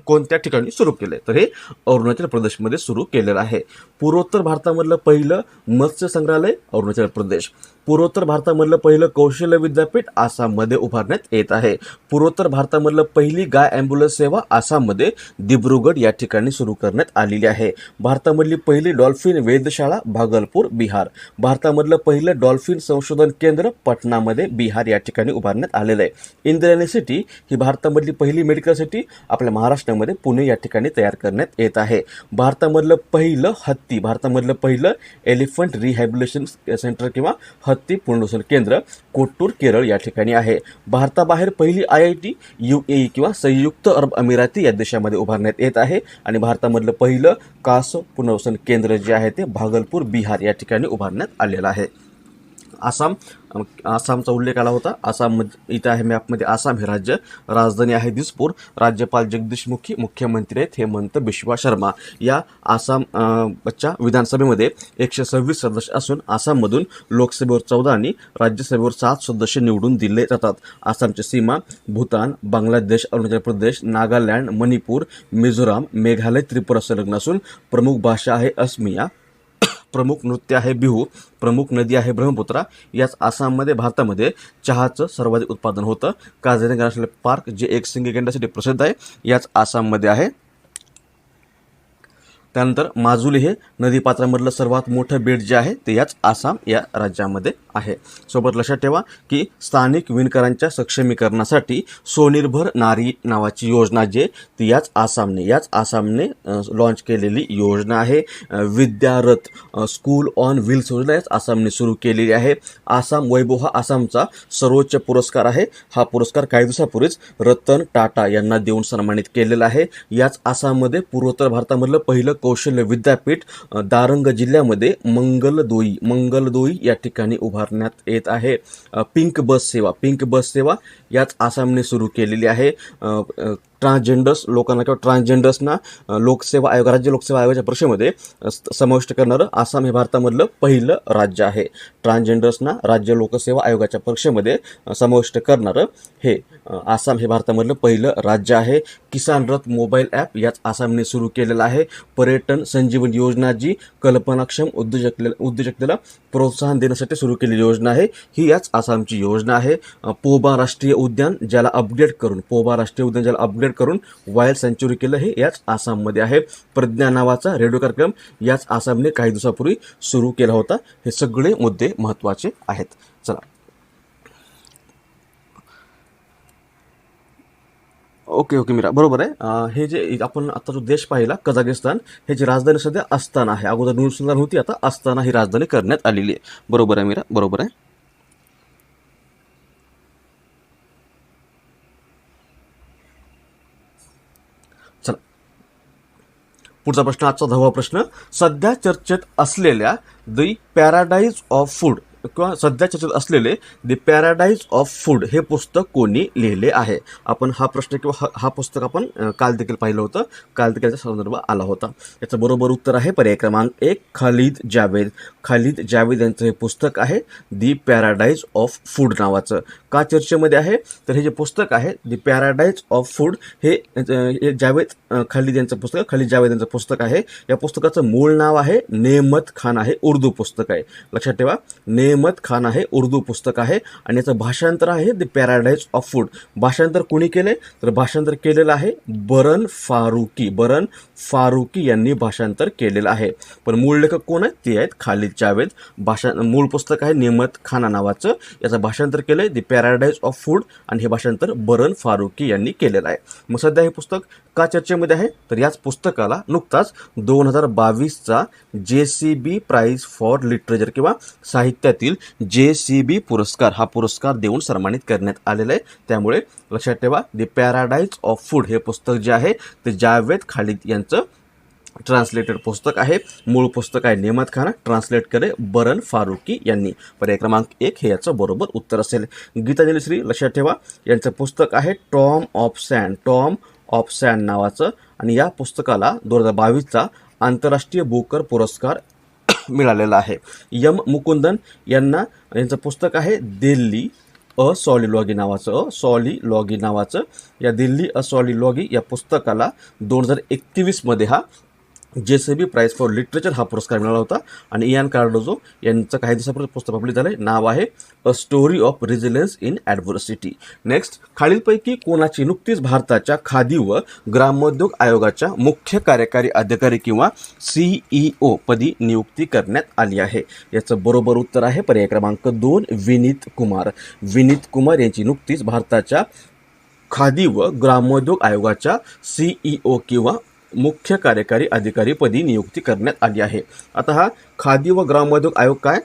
कोणत्या ठिकाणी सुरू केले, तर हे अरुणाचल प्रदेशमध्ये सुरू केलेलं आहे. पूर्वोत्तर भारतामधलं पहिलं मत्स्य संग्रहालय अरुणाचल प्रदेश. पूर्वोत्तर भारतामधलं पहिलं कौशल्य विद्यापीठ आसाममध्ये उभारण्यात येत आहे. पूर्वोत्तर भारतामधलं पहिली गाय ॲम्ब्युलन्स सेवा आसाममध्ये दिब्रुगड या ठिकाणी सुरू करण्यात आलेली आहे. भारतामधली पहिली डॉल्फिन वेधशाळा भागलपूर बिहार. भारतामधलं पहिलं डॉल्फिन संशोधन केंद्र पटनामध्ये बिहार या ठिकाणी उभारण्यात आलेलं आहे. इंद्रायणी सिटी ही भारतामधली पहिली मेडिकल सिटी आपल्या महाराष्ट्रामध्ये पुणे या ठिकाणी तयार करण्यात येत आहे. भारतामधलं पहिलं एलिफंट रिहॅबिलिटेशन सेंटर किंवा हत्ती पुनर्वसन केंद्र कोट्टूर केरळ या ठिकाणी आहे. भारताबाहेर पहिली IIT UAE किंवा संयुक्त अरब अमिराती या देशामध्ये उभारण्यात येत आहे आणि भारतामधलं पहिलं कास पुनर्वसन केंद्र जे आहे ते भागलपूर बिहार या ठिकाणी उभारण्यात आलेलं आहे. आसामचा उल्लेख आला होता. आसाम इथं आहे मॅपमध्ये आसाम हे राज्य. राजधानी आहे दिसपूर. राज्यपाल जगदीश मुखी. मुख्यमंत्री आहेत हेमंत बिश्वा शर्मा. या आसामच्या विधानसभेमध्ये 126 सदस्य असून आसाममधून लोकसभेवर 14 आणि राज्यसभेवर 7 सदस्य निवडून दिले जातात. आसामची सीमा भूतान, बांगलादेश, अरुणाचल प्रदेश, नागालँड, मणिपूर, मिझोराम, मेघालय, त्रिपुरा संलग्न असून प्रमुख भाषा आहे अस्मिया. प्रमुख नृत्य आहे बिहू. प्रमुख नदी आहे ब्रह्मपुत्रा. याच आसाममध्ये भारतामध्ये चहाचं सर्वाधिक उत्पादन होतं. काझीरंगा नॅशनल पार्क जे एकशिंगी गेंड्यासाठी प्रसिद्ध आहे याच आसाममध्ये आहे. त्यानंतर माजुली हे नदीपात्रामधलं सर्वात मोठं बेट जे आहे ते याच आसाम या राज्यामध्ये आहे. सोबत लक्षात ठेवा की स्थानिक विणकरांच्या सक्षमीकरणासाठी स्वनिर्भर नारी नावाची योजना जी ती याच आसामने लॉन्च केलेली योजना आहे. विद्यारथ स्कूल ऑन व्हील्स योजना याच आसामने सुरू केलेली आहे. आसाम वैभव हा आसामचा सर्वोच्च पुरस्कार आहे. हा पुरस्कार काही दिवसापूर्वीच रतन टाटा यांना देऊन सन्मानित केलेला आहे. याच आसाममध्ये पूर्वोत्तर भारतामधलं पहिलं कौशल्य विद्यापीठ दारंग जिल्ह्यामध्ये मंगलदोई या ठिकाणी उभारण्यात येत आहे. पिंक बस सेवा याच आसामने सुरू केलेली आहे. ट्रान्सजेंडर्स लोकांना किंवा ट्रान्सजेंडर्सना राज्य लोकसेवा आयोगाच्या परीक्षेमध्ये समाविष्ट करणारं आसाम हे भारतामधलं पहिलं राज्य आहे. ट्रान्सजेंडर्सना राज्य लोकसेवा आयोगाच्या परीक्षेमध्ये समाविष्ट करणारं हे आसाम हे भारतामधलं पहिलं राज्य आहे. किसान रथ मोबाईल ॲप याच आसामने सुरू केलेलं आहे. पर्यटन संजीवनी योजना जी कल्पनाक्षम उद्योजकतेला प्रोत्साहन देण्यासाठी सुरू केलेली योजना आहे, ही याच आसामची योजना आहे. पोबा राष्ट्रीय उद्यान ज्याला अपग्रेड करून वाईल्ड सँच्युरी केलं, हे याच आसाममध्ये आहे. प्रज्ञा नावाचा रेडिओ कार्यक्रम याच आसामने काही दिवसापूर्वी सुरू केला होता. हे सगळे मुद्दे महत्त्वाचे आहेत. चला, ओके मीरा, बरोबर आहे. हे जे आपण आता जो देश पाहिला कझाकिस्तान, ह्याची राजधानी सध्या अस्ताना आहे. अगोदर नूर सुल्तान होती, आता अस्ताना ही राजधानी करण्यात आलेली आहे. बरोबर आहे मीरा, बरोबर आहे. चला, पुढचा प्रश्न, आजचा 10वा प्रश्न. सध्या चर्चेत असलेल्या द पॅराडाईज ऑफ फूड किंवा सध्या चर्चेत असलेले द पॅराडाईज ऑफ फूड हे पुस्तक कोणी लिहिले आहे? आपण हा प्रश्न किंवा हा पुस्तक आपण काल देखील पाहिलं होतं. काल देखील याचा संदर्भ आला होता. याचं बरोबर उत्तर आहे पर्याय क्रमांक 1 खालिद जावेद यांचं हे पुस्तक आहे द पॅराडाईज ऑफ फूड नावाचं. का चर्चेमध्ये आहे तर हे जे पुस्तक आहे द पॅराडाईज ऑफ फूड हे खालिद जावेद यांचं पुस्तक आहे. या पुस्तकाचं मूळ नाव आहे नेमत खान आहे, उर्दू पुस्तक आहे. लक्षात ठेवा, नेमत खान आहे, उर्दू पुस्तक आहे. आणि याचं भाषांतर आहे द पॅराडाईज ऑफ फूड. भाषांतर कुणी केले तर भाषांतर केलेलं आहे बरन फारुकी यांनी भाषांतर केलेलं आहे. पण मूळ लेखक कोण आहेत ते आहेत खालिद जावेद. मूळ पुस्तक आहे नेमत खाना नावाचं. याचं भाषांतर केलंय द पॅराडाईज ऑफ फूड आणि हे भाषांतर बरन फारुकी यांनी केलेलं आहे. मग सध्या हे पुस्तक का चर्चेमध्ये आहे तर याच पुस्तकाला नुकताच 2022चा JCB प्राइज फॉर लिटरेचर किंवा साहित्यातील JCB पुरस्कार हा पुरस्कार देऊन सन्मानित करण्यात आलेला आहे. त्यामुळे लक्षात ठेवा, द पॅराडाईज ऑफ फूड हे पुस्तक जे आहे ते जावेद खालिद यांचं ट्रान्सलेटेड पुस्तक आहे. मूळ पुस्तक आहे नेमत खाना, ट्रान्सलेट करे बरन फारुकी यांनी. पर्याय क्रमांक 1 हे याचं बरोबर उत्तर असेल. गीतांजली श्री लक्षात ठेवा, यांचं पुस्तक आहे टॉम ऑफ सँड नावाचं. आणि या पुस्तकाला 2022चा आंतरराष्ट्रीय बुकर पुरस्कार मिळालेला आहे. एम मुकुंदन यांचं पुस्तक आहे दिल्ली अ सॉलिलॉगी नावाचं. या दिल्ली अ सॉलिलॉगी या पुस्तकाला 2021 मध्ये हा JCB प्राइज फॉर लिटरेचर हा पुरस्कार मिळाला होता. आणि इयान कार्डोझो यांचं काही दिवसापूर्वी पुस्तक पब्लिश झालंय. नाव आहे a story of resilience in adversity. Next, खालीलपैकी कोणाची नुकतीच भारताच्या खादी व ग्रामोद्योग आयोगाच्या मुख्य कार्यकारी अधिकारी किंवा CEO पदी नियुक्ती करण्यात आली आहे? याचं बरोबर उत्तर आहे पर्याय क्रमांक 2 विनीत कुमार यांची नुकतीच भारताच्या खादी व ग्रामोद्योग आयोगाच्या CEO किंवा मुख्य कार्यकारी अधिकारी पदी नियुक्ती करण्यात आली आहे. आता हा खादी व ग्रामोद्योग आयोग काय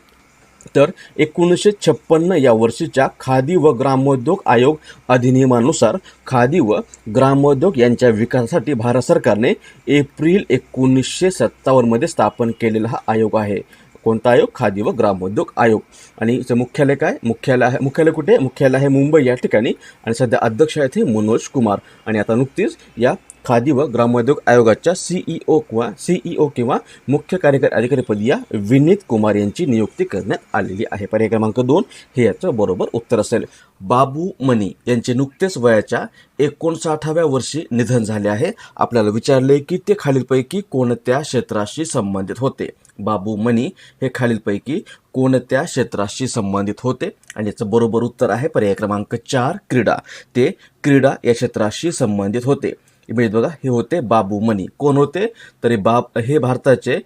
तर 1956 या वर्षीच्या खादी व ग्रामोद्योग आयोग अधिनियमानुसार खादी व ग्रामोद्योग यांच्या विकासासाठी भारत सरकारने एप्रिल 1957 मध्ये स्थापन केलेला हा आयोग आहे. कोणता आयोग? खादी व ग्रामोद्योग आयोग. आणि याचं मुख्यालय काय? मुख्यालय कुठे? मुख्यालय आहे मुंबई या ठिकाणी. आणि सध्या अध्यक्ष आहेत हे मनोज कुमार. आणि आता नुकतीच या खादी व ग्रामोद्योग आयोगाच्या CEO किंवा मुख्य कार्यकारी अधिकारीपदी या विनीत कुमार यांची नियुक्ती करण्यात आलेली आहे. पर्याय क्रमांक 2 हे याचं बरोबर उत्तर असेल. बाबू मनी यांचे नुकतेच वयाच्या 59व्या वर्षी निधन झाले आहे. आपल्याला विचारले की ते खालीलपैकी कोणत्या क्षेत्राशी संबंधित होते? बाबू मनी हे खालीलपैकी कोणत्या क्षेत्राशी संबंधित होते? आणि याचं बरोबर उत्तर आहे पर्याय क्रमांक 4 क्रीडा. ते क्रीडा या क्षेत्राशी संबंधित होते. इमेज बघा, हे होते बाबू मनी. कोण होते? तर हे भारताचे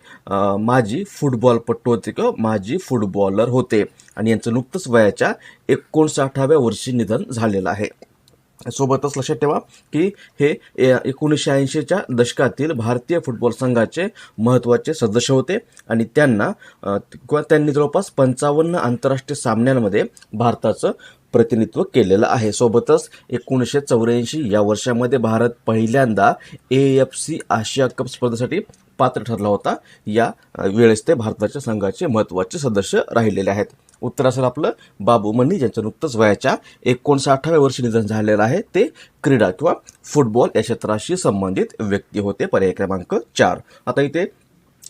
माजी फुटबॉलपटू होते किंवा माजी फुटबॉलर होते आणि यांचं नुकतंच वयाच्या 59व्या वर्षी निधन झालेलं आहे. सोबतच लक्षात ठेवा की हे 1980च्या दशकातील भारतीय फुटबॉल संघाचे महत्त्वाचे सदस्य होते आणि त्यांनी जवळपास 55 आंतरराष्ट्रीय सामन्यांमध्ये भारताचं प्रतिनिधित्व केलेलं आहे. सोबतच 1984 या वर्षामध्ये भारत पहिल्यांदा AFC आशिया कप स्पर्धेसाठी पात्र ठरला होता. या वेळेस ते भारताच्या संघाचे महत्त्वाचे सदस्य राहिलेले आहेत. उत्तर असेल आपलं बाबू मनी, ज्यांचं नुकतंच वयाच्या 59व्या वर्षी निधन झालेलं आहे. ते क्रीडा किंवा फुटबॉल या क्षेत्राशी संबंधित व्यक्ती होते. पर्याय क्रमांक 4. आता इथे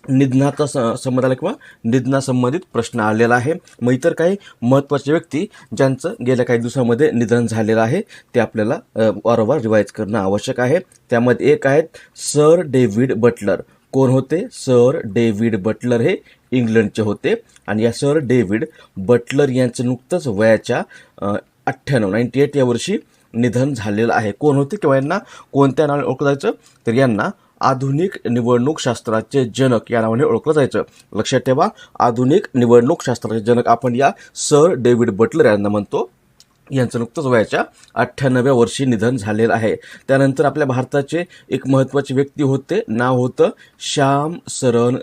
निधनाचा संबंध आला किंवा निधनासंबंधित प्रश्न आलेला आहे. मग इतर काही महत्त्वाचे व्यक्ती ज्यांचं गेल्या काही दिवसामध्ये निधन झालेलं आहे ते आपल्याला वारंवार रिवाईज करणं आवश्यक आहे. त्यामध्ये एक आहेत सर डेव्हिड बटलर. कोण होते? सर डेव्हिड बटलर हे इंग्लंडचे होते आणि या सर डेव्हिड बटलर यांचं नुकतंच वयाच्या 98 या वर्षी निधन झालेलं आहे. कोण होते किंवा यांना कोणत्या नावाने ओळखलं जायचं? तर यांना आधुनिक निवडणूक शास्त्राचे जनक या नावाने ओळखलं जायचं. लक्षात ठेवा, आधुनिक निवडणूक शास्त्राचे जनक आपण या सर डेव्हिड बटलर यांना म्हणतो. यांचं नुकतंच वयाच्या 98व्या वर्षी निधन झालेलं आहे. त्यानंतर आपल्या भारताचे एक महत्त्वाचे व्यक्ती होते. नाव होतं श्याम सरण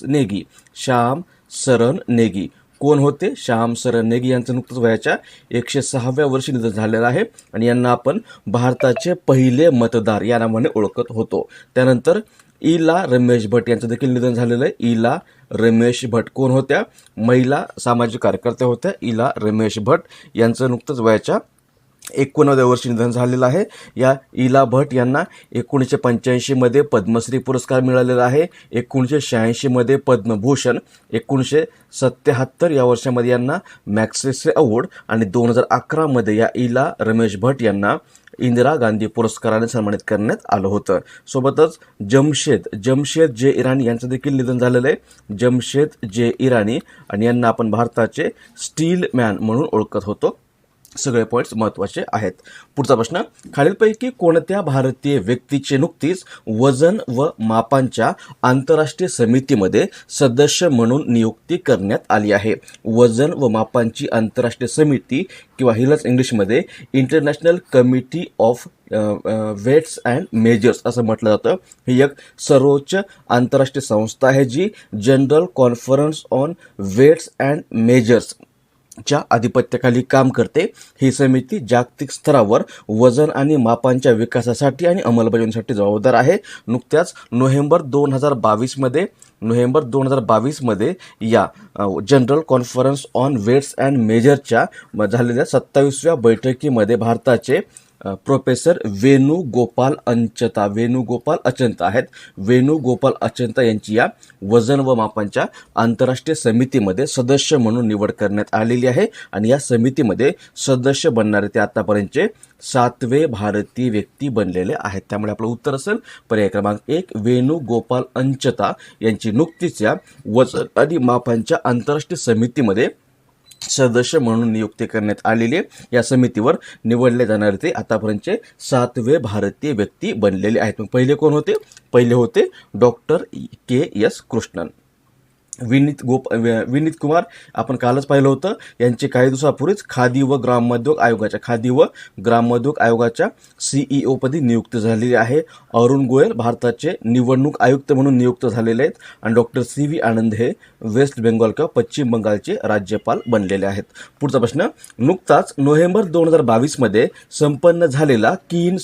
नेगी. श्याम सरण नेगी. कोण होते? श्याम सरण नेगी. यांचं नुकतंच वयाच्या 106व्या वर्षी निधन झालेलं आहे आणि यांना आपण भारताचे पहिले मतदार या नावाने ओळखत होतो. त्यानंतर इला रमेश भट यांचं देखील निधन झालेलं आहे. इला रमेश भट कोण होत्या? महिला सामाजिक कार्यकर्त्या होत्या. इला रमेश भट यांचं नुकतंच वयाच्या 89व्या वर्षी निधन झालेलं आहे. या इला भट यांना 1985मध्ये पद्मश्री पुरस्कार मिळालेला आहे. 1986मध्ये पद्मभूषण, 1977 या वर्षामध्ये यांना मॅग्सेसे अवॉर्ड आणि 2011मध्ये या इला रमेश भट यांना इंदिरा गांधी पुरस्काराने सन्मानित करण्यात आलं होतं. सोबतच जमशेद जे इराणी यांचं देखील निधन झालेलं आहे. जमशेद जे इराणी आणि यांना आपण भारताचे स्टील मॅन म्हणून ओळखत होतो. सगळे पॉईंट्स महत्त्वाचे आहेत. पुढचा प्रश्न, खालीलपैकी कोणत्या भारतीय व्यक्तीचे नुकतीच वजन व मापांच्या आंतरराष्ट्रीय समितीमध्ये सदस्य म्हणून नियुक्ती करण्यात आली आहे? वजन व मापांची आंतरराष्ट्रीय समिती किंवा हिलाच इंग्लिशमध्ये International Committee of Weights and Measures असं म्हटलं जातं. ही एक सर्वोच्च आंतरराष्ट्रीय संस्था आहे जी General Conference on Weights and Measures च्या आधिपत्याखाली काम करते. ही समिती जागतिक स्तरावर वजन आणि मापांच्या विकासासाठी आणि अंमलबजावणीसाठी जबाबदार आहे. नुकत्याच नोव्हेंबर 2022मध्ये या General Conference on Weights and मेजरच्या झालेल्या 27व्या बैठकीमध्ये भारताचे प्रोफेसर वेणुगोपाल अचंता आहेत. वेणुगोपाल अचंता यांची या वजन व मापांच्या आंतरराष्ट्रीय समितीमध्ये सदस्य म्हणून निवड करण्यात आलेली आहे आणि या समितीमध्ये सदस्य बनणारे ते आतापर्यंतचे 7वे भारतीय व्यक्ती बनलेले आहेत. त्यामुळे आपलं उत्तर असेल पर्याय क्रमांक 1 वेणुगोपाल अचंता यांची नुकतीच या वजन आणि मापांच्या आंतरराष्ट्रीय समितीमध्ये सदस्य म्हणून नियुक्ती करण्यात आलेली आहे. या समितीवर निवडले जाणारे ते आतापर्यंतचे 7वे भारतीय व्यक्ती बनलेले आहेत. मग पहिले कोण होते? पहिले होते डॉक्टर KS कृष्णन. विनीत कुमार आपण कालच पाहिलं होतं. यांची काही दिवसापूर्वीच खादी व ग्रामोद्योग आयोगाच्या CEO पदी नियुक्ती झालेली आहे. अरुण गोयल भारताचे निवडणूक आयुक्त म्हणून नियुक्त झालेले आहेत आणि डॉक्टर CV आनंद हे वेस्ट बेंगॉल किंवा पश्चिम बंगालचे राज्यपाल बनलेले आहेत. पुढचा प्रश्न, नुकताच नोव्हेंबर 2022मध्ये संपन्न झालेला कीन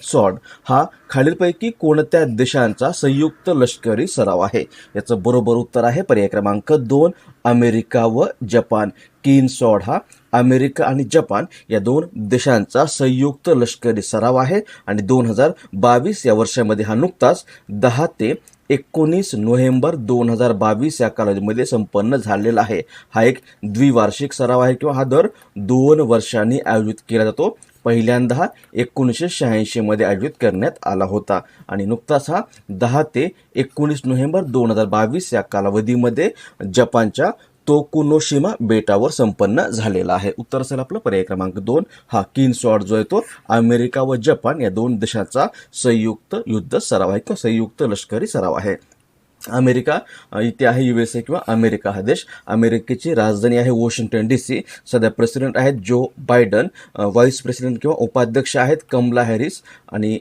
सॉर्ड हा खालीलपैकी कोणत्या देशांचा संयुक्त लष्करी सराव आहे? याचं बरोबर उत्तर आहे पर्याय क्रमांक 2 अमेरिका व जपान. कीन सॉर्ड हा अमेरिका आणि जपान या 2 देशांचा संयुक्त लष्करी सराव आहे आणि 2022 या वर्षामध्ये हा नुकताच 10 ते 19 नोव्हेंबर 2022 या कालावधीमध्ये संपन्न झालेला आहे. हा एक द्विवार्षिक सराव आहे किंवा हा दर 2 वर्षांनी आयोजित केला जातो. पहिल्यांदा 1986 मध्ये आयोजित करण्यात आला होता आणि नुकताच हा 10 ते 19 नोव्हेंबर 2022 या कालावधीमध्ये जपानच्या तोकुनोशिमा बेटावर संपन्न झालेला आहे. उत्तर असेल आपलं पर्याय क्रमांक 2 हा किन स्वॉर्ड जो आहे तो अमेरिका व जपान या दोन देशांचा संयुक्त युद्ध सराव आहे किंवा संयुक्त लष्करी सराव आहे. अमेरिका इथे आहे USA किंवा अमेरिका हा देश. अमेरिकेची राजधानी आहे वॉशिंग्टन DC. सध्या प्रेसिडेंट आहेत जो बायडन, व्हाईस प्रेसिडेंट किंवा उपाध्यक्ष आहेत कमला हॅरिस आणि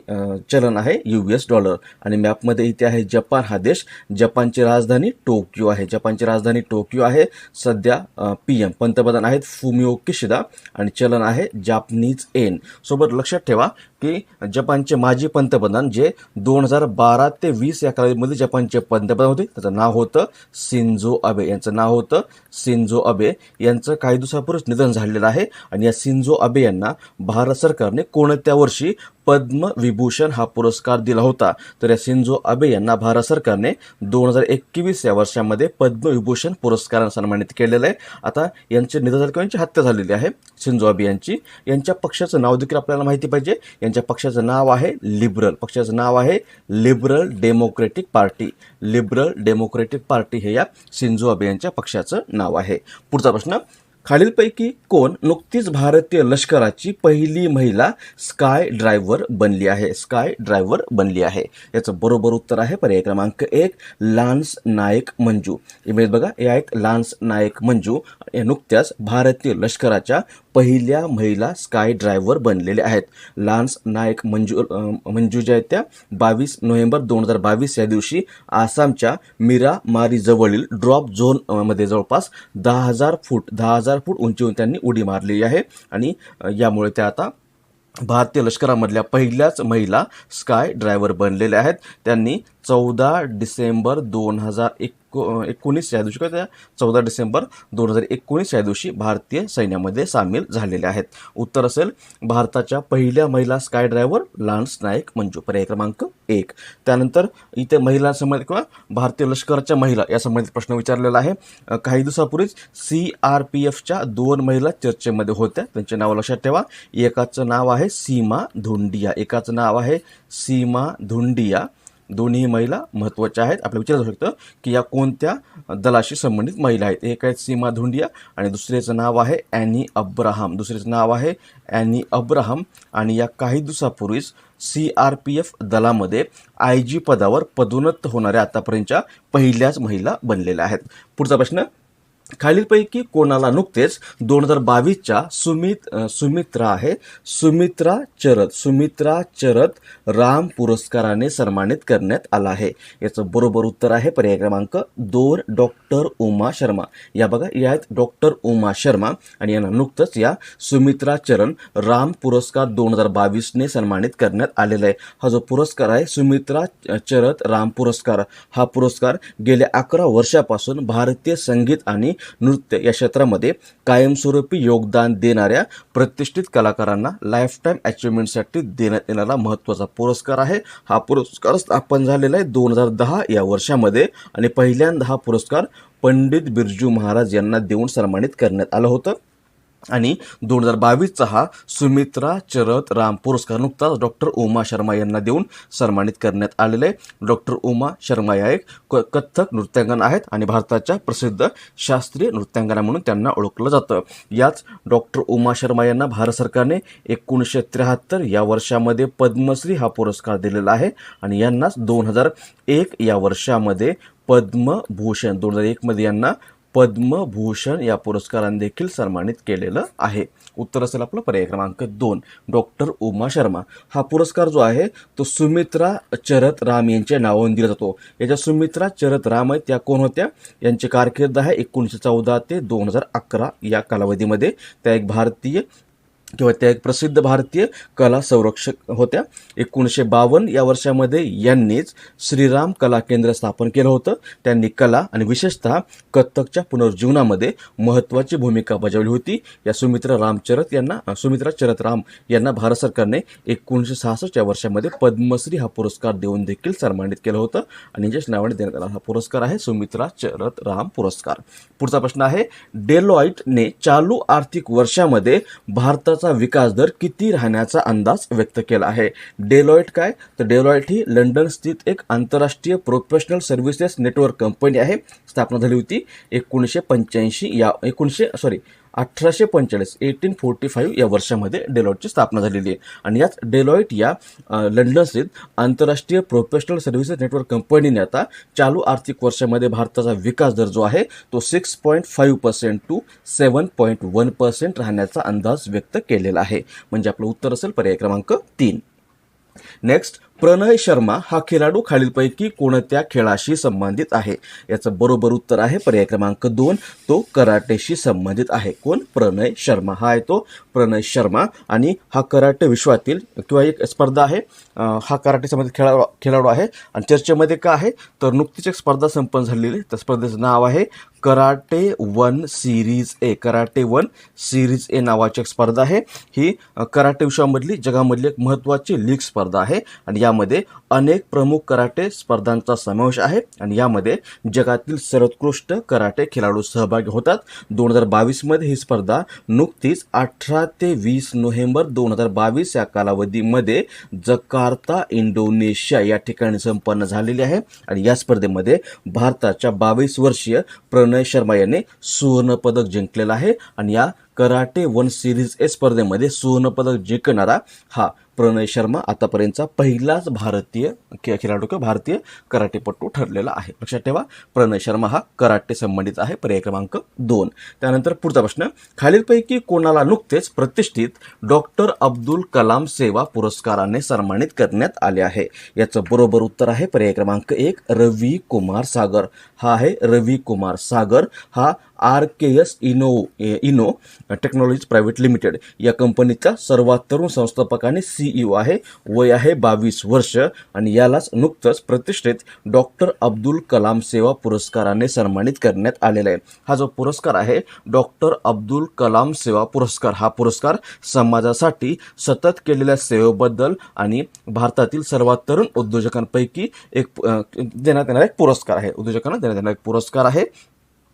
चलन आहे US डॉलर. आणि मॅपमध्ये इथे आहे जपान हा देश. जपानची राजधानी टोकियो आहे. जपानची राजधानी टोकियो आहे. सध्या PM पंतप्रधान आहेत फुमिओ किशिदा आणि चलन आहे जापनीज येन. सोबत लक्षात ठेवा की जपानचे माजी पंतप्रधान जे 2012 ते 20 या कालावधीमध्ये जपानचे पंतप्रधान होते त्याचं नाव होतं शिंझो अबे. यांचं नाव होतं शिंझो अबे. यांचं काही दिवसापूर्वीच निधन झालेलं आहे. आणि या शिंझो अबे यांना भारत सरकारने कोणत्या वर्षी पद्मविभूषण हा पुरस्कार दिला होता? तर या शिंझो अबे यांना भारत सरकारने 2021 या वर्षामध्ये पद्मविभूषण पुरस्काराने सन्मानित केलेलं आहे. आता यांचे निधन झाले किंवा यांची हत्या झालेली आहे शिंझो अबे यांची. यांच्या पक्षाचं नाव देखील आपल्याला माहिती पाहिजे. यांच्या पक्षाचं नाव आहे लिबरल. पक्षाचं नाव आहे liberal democratic party. Liberal democratic party हे या शिंझो अबे यांच्या पक्षाचं नाव आहे. पुढचा प्रश्न, खालीलपैकी कोण नुकतीच भारतीय लष्कराची पहिली महिला स्काय ड्रायव्हर बनली आहे? स्काय ड्रायव्हर बनली आहे. याचं बरोबर उत्तर आहे पर्याय क्रमांक 1 लान्स नायक मंजू. इमेज बघा, हे आहेत लान्स नायक मंजू. या नुकत्याच भारतीय लष्कराच्या पहिल्या महिला स्काय ड्रायव्हर बनलेल्या आहेत. लान्स नायक मंजू ज्या आहेत त्या 22 नोव्हेंबर 2022 या दिवशी आसामच्या मीरामारी जवळील ड्रॉप झोन मध्ये जवळपास 10,000 फूट उंचीवरून त्यांनी उडी मारलेली आहे. आणि यामुळे त्या आता भारतीय लष्करामधल्या पहिल्याच महिला स्काय ड्रायव्हर बनलेल्या आहेत. त्यांनी 14 डिसेंबर 2019 या दिवशी 14 डिसेंबर 2019 या दिवशी भारतीय सैन्यामध्ये सामील झालेले आहेत. उत्तर असेल भारताच्या पहिल्या महिला स्काय ड्रायव्हर लान्स नायक मंजू. पर्याय क्रमांक 1. त्यानंतर इथे महिलांसंबंधित किंवा भारतीय लष्कराच्या महिला या संबंधित प्रश्न विचारलेला आहे. काही दिवसापूर्वीच CRPFच्या 2 महिला चर्चेमध्ये होत्या. त्यांचे नाव लक्षात ठेवा. एकाचं नाव आहे सीमा धुंडिया. एकाचं नाव आहे सीमा धुंडिया. दोन्ही महिला महत्त्वाच्या आहेत. आपल्याला विचारलं जाऊ शकतं की या कोणत्या दलाशी संबंधित महिला आहेत? एक आहेत सीमा धुंडिया आणि दुसऱ्याचं नाव आहे ॲनी अब्राहम. दुसऱ्याचं नाव आहे ॲनी अब्राहम. आणि या काही दिवसापूर्वीच CRPF दलामध्ये IG पदावर पदोन्नत होणाऱ्या आतापर्यंतच्या पहिल्याच महिला बनलेल्या आहेत. पुढचा प्रश्न, खालीलपैकी कोणाला नुकतेच 2022च्या सुमित्रा चरत राम पुरस्काराने सन्मानित करण्यात आला आहे? याचं बरोबर उत्तर आहे पर्याय क्रमांक 2 डॉक्टर उमा शर्मा. या बघा, या आहेत डॉक्टर उमा शर्मा आणि यांना नुकतंच या सुमित्रा चरण राम पुरस्कार 2022ने सन्मानित करण्यात आलेला आहे. हा जो पुरस्कार आहे सुमित्रा चरत राम पुरस्कार, हा पुरस्कार गेल्या 11 वर्षापासून भारतीय संगीत आणि नृत्य या क्षेत्रामध्ये कायमस्वरूपी योगदान देणाऱ्या प्रतिष्ठित कलाकारांना लाईफ टाईम अचिव्हमेंटसाठी देण्यात येणारा महत्त्वाचा पुरस्कार आहे. हा पुरस्कार स्थापन झालेला आहे 2010 या वर्षामध्ये आणि पहिल्यांदा हा पुरस्कार पंडित बिरजू महाराज यांना देऊन सन्मानित करण्यात आलं होतं. आणि 2022चा हा सुमित्रा चरत राम पुरस्कार नुकताच डॉक्टर उमा शर्मा यांना देऊन सन्मानित करण्यात आलेले आहे. डॉक्टर उमा शर्मा या एक कथ्थक नृत्यांगना आहेत आणि भारताच्या प्रसिद्ध शास्त्रीय नृत्यांगना म्हणून त्यांना ओळखलं जातं. याच डॉक्टर उमा शर्मा यांना भारत सरकारने 1973 या वर्षामध्ये पद्मश्री हा पुरस्कार दिलेला आहे आणि यांनाच 2001 या वर्षामध्ये पद्मभूषण 2001 मध्ये यांना पद्मभूषण या पुरस्काराने देखील सन्मानित केलेलं आहे. उत्तर असेल आपलं पर्याय क्रमांक 2 डॉक्टर उमा शर्मा. हा पुरस्कार जो आहे तो सुमित्रा चरत राम यांच्या नावावरून दिला जातो. याच्या सुमित्रा चरत राम आहेत त्या कोण होत्या? यांची कारकीर्द आहे 1914 ते 2011 या कालावधीमध्ये. त्या एक भारतीय किंवा त्या एक प्रसिद्ध भारतीय कला संरक्षक होत्या. 1952 या वर्षामध्ये यांनीच श्रीराम कला केंद्र स्थापन केलं होतं. त्यांनी कला आणि विशेषतः कथ्थकच्या पुनर्जीवनामध्ये महत्त्वाची भूमिका बजावली होती. या सुमित्रा चरत राम यांना भारत सरकारने 1966 या वर्षामध्ये पद्मश्री हा पुरस्कार देऊन देखील सन्मानित केलं होतं आणि ज्याच्या नावाने देण्यात आला हा पुरस्कार आहे सुमित्रा चरत राम पुरस्कार. पुढचा प्रश्न आहे, डेलॉइटने चालू आर्थिक वर्षामध्ये भारताचा भारताचा विकास दर किती राहण्याचा अंदाज व्यक्त केला आहे. डेलॉइट काय, तर डेलॉइट ही लंडन स्थित एक आंतरराष्ट्रीय प्रोफेशनल सर्व्हिसेस नेटवर्क कंपनी आहे. स्थापना झाली होती 1845 1845 या वर्षामध्ये डेलॉइटची स्थापना झालेली आहे. आणि याच डेलॉइट या लंडन स्थित आंतरराष्ट्रीय प्रोफेशनल सर्व्हिसेस नेटवर्क कंपनीने आता चालू आर्थिक वर्षामध्ये भारताचा विकास दर जो आहे तो 6.5% to 7.1% राहण्याचा अंदाज व्यक्त केलेला आहे. म्हणजे आपलं उत्तर असेल पर्याय क्रमांक 3. नेक्स्ट, प्रणय शर्मा हा खेळाडू खालीलपैकी कोणत्या खेळाशी संबंधित आहे. याचं बरोबर उत्तर आहे पर्याय क्रमांक 2, तो कराटेशी संबंधित आहे. कोण? प्रणय शर्मा. हा आहे तो प्रणय शर्मा. आणि हा कराटे विश्वातील किंवा एक स्पर्धा आहे, हा कराटे संबंधित खेळाडू आहे. आणि चर्चेमध्ये का आहे, तर नुकतीच एक स्पर्धा संपन्न झालेली, त्या स्पर्धेचं नाव आहे कराटे 1 सिरीज ए. कराटे 1 सिरीज ए नावाची एक स्पर्धा आहे. ही कराटे विश्वामधली जगामधली एक महत्त्वाची लीग स्पर्धा आहे. आणि यामध्ये अनेक प्रमुख कराटे स्पर्धांचा समावेश आहे. आणि यामध्ये जगातील सर्वोत्कृष्ट कराटे खेळाडू सहभागी होतात. 2022 मध्ये ही स्पर्धा नुकतीच 18 ते 20 नोव्हेंबर 2022 या कालावधीमध्ये जकार्ता इंडोनेशिया या ठिकाणी संपन्न झालेली आहे. आणि या स्पर्धेमध्ये भारताच्या 22 वर्षीय प्रणय शर्मा याने सुवर्णपदक जिंकलेलं आहे. आणि या कराटे 1 सिरीज ए स्पर्धेमध्ये सुवर्णपदक जिंकणारा हा प्रणय शर्मा आतापर्यंतचा पहिलाच भारतीय खेळाडू किंवा भारतीय कराटेपटू ठरलेला आहे. लक्षात ठेवा, प्रणय शर्मा हा कराटे संबंधित आहे. पर्याय क्रमांक 2. त्यानंतर पुढचा प्रश्न, खालीलपैकी कोणाला नुकतेच प्रतिष्ठित डॉक्टर अब्दुल कलाम सेवा पुरस्काराने सन्मानित करण्यात आले आहे. याचं बरोबर उत्तर आहे पर्याय क्रमांक 1, रवी कुमार सागर. हा आहे रवी कुमार सागर. हा RKS Eno technologies private limited या कंपनीचा सर्वात तरुण संस्थापक आणि CEO आहे. वय आहे 22 वर्ष. आणि यालाच नुकतंच प्रतिष्ठित डॉक्टर अब्दुल कलाम सेवा पुरस्काराने सन्मानित करण्यात आलेला आहे. हा जो पुरस्कार आहे डॉक्टर अब्दुल कलाम सेवा पुरस्कार, हा पुरस्कार समाजासाठी सतत केलेल्या सेवेबद्दल आणि भारतातील सर्वात तरुण उद्योजकांपैकी एक देण्यात येणारा एक पुरस्कार आहे. उद्योजकांना देण्यात येणारा एक पुरस्कार आहे.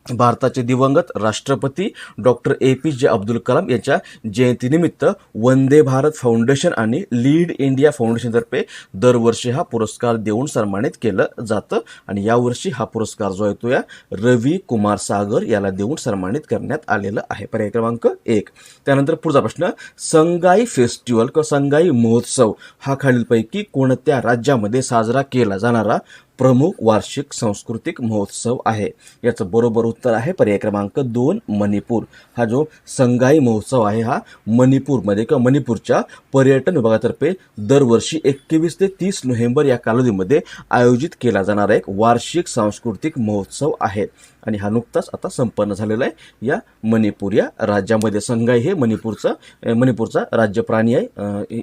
भारताचे दिवंगत राष्ट्रपती डॉक्टर APJ अब्दुल कलाम यांच्या जयंतीनिमित्त वंदे भारत फाउंडेशन आणि लीड इंडिया फाउंडेशनतर्फे दरवर्षी हा पुरस्कार देऊन सन्मानित केलं जातं. आणि यावर्षी हा पुरस्कार जो आहे तो या रवी कुमार सागर याला देऊन सन्मानित करण्यात आलेलं आहे. पर्याय क्रमांक 1. त्यानंतर पुढचा प्रश्न, संगाई फेस्टिवल किंवा संगाई महोत्सव हा खालीलपैकी कोणत्या राज्यामध्ये साजरा केला जाणारा प्रमुख वार्षिक सांस्कृतिक महोत्सव आहे. याचं बरोबर उत्तर आहे पर्याय क्रमांक 2, मणिपूर. हा जो संगाई महोत्सव आहे हा मणिपूरमध्ये किंवा मणिपूरच्या पर्यटन विभागातर्फे दरवर्षी 21 ते 30 नोव्हेंबर या कालावधीमध्ये आयोजित केला जाणारा एक वार्षिक सांस्कृतिक महोत्सव आहे. आणि हा नुकताच आता संपन्न झालेला आहे या मणिपूर या राज्यामध्ये. संगाई हे मणिपूरचा राज्य प्राणी आहे.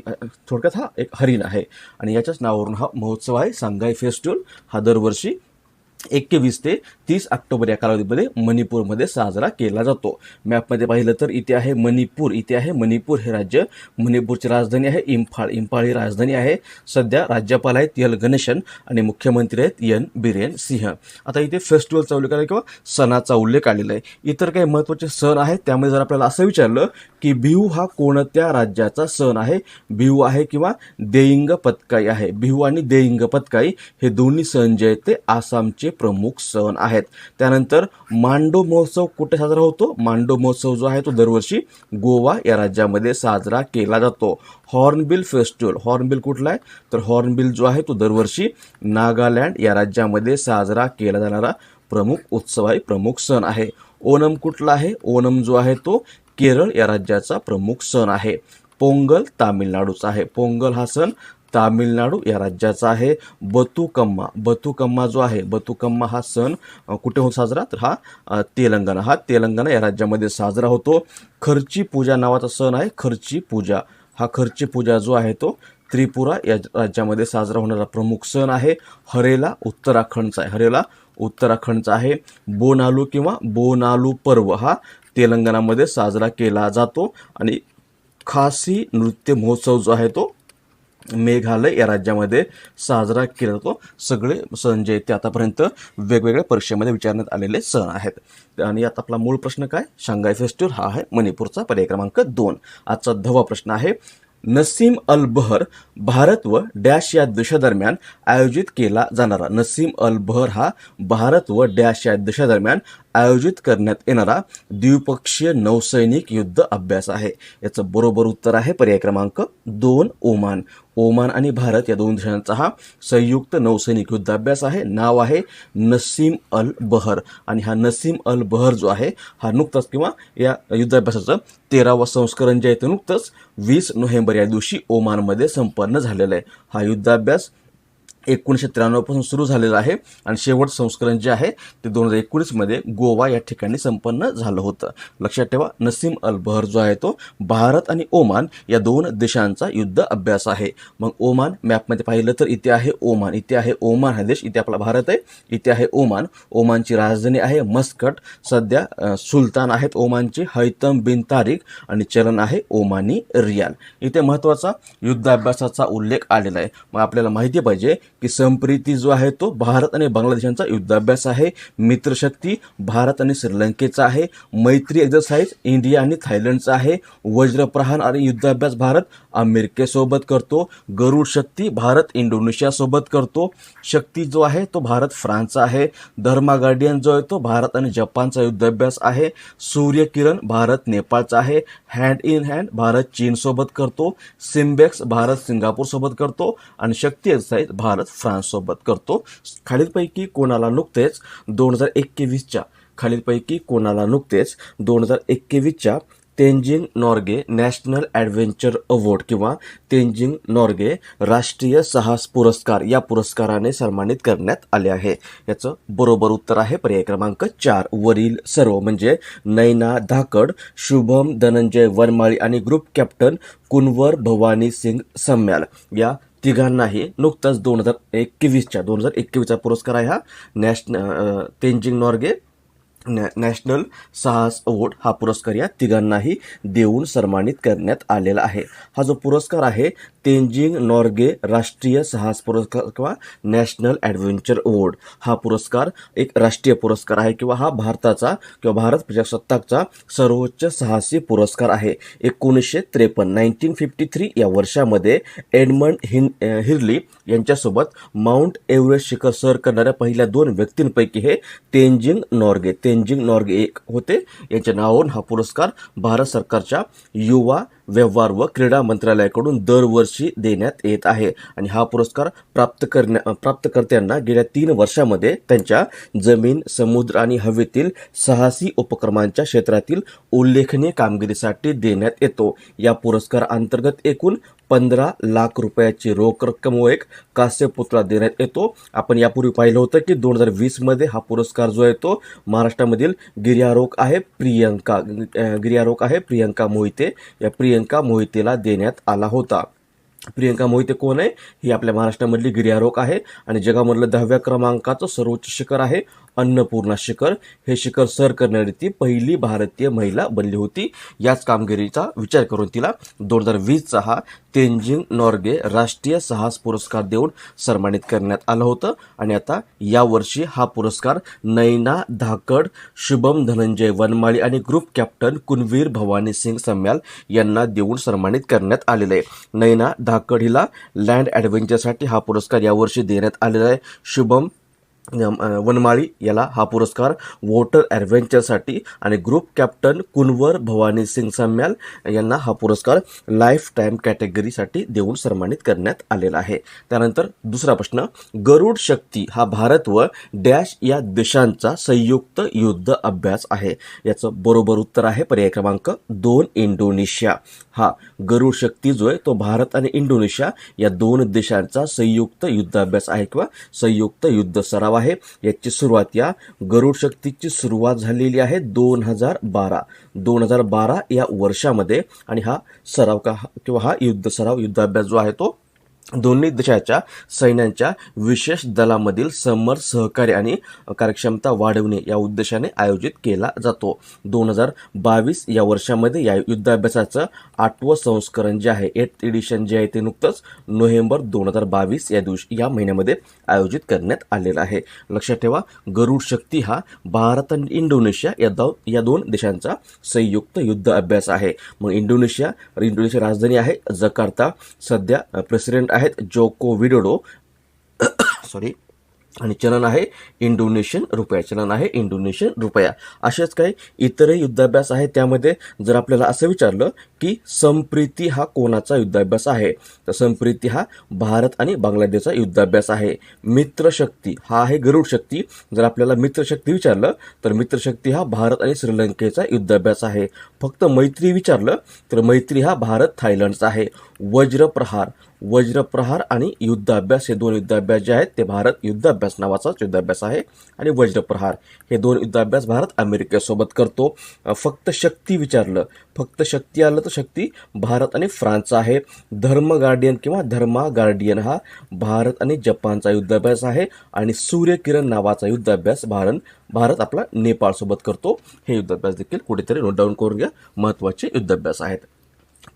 थोडक्यात हा एक हरिण आहे. आणि याच्याच नावावरून हा महोत्सव आहे संगाई फेस्टिवल. हा दरवर्षी 21 ते 30 ऑक्टोबर या कालावधीमध्ये मणिपूरमध्ये साजरा केला जातो. मॅपमध्ये पाहिलं तर इथे आहे मणिपूर. हे राज्य. मणिपूरची राजधानी आहे इम्फाळ ही राजधानी आहे. सध्या राज्यपाल आहेत एल गणेशन आणि मुख्यमंत्री आहेत एन बिरेन सिंह. आता इथे फेस्टिवलचा उल्लेख आला किंवा सणाचा उल्लेख आलेला आहे. इतर काही महत्त्वाचे सण आहेत. त्यामुळे जर आपल्याला असं विचारलं की बिहू हा कोणत्या राज्याचा सण आहे, बिहू आहे किंवा देईंग पतकाई आहे. बिहू आणि देईंग पतकाई हे दोन्ही सण जे आहेत ते आसामचे प्रमुख सण आहेत. त्यानंतर मांडो महोत्सव कुठे साजरा होतो? मांडो महोत्सव जो आहे तो दरवर्षी गोवा या राज्यामध्ये साजरा केला जातो. हॉर्नबिल फेस्टिवल, हॉर्नबिल कुठला आहे तर हॉर्नबिल जो आहे तो दरवर्षी नागालँड या राज्यामध्ये साजरा केला जाणारा प्रमुख उत्सव आहे, प्रमुख सण आहे. ओणम कुठला आहे? ओणम जो आहे तो केरळ या राज्याचा प्रमुख सण आहे. पोंगल तामिळनाडूचा आहे. पोंगल हा सण तामिळनाडू या राज्याचा आहे. बतुकम्मा जो आहे, बतुकम्मा हा सण कुठे होतो साजरा तर हा तेलंगणा या राज्यामध्ये साजरा होतो. खर्ची पूजा नावाचा सण आहे. खर्ची पूजा जो आहे तो त्रिपुरा या राज्यामध्ये साजरा होणारा प्रमुख सण आहे. हरेला उत्तराखंडचा आहे. बोनालू किंवा बोनालू पर्व हा तेलंगणामध्ये साजरा केला जातो. आणि खासी नृत्य महोत्सव जो आहे तो मेघालय या राज्यामध्ये साजरा केला जातो. सगळे सण जे आहेत ते आतापर्यंत वेगवेगळ्या परीक्षेमध्ये विचारण्यात आलेले सण आहेत. आणि आता आपला मूळ प्रश्न काय, शांघाय फेस्टिवल हा आहे मणिपूरचा. पर्याय क्रमांक 2. आजचा 10वा प्रश्न आहे, नसीम अल बहर भारत व डॅश या देशादरम्यान आयोजित केला जाणारा, नसीम अल बहर हा भारत व डॅश या देशादरम्यान आयोजित करण्यात येणारा द्विपक्षीय नौसैनिक युद्ध अभ्यास आहे. याचं बरोबर उत्तर आहे पर्याय क्रमांक 2 ओमान. ओमान आणि भारत या दोन देशांचा हा संयुक्त नौसैनिक युद्ध अभ्यास आहे. नाव आहे नसीम अल बहर. आणि हा नसीम अल बहर जो आहे हा नुकताच किंवा या युद्धाभ्यासाचं 13वा संस्करण जे आहे ते नुकतंच 20 नोव्हेंबर या दिवशी ओमानमध्ये संपन्न झालेलं आहे. हा युद्धाभ्यास 1993 पासून सुरू झालेला आहे आणि शेवट संस्करण जे आहे ते 2019 मध्ये गोवा या ठिकाणी संपन्न झालं होतं. लक्षात ठेवा, नसीम अल बहर जो आहे तो भारत आणि ओमान या दोन देशांचा युद्ध अभ्यास आहे. मग ओमान मॅपमध्ये पाहिलं तर इथे आहे ओमान, इथे आहे ओमान हा देश, इथे आपला भारत आहे, इथे आहे ओमान. ओमानची राजधानी आहे मस्कट. सध्या सुलतान आहेत ओमानचे हैतम बिन तारिक आणि चलन आहे ओमानी रियाल. इथे महत्त्वाचा युद्धाभ्यासाचा उल्लेख आलेला आहे. मग आपल्याला माहिती पाहिजे की संप्रीती जो आहे तो भारत आणि बांगलादेशांचा युद्धाभ्यास आहे. मित्रशक्ती भारत आणि श्रीलंकेचा आहे. मैत्री एक्झरसाइज इंडिया आणि थायलंडचा आहे. वज्रप्रहार आणि युद्धाभ्यास भारत अमेरिकेसोबत करतो. गरुड शक्ती भारत इंडोनेशियासोबत करतो. शक्ती जो आहे तो भारत फ्रान्सचा आहे. धर्मा गार्डियन जो आहे तो भारत आणि जपानचा युद्धाभ्यास आहे. सूर्यकिरण भारत नेपाळचा आहे. हँड इन हँड भारत चीनसोबत करतो. सिम्बेक्स भारत सिंगापूरसोबत करतो आणि शक्ती एक्सरसाइज भारत फ्रान्ससोबत करतो. खालीलपैकी कोणाला नुकतेच 2021च्या Tenzing Norgay National Adventure Award किंवा तेंजिंग नॉर्गे राष्ट्रीय साहस पुरस्कार या पुरस्काराने सन्मानित करण्यात आले आहे. याचं बरोबर उत्तर आहे पर्याय क्रमांक 4. वरील सर्व म्हणजे नैना धाकड, शुभम धनंजय वनमाळी आणि ग्रुप कॅप्टन कुनवर भवानी सिंग सम्याल या तिघांनाही नुकताच 2021चा पुरस्कार आहे हा तेंजिंग नॉर्गे नॅशनल साहस अवॉर्ड हा पुरस्कार या तिघांनाही देऊन सन्मानित करण्यात आलेला आहे. हा जो पुरस्कार आहे तेंजिंग नॉर्गे राष्ट्रीय साहस पुरस्कार किंवा नॅशनल ॲडव्हेंचर अवॉर्ड हा पुरस्कार एक राष्ट्रीय पुरस्कार आहे किंवा हा भारताचा किंवा भारत प्रजासत्ताकचा सर्वोच्च साहसी पुरस्कार आहे. 1953 या वर्षामध्ये एडमंड हिरली यांच्यासोबत माउंट एव्हरेस्ट शिखर सर करणाऱ्या पहिल्या 2 व्यक्तींपैकी हे तेंजिंग नॉर्गे एक होते. यांच्या नावावरून हा पुरस्कार भारत सरकारच्या युवा व्यवहार व क्रीडा मंत्रालयाकडून दरवर्षी देण्यात येत आहे. आणि हा पुरस्कार प्राप्तकर्त्यांना गेल्या 3 वर्षामध्ये त्यांच्या जमीन, समुद्र आणि हवेतील साहसी उपक्रमांच्या क्षेत्रातील उल्लेखनीय कामगिरीसाठी देण्यात येतो. या पुरस्कार अंतर्गत एकूण 15 लाख रुपयाची रोख रक्कम व एक कांस्य पुतळा देण्यात येतो. आपण यापूर्वी पाहिलं होतं की 2020 मध्ये हा पुरस्कार जो आहे तो महाराष्ट्रामधील गिर्यारोहक आहे प्रियंका मोहिते. या प्रियंका मोहितेला देण्यात आला होता. प्रियंका मोहिते कोण आहे? ही आपल्या महाराष्ट्रामधली गिर्यारोहक आहे आणि जगामधलं 10व्या क्रमांकाचं सर्वोच्च शिखर आहे अन्नपूर्णा शिखर. हे शिखर सर करणारी ती पहिली भारतीय महिला बनली होती. याच कामगिरीचा विचार करून तिला 2020चा हा तेंजिंग नॉर्गे राष्ट्रीय साहस पुरस्कार देऊन सन्मानित करण्यात आलं होतं. आणि आता यावर्षी हा पुरस्कार नैना धाकड, शुभम धनंजय वनमाळी आणि ग्रुप कॅप्टन कुनवीर भवानी सिंग सम्याल यांना देऊन सन्मानित करण्यात आलेलं आहे. नैना धाकड हिला लँड ॲडव्हेंचरसाठी हा पुरस्कार यावर्षी देण्यात आलेला आहे. शुभम वनमाळी याला हा पुरस्कार वॉटर ॲडव्हेंचरसाठी आणि ग्रुप कॅप्टन कुनवर भवानी सिंग सम्याल यांना हा पुरस्कार लाईफ टाईम कॅटेगरीसाठी देऊन सन्मानित करण्यात आलेला आहे. त्यानंतर दुसरा प्रश्न, गरुड शक्ती हा भारत व डॅश या देशांचा संयुक्त युद्ध अभ्यास आहे. याचं बरोबर उत्तर आहे पर्याय क्रमांक 2 इंडोनेशिया. हा गरुड शक्ती जो आहे तो भारत आणि इंडोनेशिया या 2 देशांचा संयुक्त युद्ध अभ्यास आहे किंवा संयुक्त युद्ध सराव आहे. याची सुरुवात या गरुड शक्तीची सुरुवात झालेली आहे 2012 या वर्षामध्ये. आणि हा सराव युद्धाभ्यास जो आहे तो दोन्ही देशाच्या सैन्यांच्या विशेष दलामधील समर सहकार्य आणि कार्यक्षमता वाढवणे या उद्देशाने आयोजित केला जातो. 2022 या वर्षामध्ये या युद्धाभ्यासाचं 8वं संस्करण जे आहे 8th एडिशन जे आहे ते नुकतंच नोव्हेंबर 2022 या महिन्यामध्ये आयोजित करण्यात आलेलं आहे. लक्षात ठेवा, गरुड शक्ती हा भारत आणि इंडोनेशिया या दोन देशांचा संयुक्त युद्ध अभ्यास आहे. मग इंडोनेशिया राजधानी आहे जकार्ता. सध्या प्रेसिडेंट आहेत जोको विडोडो सॉरी आणि चलन आहे इंडोनेशियन रुपया. असेच काही इतरही युद्धाभ्यास आहे. त्यामध्ये जर आपल्याला असं विचारलं की संप्रीती हा कोणाचा युद्धाभ्यास आहे, तर संप्रीती हा भारत आणि बांगलादेशचा युद्धाभ्यास आहे. मित्रशक्ती हा आहे गरुड शक्ती. जर आपल्याला मित्रशक्ती विचारलं तर मित्रशक्ती हा भारत आणि श्रीलंकेचा युद्धाभ्यास आहे. फक्त मैत्री विचारलं तर मैत्री हा भारत थायलंडचा आहे. वज्रप्रहार आणि युद्धाभ्यास हे दोन युद्धाभ्यास जे आहेत ते भारत युद्धाभ्यास नावाचाच युद्धाभ्यास आहे. आणि वज्रप्रहार हे दोन युद्धाभ्यास भारत अमेरिकेसोबत करतो. फक्त शक्ती विचारलं, फक्त शक्ती आलं तर शक्ती भारत आणि फ्रान्सचा आहे. धर्मा गार्डियन हा भारत आणि जपानचा युद्धाभ्यास आहे. आणि सूर्यकिरण नावाचा युद्धाभ्यास भारत आपला नेपाळसोबत करतो. हे युद्धाभ्यास देखील कुठेतरी नोट डाऊन करून घ्या, महत्त्वाचे युद्धाभ्यास आहेत.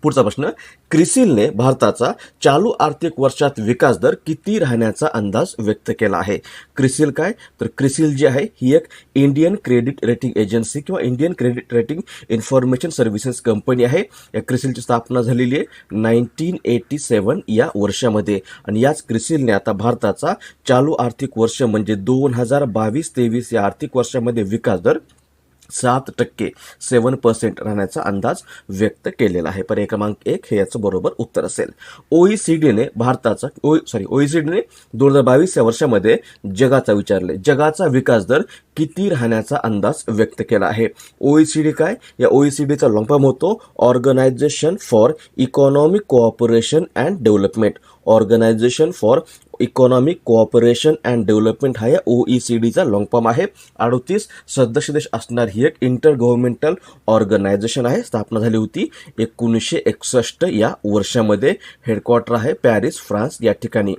पुढचा प्रश्न, क्रिसिलने भारताचा चालू आर्थिक वर्षात विकास दर किती राहण्याचा अंदाज व्यक्त केला आहे. क्रिसिल काय, तर क्रिसिल जी आहे ही एक इंडियन क्रेडिट रेटिंग एजन्सी किंवा Indian credit rating information services company आहे. या क्रिसिलची स्थापना झालेली आहे 1987 या वर्षामध्ये. आणि याच क्रिसिलने आता भारताचा चालू आर्थिक वर्ष म्हणजे 2022-23 या आर्थिक वर्षामध्ये विकास दर 7% राहण्याचा अंदाज व्यक्त केलेला आहे. पर्याय क्रमांक 1 हे याचं बरोबर उत्तर असेल. ओईसीडीने 2022 या वर्षामध्ये जगाचा विकास दर किती राहण्याचा अंदाज व्यक्त केला आहे. ओईसीडी काय, या ओईसीडीचा लॉंग फॉर्म होतो Organisation for Economic Cooperation and Development. Organisation for Economic Cooperation and Development हा या ओईसीडीचा लॉंग फॉर्म आहे. 38 सदस्य देश असणारी ही एक इंटर गव्हर्नमेंटल ऑर्गनायझेशन आहे. स्थापना झाली होती 1961 या वर्षामध्ये. हेडक्वार्टर आहे पॅरिस, फ्रान्स या ठिकाणी.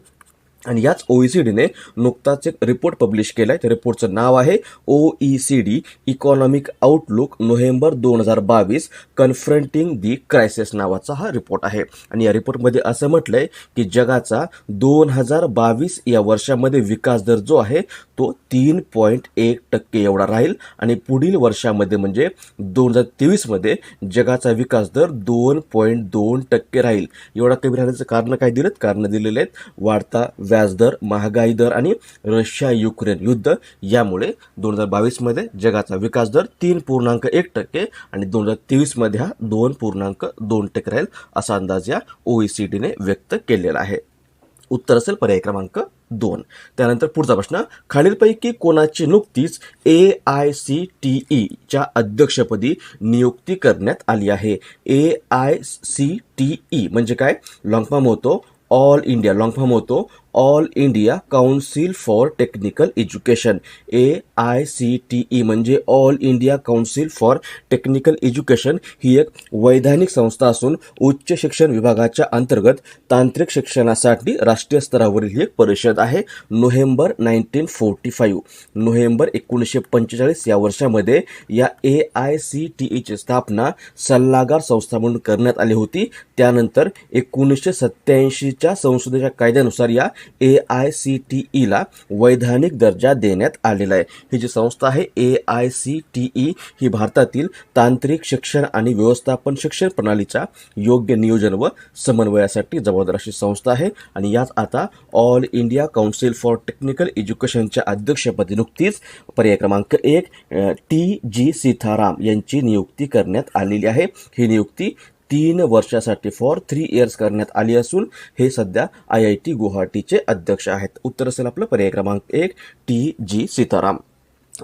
आणि याच ओईसीडीने नुकताच एक रिपोर्ट पब्लिश केला आहे. त्या रिपोर्टचं नाव आहे OECD economic outlook November 2022 confronting the crisis नावाचा हा रिपोर्ट आहे. आणि या रिपोर्टमध्ये असं म्हटलंय की जगाचा 2022 या वर्षामध्ये विकास दर जो आहे तो 3.1% एवढा राहील. आणि पुढील वर्षामध्ये म्हणजे 2023 मध्ये जगाचा विकास दर 2.2% राहील. एवढा कमी राहण्याचं कारण काय दिलं, कारण दिलेले आहेत वाढता व्याजदर, महागाई दर आणि रशिया युक्रेन युद्ध. यामुळे 2022 मध्ये जगाचा विकास दर 3.1% आणि 2023 मध्ये हा 2.2% राहील असा अंदाज या ओईसीडीने व्यक्त केलेला आहे. उत्तर असेल पर्याय क्रमांक 2. त्यानंतर पुढचा प्रश्न, खालीलपैकी कोणाची नुकतीच AICTE च्या अध्यक्षपदी नियुक्ती करण्यात आली आहे. AICTE म्हणजे काय, लॉंग फॉर्म होतो All India Council for Technical Education. AICTE म्हणजे All India Council for Technical Education ही एक वैधानिक संस्था असून उच्च शिक्षण विभागाच्या अंतर्गत तांत्रिक शिक्षणासाठी राष्ट्रीय स्तरावरील एक परिषद आहे. नोव्हेंबर 1945 या वर्षामध्ये या AICTE ची स्थापना सल्लागार संस्था म्हणून करण्यात आली होती. त्यानंतर 1987च्या संसदेच्या कायद्यानुसार या AICTE ला वैधानिक दर्जा देण्यात आलेला आहे. ही जी संस्था आहे AICTE ही भारतातील तांत्रिक शिक्षण आणि व्यवस्थापन शिक्षण प्रणालीच्या योग्य नियोजन व समन्वयासाठी जबाबदार अशी संस्था आहे. आणि याच आता All India Council for Technical एज्युकेशनच्या अध्यक्षपदी नुकतीच पर्याय क्रमांक 1 TG सीताराम यांची नियुक्ती करण्यात आलेली आहे. ही नियुक्ती 3 वर्षासाठी फॉर 3 इयर्स करण्यात आली असून हे सध्या IIT गुवाहाटीचे अध्यक्ष आहेत. उत्तर असेल आपलं पर्याय क्रमांक 1 TG सीताराम.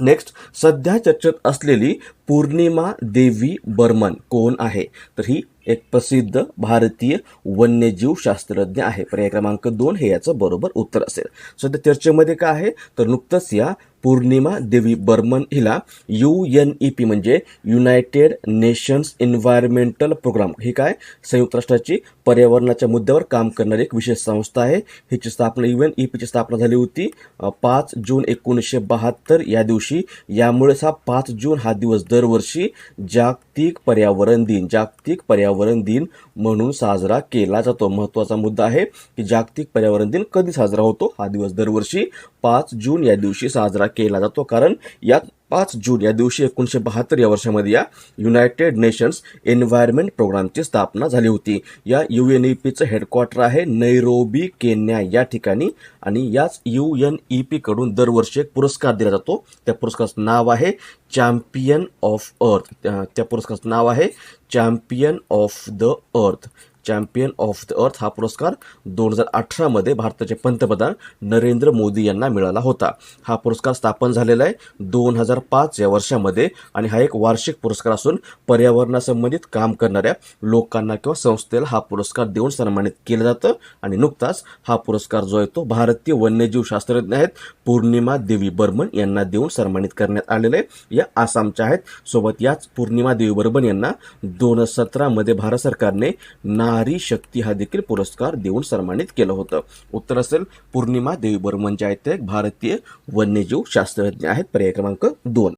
नेक्स्ट, सध्या चर्चेत असलेली पूर्णिमा देवी बर्मन कोण आहे, तर ही एक प्रसिद्ध भारतीय वन्यजीव शास्त्रज्ञ आहे. पर्याय क्रमांक 2 हे याचं बरोबर उत्तर असेल. सध्या चर्चेमध्ये काय आहे, तर नुकतंच या पूर्णिमा देवी बर्मन हिला UNEP म्हणजे युनायटेड नेशन्स एन्व्हायरमेंटल प्रोग्राम, ही काय संयुक्त राष्ट्राची पर्यावरणाच्या मुद्द्यावर काम करणारी एक विशेष संस्था आहे. हिची स्थापना UNEPची स्थापना झाली होती 5 जून 1972 या दिवशी. यामुळेच हा 5 जून हा दिवस दरवर्षी जागतिक पर्यावरण दिन म्हणून साजरा केला जातो. महत्त्वाचा मुद्दा आहे की जागतिक पर्यावरण दिन कधी साजरा होतो. हा दिवस दरवर्षी 5 जून या दिवशी साजरा केला जातो, कारण या 5 जून या दिवशी 1972 या वर्षामध्ये या युनायटेड नेशन्स एन्व्हायरमेंट प्रोग्रामची स्थापना झाली होती. या UNEPचं हेडक्वार्टर आहे नैरोबी, केन्या या ठिकाणी. आणि याच UNEP कडून दरवर्षी एक पुरस्कार दिला जातो. त्या पुरस्काराचं नाव आहे चॅम्पियन ऑफ अर्थ. त्या पुरस्काराचं नाव आहे champion of the earth. Champion of the earth हा पुरस्कार 2018 मध्ये भारताचे पंतप्रधान नरेंद्र मोदी यांना मिळाला होता. हा पुरस्कार स्थापन झालेला आहे 2005 या वर्षामध्ये आणि हा एक वार्षिक पुरस्कार असून पर्यावरणासंबंधित काम करणाऱ्या लोकांना किंवा संस्थेला हा पुरस्कार देऊन सन्मानित केलं जातं. आणि नुकताच हा पुरस्कार जो आहे तो भारतीय वन्यजीव शास्त्रज्ञ आहेत पूर्णिमा देवी बर्मन यांना देऊन सन्मानित करण्यात आलेले आहे. या आसामच्या आहेत. सोबत याच पूर्णिमा देवी बर्मन यांना 2017 मध्ये भारत सरकारने नारी शक्ती हा देखील पुरस्कार देऊन सन्मानित केलं होतं. उत्तर असेल पूर्णिमा देवी बर्मन जे आहेत ते एक भारतीय वन्यजीव शास्त्रज्ञ आहेत. पर्याय क्रमांक 2.